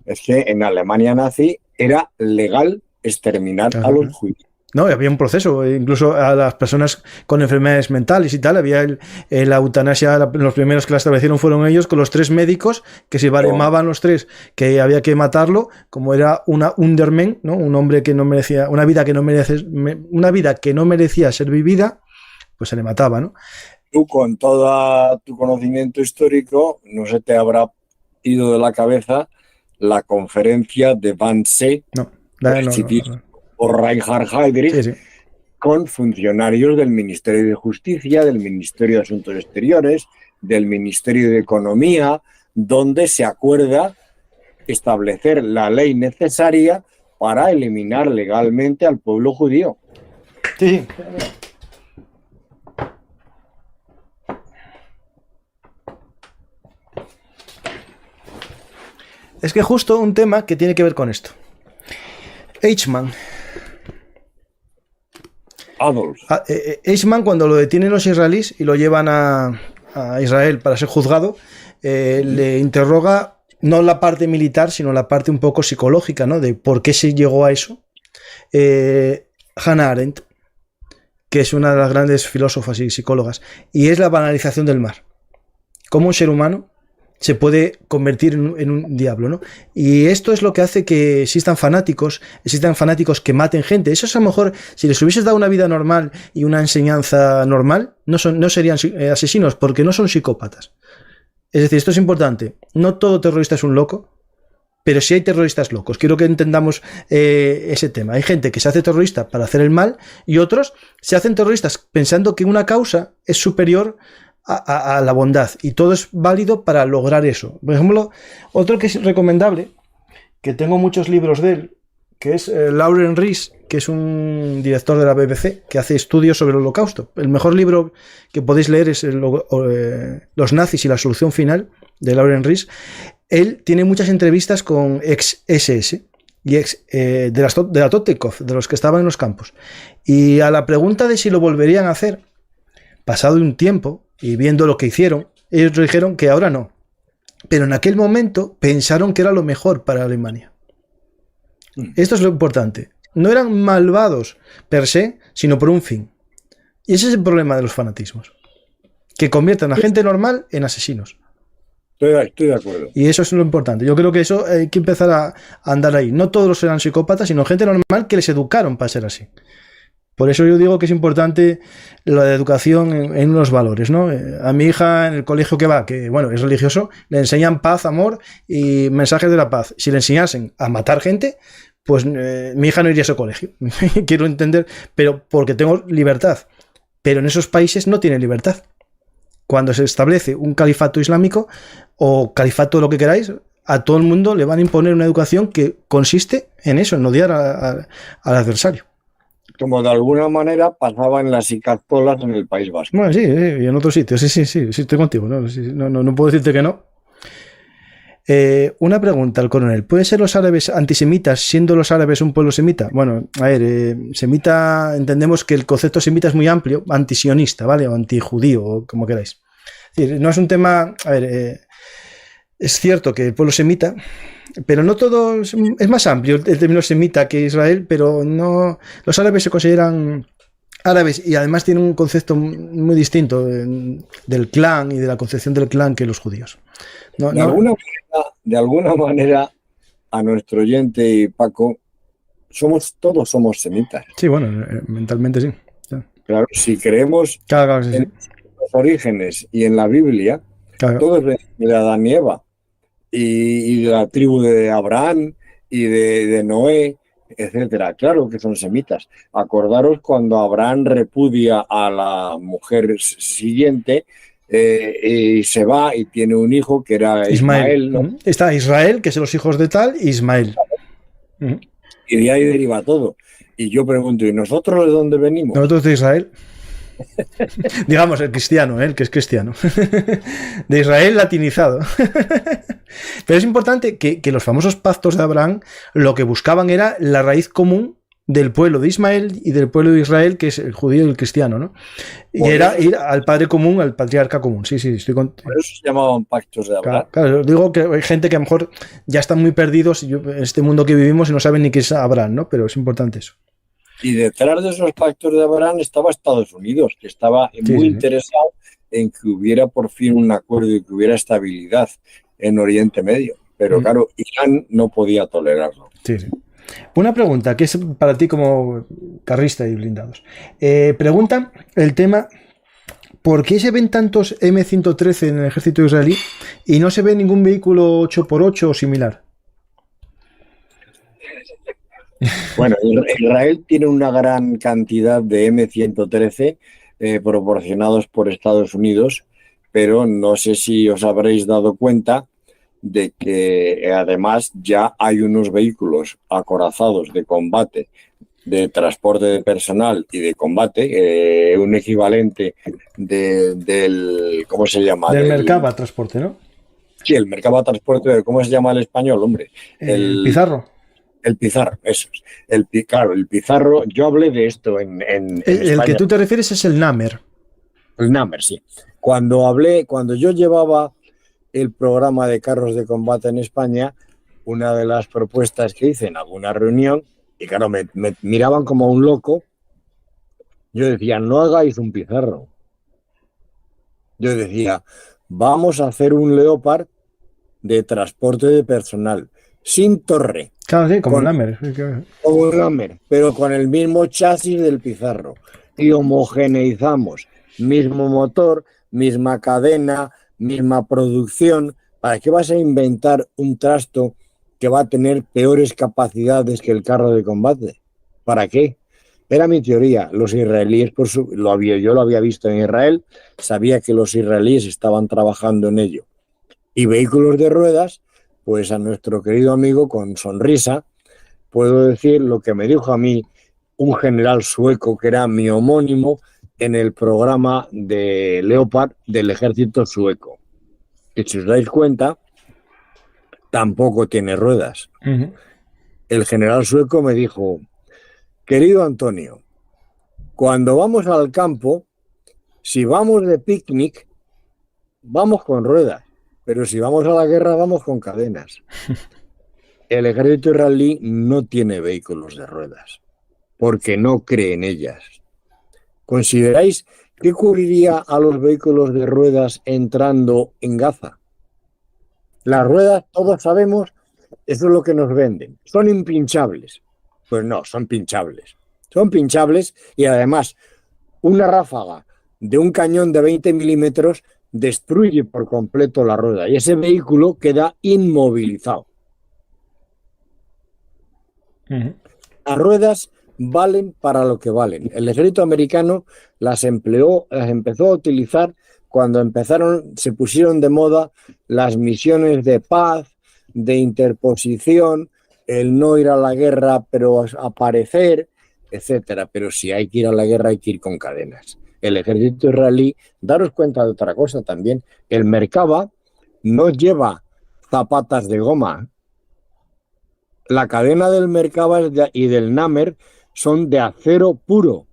B: es que en Alemania nazi era legal exterminar a los judíos.
A: No, había un proceso, incluso a las personas con enfermedades mentales y tal, había la eutanasia, los primeros que la establecieron fueron ellos, con los 3 médicos, que se baremaban los 3, que había que matarlo, como era una Underman, ¿no? Un hombre que no merecía, una vida que no merecía ser vivida, pues se le mataba, ¿no?
B: Tú, con todo tu conocimiento histórico, no se te habrá ido de la cabeza la conferencia de Wannsee, por Reinhard Heydrich, con funcionarios del Ministerio de Justicia, del Ministerio de Asuntos Exteriores, del Ministerio de Economía, donde se acuerda establecer la ley necesaria para eliminar legalmente al pueblo judío.
A: Sí. Es que justo un tema que tiene que ver con esto. Eichmann. Eichmann, cuando lo detienen los israelíes y lo llevan a Israel para ser juzgado, le interroga no la parte militar, sino la parte un poco psicológica, ¿no? De por qué se llegó a eso. Hannah Arendt, que es una de las grandes filósofas y psicólogas, y es la banalización del mal. Cómo un ser humano se puede convertir en un diablo, ¿no? Y esto es lo que hace que existan fanáticos que maten gente. Eso es a lo mejor, si les hubieses dado una vida normal y una enseñanza normal, no serían asesinos, porque no son psicópatas. Es decir, esto es importante. No todo terrorista es un loco, pero sí hay terroristas locos. Quiero que entendamos ese tema. Hay gente que se hace terrorista para hacer el mal y otros se hacen terroristas pensando que una causa es superior a la bondad, y todo es válido para lograr eso. Por ejemplo, otro que es recomendable, que tengo muchos libros de él, que es Lawrence Rees, que es un director de la BBC que hace estudios sobre el Holocausto. El mejor libro que podéis leer es Los nazis y la solución final, de Lawrence Rees. Él tiene muchas entrevistas con ex SS y ex de la Totekov, de los que estaban en los campos, y a la pregunta de si lo volverían a hacer pasado un tiempo y viendo lo que hicieron, ellos dijeron que ahora no, pero en aquel momento pensaron que era lo mejor para Alemania. Esto es lo importante. No eran malvados per se, sino por un fin. Y ese es el problema de los fanatismos, que convierten a gente normal en asesinos.
B: Estoy de acuerdo.
A: Y eso es lo importante. Yo creo que eso hay que empezar a andar ahí. No todos eran psicópatas, sino gente normal que les educaron para ser así. Por eso yo digo que es importante la educación en unos valores, ¿no? A mi hija en el colegio que va, que bueno, es religioso, le enseñan paz, amor y mensajes de la paz. Si le enseñasen a matar gente, pues mi hija no iría a ese colegio. Quiero entender, pero porque tengo libertad. Pero en esos países no tienen libertad. Cuando se establece un califato islámico o califato lo que queráis, a todo el mundo le van a imponer una educación que consiste en eso, en odiar al adversario.
B: como de alguna manera pasaba en las Icazpolas en el País Vasco.
A: Bueno, sí, y en otros sitios, sí, estoy contigo, ¿no? Sí, no puedo decirte que no. Una pregunta al coronel. ¿Pueden ser los árabes antisemitas siendo los árabes un pueblo semita? Bueno, a ver, semita, entendemos que el concepto semita es muy amplio, antisionista, ¿vale? O antijudío, o como queráis. Es decir, no es un tema, a ver, es cierto que el pueblo semita, pero no todo, es más amplio el término semita que Israel, pero no, los árabes se consideran árabes y además tienen un concepto muy distinto del clan y de la concepción del clan que los judíos.
B: De alguna manera, a nuestro oyente y Paco, todos somos semitas.
A: Sí, bueno, mentalmente sí.
B: Claro, si creemos
A: claro, sí,
B: en los orígenes y en la Biblia, todos venimos de Adán y Eva, y de la tribu de Abraham y de Noé, etcétera. Claro que son semitas. Acordaros cuando Abraham repudia a la mujer siguiente, y se va y tiene un hijo que era Ismael, ¿no?
A: Está Israel, que es los hijos de tal, Ismael.
B: Y de ahí deriva todo. Y yo pregunto, ¿y nosotros de dónde venimos?
A: Nosotros de Israel. Digamos, el cristiano, el que es cristiano. De Israel latinizado. Pero es importante que los famosos pactos de Abraham lo que buscaban era la raíz común del pueblo de Ismael y del pueblo de Israel, que es el judío y el cristiano, ¿no? Y era ir al padre común, al patriarca común. Sí, estoy contigo.
B: Por eso se llamaban pactos de Abraham.
A: Claro, digo que hay gente que a lo mejor ya están muy perdidos en este mundo que vivimos y no saben ni qué es Abraham, ¿no? Pero es importante eso.
B: Y detrás de esos pactos de Abraham estaba Estados Unidos, que estaba muy interesado en que hubiera por fin un acuerdo y que hubiera estabilidad en Oriente Medio. Pero claro, Irán no podía tolerarlo.
A: Sí. Una pregunta que es para ti como carrista y blindados. Pregunta el tema: ¿por qué se ven tantos M113 en el ejército israelí y no se ve ningún vehículo 8x8 o similar?
B: Bueno, Israel tiene una gran cantidad de M113 proporcionados por Estados Unidos, pero no sé si os habréis dado cuenta de que además ya hay unos vehículos acorazados de combate, de transporte de personal y de combate, un equivalente del ¿cómo se llama?
A: Del Merkava Transporte, ¿no?
B: Sí, el Merkava Transporte, ¿cómo se llama el español, hombre?
A: El Pizarro.
B: El Pizarro, eso es. Claro, el Pizarro, yo hablé de esto en
A: el que tú te refieres es el Namer.
B: El Namer, sí. Cuando yo llevaba el programa de carros de combate en España, una de las propuestas que hice en alguna reunión, y claro, me miraban como un loco, yo decía, no hagáis un Pizarro. Yo decía, vamos a hacer un Leopard de transporte de personal, sin torre.
A: Claro, sí, como el Namer.
B: Como el Namer, pero con el mismo chasis del Pizarro. Y homogeneizamos. Mismo motor, misma cadena, misma producción. ¿Para qué vas a inventar un trasto que va a tener peores capacidades que el carro de combate? ¿Para qué? Era mi teoría. Los israelíes, yo lo había visto en Israel, sabía que los israelíes estaban trabajando en ello. Y vehículos de ruedas, pues a nuestro querido amigo, con sonrisa, puedo decir lo que me dijo a mí un general sueco que era mi homónimo en el programa de Leopard del ejército sueco. Que si os dais cuenta, tampoco tiene ruedas. Uh-huh. El general sueco me dijo, querido Antonio, cuando vamos al campo, si vamos de picnic, vamos con ruedas. Pero si vamos a la guerra, vamos con cadenas. El ejército israelí no tiene vehículos de ruedas, porque no cree en ellas. ¿Consideráis qué ocurriría a los vehículos de ruedas entrando en Gaza? Las ruedas, todos sabemos, eso es lo que nos venden. Son impinchables. Pues no, son pinchables. Son pinchables y además una ráfaga de un cañón de 20 milímetros destruye por completo la rueda y ese vehículo queda inmovilizado. Uh-huh. Las ruedas valen para lo que valen. El ejército americano las empezó a utilizar cuando se pusieron de moda las misiones de paz, de interposición, el no ir a la guerra pero aparecer, etcétera. Pero si hay que ir a la guerra, hay que ir con cadenas. El ejército israelí, daros cuenta de otra cosa también, el Merkava no lleva zapatas de goma. La cadena del Merkava y del Namer son de acero puro.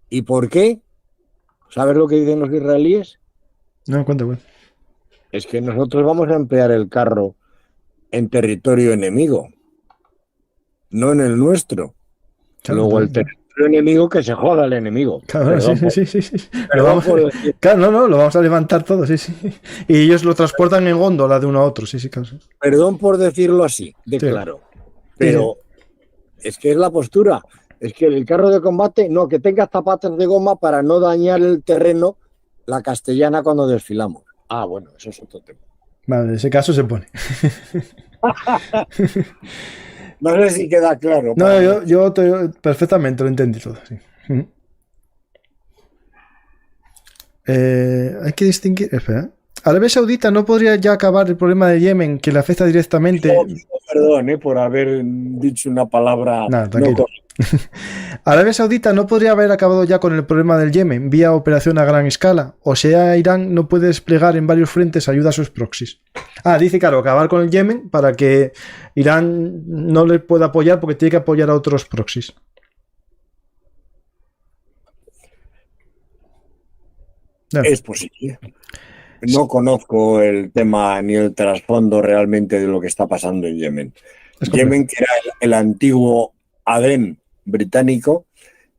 B: ¿Y por qué? ¿Sabes lo que dicen los israelíes?
A: No, cuenta, güey.
B: Es que nosotros vamos a emplear el carro en territorio enemigo, no en el nuestro.
A: Claro,
B: Luego el territorio enemigo, que se joda el enemigo.
A: Claro,
B: Perdón,
A: sí. Claro, no, lo vamos a levantar todo, sí. Y ellos lo transportan en góndola de uno a otro, sí, claro.
B: Perdón por decirlo así, de
A: Sí.
B: claro. Pero es que es la postura. Es que el carro de combate, no, que tenga zapatos de goma para no dañar el terreno, la castellana, cuando desfilamos. Ah, bueno, eso es otro tema.
A: Vale, en ese caso se pone.
B: No sé si queda claro.
A: No, yo perfectamente lo entendí todo, sí. Hay que distinguir. Espera. Arabia Saudita no podría ya acabar el problema de Yemen, que le afecta directamente.
B: Perdón, por haber dicho una palabra.
A: Nada, tranquilo. Arabia Saudita no podría haber acabado ya con el problema del Yemen vía operación a gran escala. O sea, Irán no puede desplegar en varios frentes ayuda a sus proxies. Dice, claro, acabar con el Yemen para que Irán no le pueda apoyar porque tiene que apoyar a otros proxies. No.
B: Es posible. No conozco el tema ni el trasfondo realmente de lo que está pasando en Yemen. Yemen, que era el antiguo Adén británico,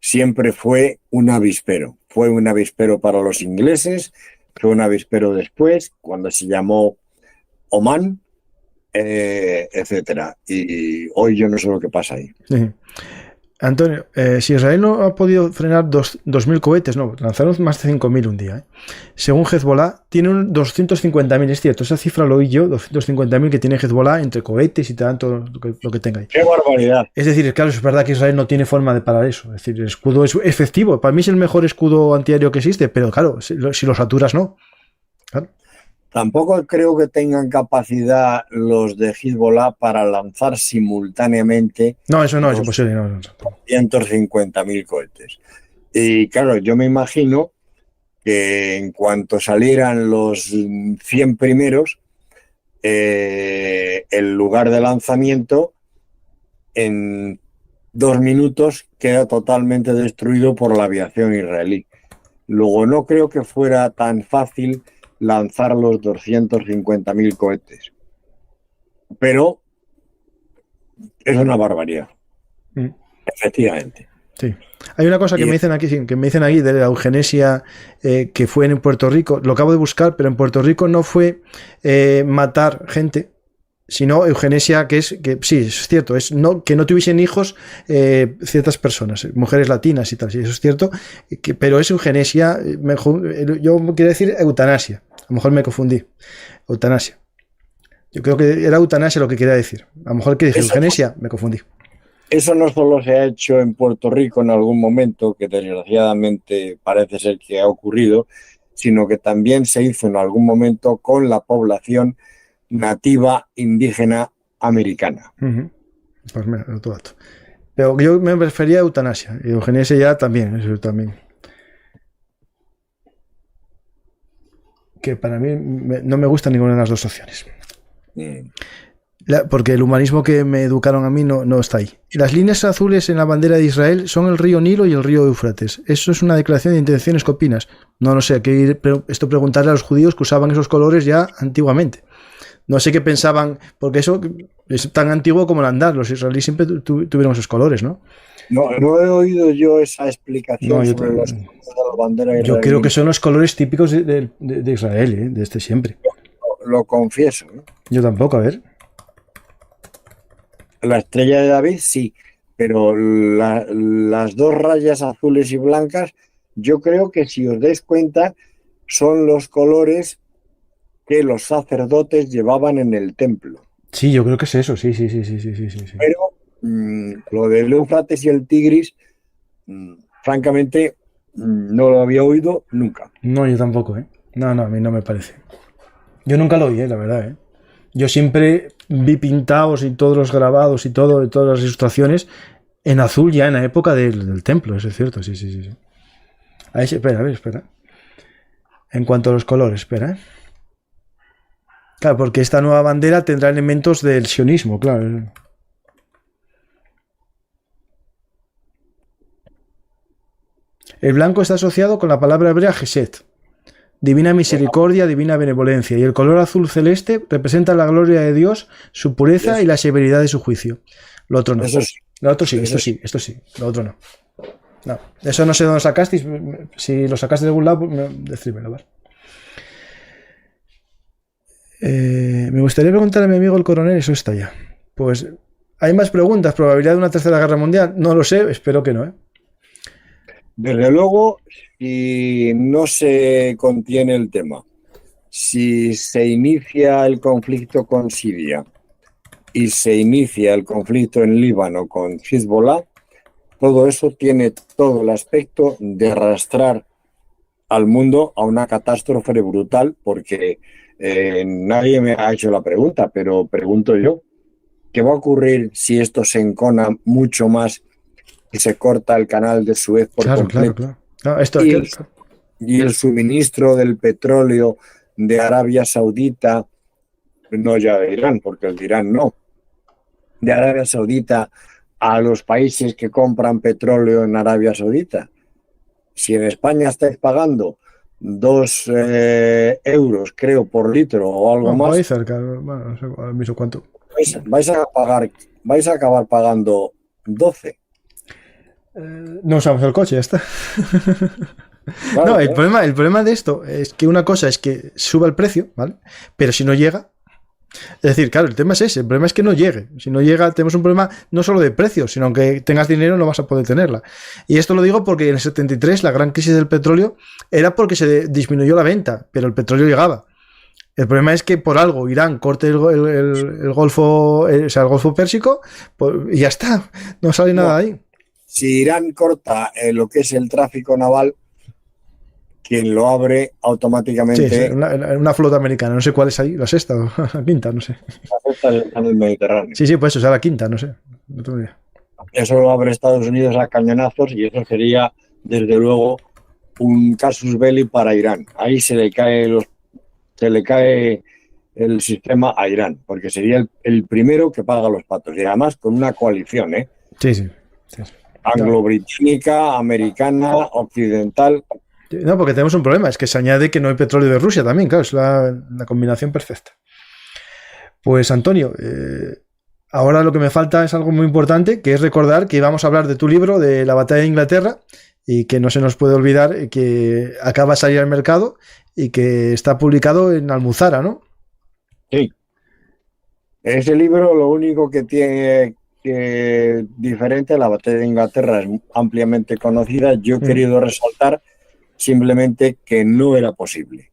B: siempre fue un avispero. Fue un avispero para los ingleses, fue un avispero después, cuando se llamó Omán, etcétera. Y hoy yo no sé lo que pasa ahí.
A: Sí. Antonio, si Israel no ha podido frenar 2.000 cohetes, no, lanzaron más de 5.000 un día. Según Hezbollah, tiene 250.000, es cierto, esa cifra lo oí yo, 250.000 que tiene Hezbollah entre cohetes y tanto lo que tenga ahí.
B: ¡Qué barbaridad!
A: Es decir, claro, es verdad que Israel no tiene forma de parar eso. Es decir, el escudo es efectivo. Para mí es el mejor escudo antiaéreo que existe, pero claro, si lo saturas, no. Claro.
B: Tampoco creo que tengan capacidad los de Hezbollah para lanzar simultáneamente.
A: No, eso no es imposible. No.
B: 150.000 cohetes. Y claro, yo me imagino que en cuanto salieran los 100 primeros, el lugar de lanzamiento en 2 minutos queda totalmente destruido por la aviación israelí. Luego no creo que fuera tan fácil lanzar los 250.000 cohetes. Pero es una barbaridad. Efectivamente.
A: Sí. Hay una cosa que me dicen aquí, de la eugenesia que fue en Puerto Rico. Lo acabo de buscar, pero en Puerto Rico no fue matar gente, sino eugenesia, que sí, es cierto, es que no tuviesen hijos ciertas personas, mujeres latinas y tal, sí, eso es cierto, pero es eugenesia, yo quiero decir eutanasia, a lo mejor me confundí, eutanasia. Yo creo que era eutanasia lo que quería decir, a lo mejor que dije eugenesia, me confundí.
B: Eso no solo se ha hecho en Puerto Rico en algún momento, que desgraciadamente parece ser que ha ocurrido, sino que también se hizo en algún momento con la población nativa indígena americana.
A: Pues mira, otro dato. Pero yo me refería a eutanasia, y eugenesia ya también, eso también. Que para mí no me gusta ninguna de las dos opciones. Porque el humanismo que me educaron a mí no está ahí. Las líneas azules en la bandera de Israel son el río Nilo y el río Éufrates. Eso es una declaración de intenciones. ¿Qué opinas? No sé, hay que ir esto preguntarle a los judíos que usaban esos colores ya antiguamente. No sé qué pensaban, porque eso es tan antiguo como el andar. Los israelíes siempre tuvieron esos colores, ¿no?
B: No he oído yo esa explicación sobre los colores de la bandera israelí.
A: Yo creo que son los colores típicos de Israel, desde siempre.
B: Lo confieso.
A: Yo tampoco, a ver.
B: La estrella de David sí, pero las dos rayas azules y blancas, yo creo que si os dais cuenta, son los colores que los sacerdotes llevaban en el templo.
A: Sí, yo creo que es eso, sí.
B: Pero lo del Éufrates y el Tigris, francamente, no lo había oído nunca.
A: No, yo tampoco, No, a mí no me parece. Yo nunca lo oí, la verdad, Yo siempre vi pintados y todos los grabados y todas las ilustraciones En azul ya en la época del templo, eso es cierto, sí, sí, sí. Sí. Ahí, espera, a ver, espera. En cuanto a los colores, espera. Claro, porque esta nueva bandera tendrá elementos del sionismo, claro. El blanco está asociado con la palabra hebrea Gesed, divina misericordia, divina benevolencia, y el color azul celeste representa la gloria de Dios, su pureza y la severidad de su juicio. Lo otro no.
B: Eso sí.
A: Lo otro sí, esto sí, esto sí. Lo otro no. No. Eso no sé dónde lo sacasteis. Si lo sacaste de algún lado, decídmelo, ¿vale? Me gustaría preguntar a mi amigo el coronel, eso está ya. Pues, ¿hay más preguntas? ¿Probabilidad de una tercera guerra mundial? No lo sé, espero que no, ¿eh?
B: Desde luego, si no se contiene el tema, si se inicia el conflicto con Siria y se inicia el conflicto en Líbano con Hezbollah, todo eso tiene todo el aspecto de arrastrar al mundo a una catástrofe brutal, porque nadie me ha hecho la pregunta, pero pregunto yo, ¿qué va a ocurrir si esto se encona mucho más y se corta el canal de Suez por completo?
A: Claro. No, esto,
B: y el suministro del petróleo de Arabia Saudita, no ya de Irán, porque el de Irán no, de Arabia Saudita a los países que compran petróleo en Arabia Saudita. Si en España estáis pagando 2 euros, creo, por litro o algo más,
A: ahí cerca, bueno, no sé ahora mismo cuánto.
B: vais a acabar pagando 12.
A: No usamos el coche, ya está.
B: Claro,
A: no, el problema de esto es que una cosa es que suba el precio, ¿vale? Pero si no llega, es decir, claro, el tema es ese, el problema es que no llegue. Si no llega, tenemos un problema no solo de precios, sino que tengas dinero no vas a poder tenerla. Y esto lo digo porque en el 73 la gran crisis del petróleo era porque se disminuyó la venta, pero el petróleo llegaba. El problema es que por algo Irán corte el Golfo, o sea, el Golfo Pérsico, y ya está, no sale nada ahí.
B: Si Irán corta lo que es el tráfico naval, quien lo abre automáticamente...
A: Sí, una flota americana, no sé cuál es ahí, la sexta o la quinta, no sé.
B: La sexta en el Mediterráneo.
A: Sí, pues eso, o sea, la quinta, no sé. No tengo idea.
B: Eso lo abre Estados Unidos a cañonazos y eso sería, desde luego, un casus belli para Irán. Ahí se le cae el sistema a Irán, porque sería el primero que paga los patos. Y además con una coalición, ¿eh?
A: Sí.
B: Anglo-británica, americana, occidental...
A: No, porque tenemos un problema, es que se añade que no hay petróleo de Rusia también, claro, es la combinación perfecta. Pues Antonio, ahora lo que me falta es algo muy importante, que es recordar que íbamos a hablar de tu libro, de la batalla de Inglaterra, y que no se nos puede olvidar que acaba de salir al mercado y que está publicado en Almuzara, ¿no?
B: Sí. Ese libro lo único que tiene diferente, la batalla de Inglaterra es ampliamente conocida, yo he querido resaltar simplemente que no era posible,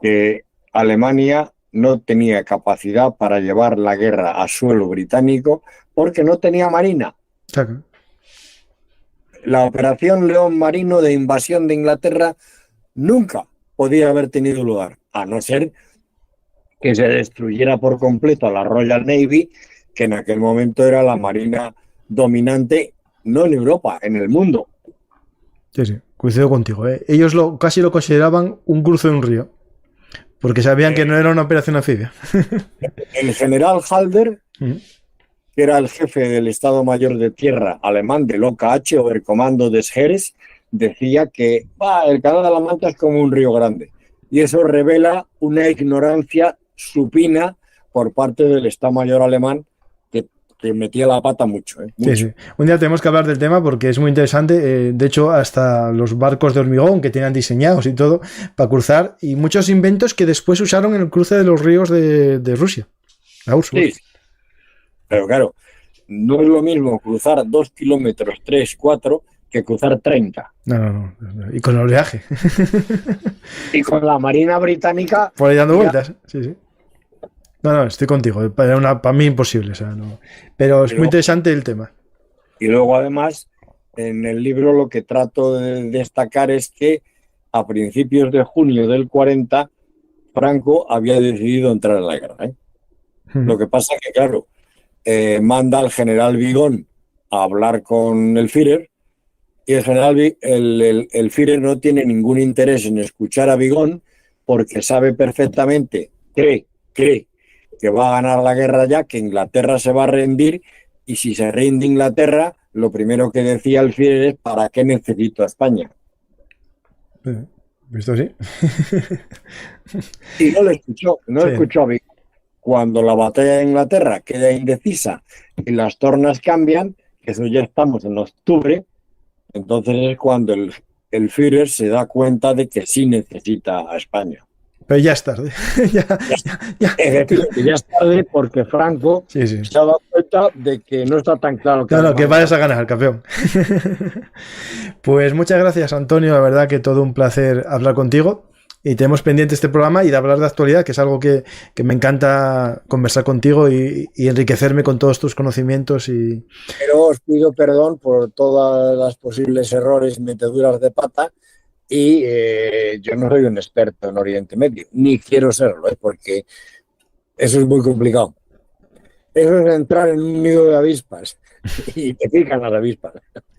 B: que Alemania no tenía capacidad para llevar la guerra a suelo británico porque no tenía marina.
A: Claro.
B: La operación León Marino de invasión de Inglaterra nunca podía haber tenido lugar, a no ser que se destruyera por completo a la Royal Navy, que en aquel momento era la marina dominante, no en Europa, en el mundo.
A: Sí, coincido contigo, ¿eh? Ellos casi lo consideraban un cruce de un río, porque sabían que no era una operación anfibia.
B: El general Halder, que era el jefe del Estado Mayor de Tierra alemán del OKH, Oberkommando des Heeres, decía que el Canal de la Mancha es como un río grande. Y eso revela una ignorancia supina por parte del Estado Mayor alemán que metía la pata mucho. Mucho.
A: Sí. Un día tenemos que hablar del tema porque es muy interesante. De hecho, hasta los barcos de hormigón que tenían diseñados y todo para cruzar, y muchos inventos que después usaron en el cruce de los ríos de Rusia. La Úrsula.
B: Sí. Pero claro, no es lo mismo cruzar 2 kilómetros, 3, 4, que cruzar 30.
A: No. Y con el oleaje.
B: Y con la Marina Británica...
A: Por ahí dando vueltas. Sí. No, estoy contigo. Para mí imposible. O sea, no. Pero es muy interesante el tema.
B: Y luego, además, en el libro lo que trato de destacar es que a principios de junio del 40, Franco había decidido entrar en la guerra. Lo que pasa que, claro, manda al general Vigón a hablar con el Führer, y el general, el Führer no tiene ningún interés en escuchar a Vigón porque sabe perfectamente, cree que va a ganar la guerra ya, que Inglaterra se va a rendir, y si se rinde Inglaterra, lo primero que decía el Führer es ¿para qué necesito a España?
A: ¿Visto así?
B: Y no le escuchó, escuchó a Vigón. Cuando la batalla de Inglaterra queda indecisa y las tornas cambian, que eso ya estamos en octubre, entonces es cuando el Führer se da cuenta de que sí necesita a España.
A: Pero ya es tarde.
B: ya es tarde porque Franco se ha dado cuenta de que no está tan claro.
A: Que vayas a ganar, campeón. Pues muchas gracias, Antonio. La verdad que todo un placer hablar contigo. Y tenemos pendiente este programa y de hablar de actualidad, que es algo que me encanta conversar contigo y enriquecerme con todos tus conocimientos.
B: Pero os pido perdón por todas las posibles errores y meteduras de pata. Y yo no soy un experto en Oriente Medio, ni quiero serlo, porque eso es muy complicado. Eso es entrar en un nido de avispas y te pican las avispas.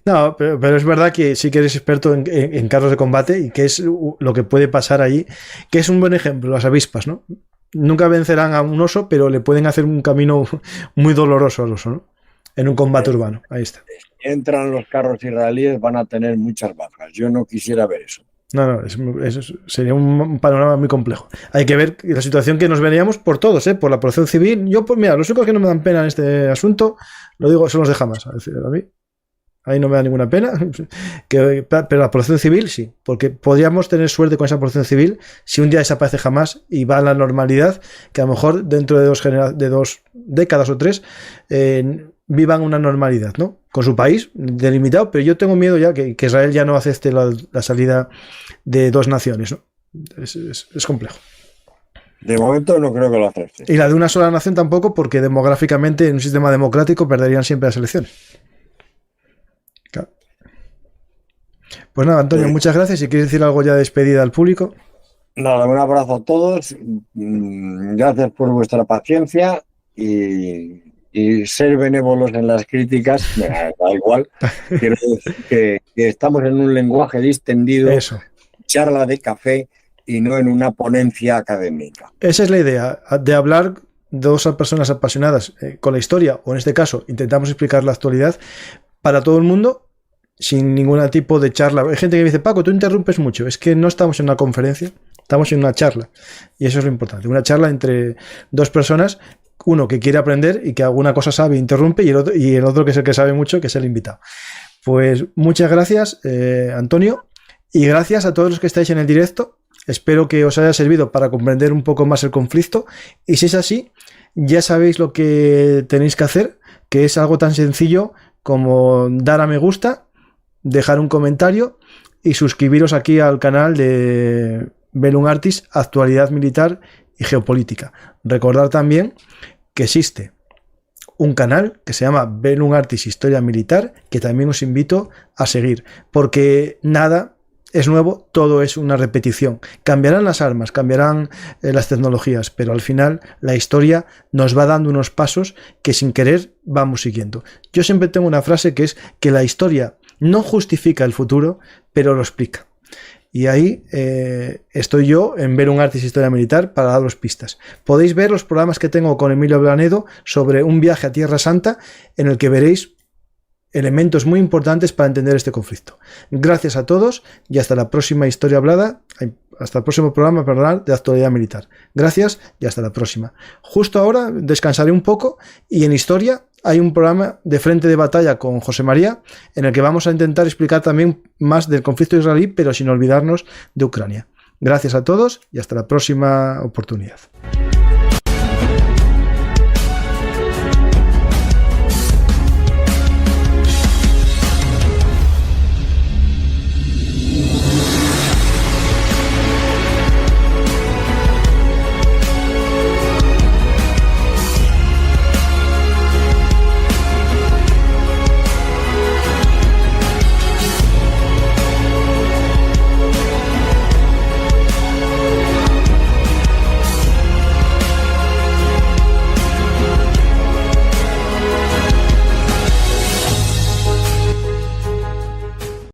A: No, pero es verdad que sí que eres experto en carros de combate y que es lo que puede pasar allí, que es un buen ejemplo, las avispas, ¿no? Nunca vencerán a un oso, pero le pueden hacer un camino muy doloroso al oso, ¿no? En un combate urbano, ahí está.
B: Si entran los carros israelíes van a tener muchas bajas, yo no quisiera ver eso.
A: No, eso sería un panorama muy complejo. Hay que ver la situación que nos veníamos por todos, por la población civil. Yo, pues mira, los únicos que no me dan pena en este asunto, lo digo, son los de Hamas. A mí, ahí no me da ninguna pena, pero la población civil sí, porque podríamos tener suerte con esa población civil si un día desaparece Hamas y va a la normalidad, que a lo mejor dentro de dos décadas o 3 vivan una normalidad, ¿no? Con su país delimitado, pero yo tengo miedo ya que Israel ya no acepte la salida de dos naciones, ¿no? Es complejo.
B: De momento no creo que lo acepte.
A: Y la de una sola nación tampoco, porque demográficamente en un sistema democrático perderían siempre las elecciones. Claro. Pues nada, Antonio, muchas gracias. Si quieres decir algo ya de despedida al público.
B: Nada, un abrazo a todos. Gracias por vuestra paciencia y ser benévolos en las críticas, me da igual. Quiero decir que estamos en un lenguaje distendido, charla de café y no en una ponencia académica.
A: Esa es la idea, de hablar dos personas apasionadas con la historia, o en este caso intentamos explicar la actualidad para todo el mundo sin ningún tipo de charla. Hay gente que me dice, Paco, tú interrumpes mucho. Es que no estamos en una conferencia, estamos en una charla. Y eso es lo importante, una charla entre dos personas, uno que quiere aprender y que alguna cosa sabe interrumpe, y el otro que es el que sabe mucho, que es el invitado. Pues muchas gracias, Antonio, y gracias a todos los que estáis en el directo. Espero que os haya servido para comprender un poco más el conflicto, y si es así, ya sabéis lo que tenéis que hacer, que es algo tan sencillo como dar a me gusta, dejar un comentario y suscribiros aquí al canal de Bellum Artis, Actualidad Militar y Geopolítica. Recordad también que existe un canal que se llama Bellum Artis Historia Militar, que también os invito a seguir, porque nada es nuevo, todo es una repetición. Cambiarán las armas, cambiarán las tecnologías, pero al final la historia nos va dando unos pasos que sin querer vamos siguiendo. Yo siempre tengo una frase que es que la historia no justifica el futuro, pero lo explica. Y ahí estoy yo en Bellum Artis Historia Militar para daros pistas. Podéis ver los programas que tengo con Emilio Blanedo sobre un viaje a Tierra Santa, en el que veréis elementos muy importantes para entender este conflicto. Gracias a todos y hasta la próxima historia hablada, hasta el próximo programa de actualidad militar. Gracias y hasta la próxima. Justo ahora descansaré un poco y en historia hay un programa de frente de batalla con José María en el que vamos a intentar explicar también más del conflicto israelí, pero sin olvidarnos de Ucrania. Gracias a todos y hasta la próxima oportunidad.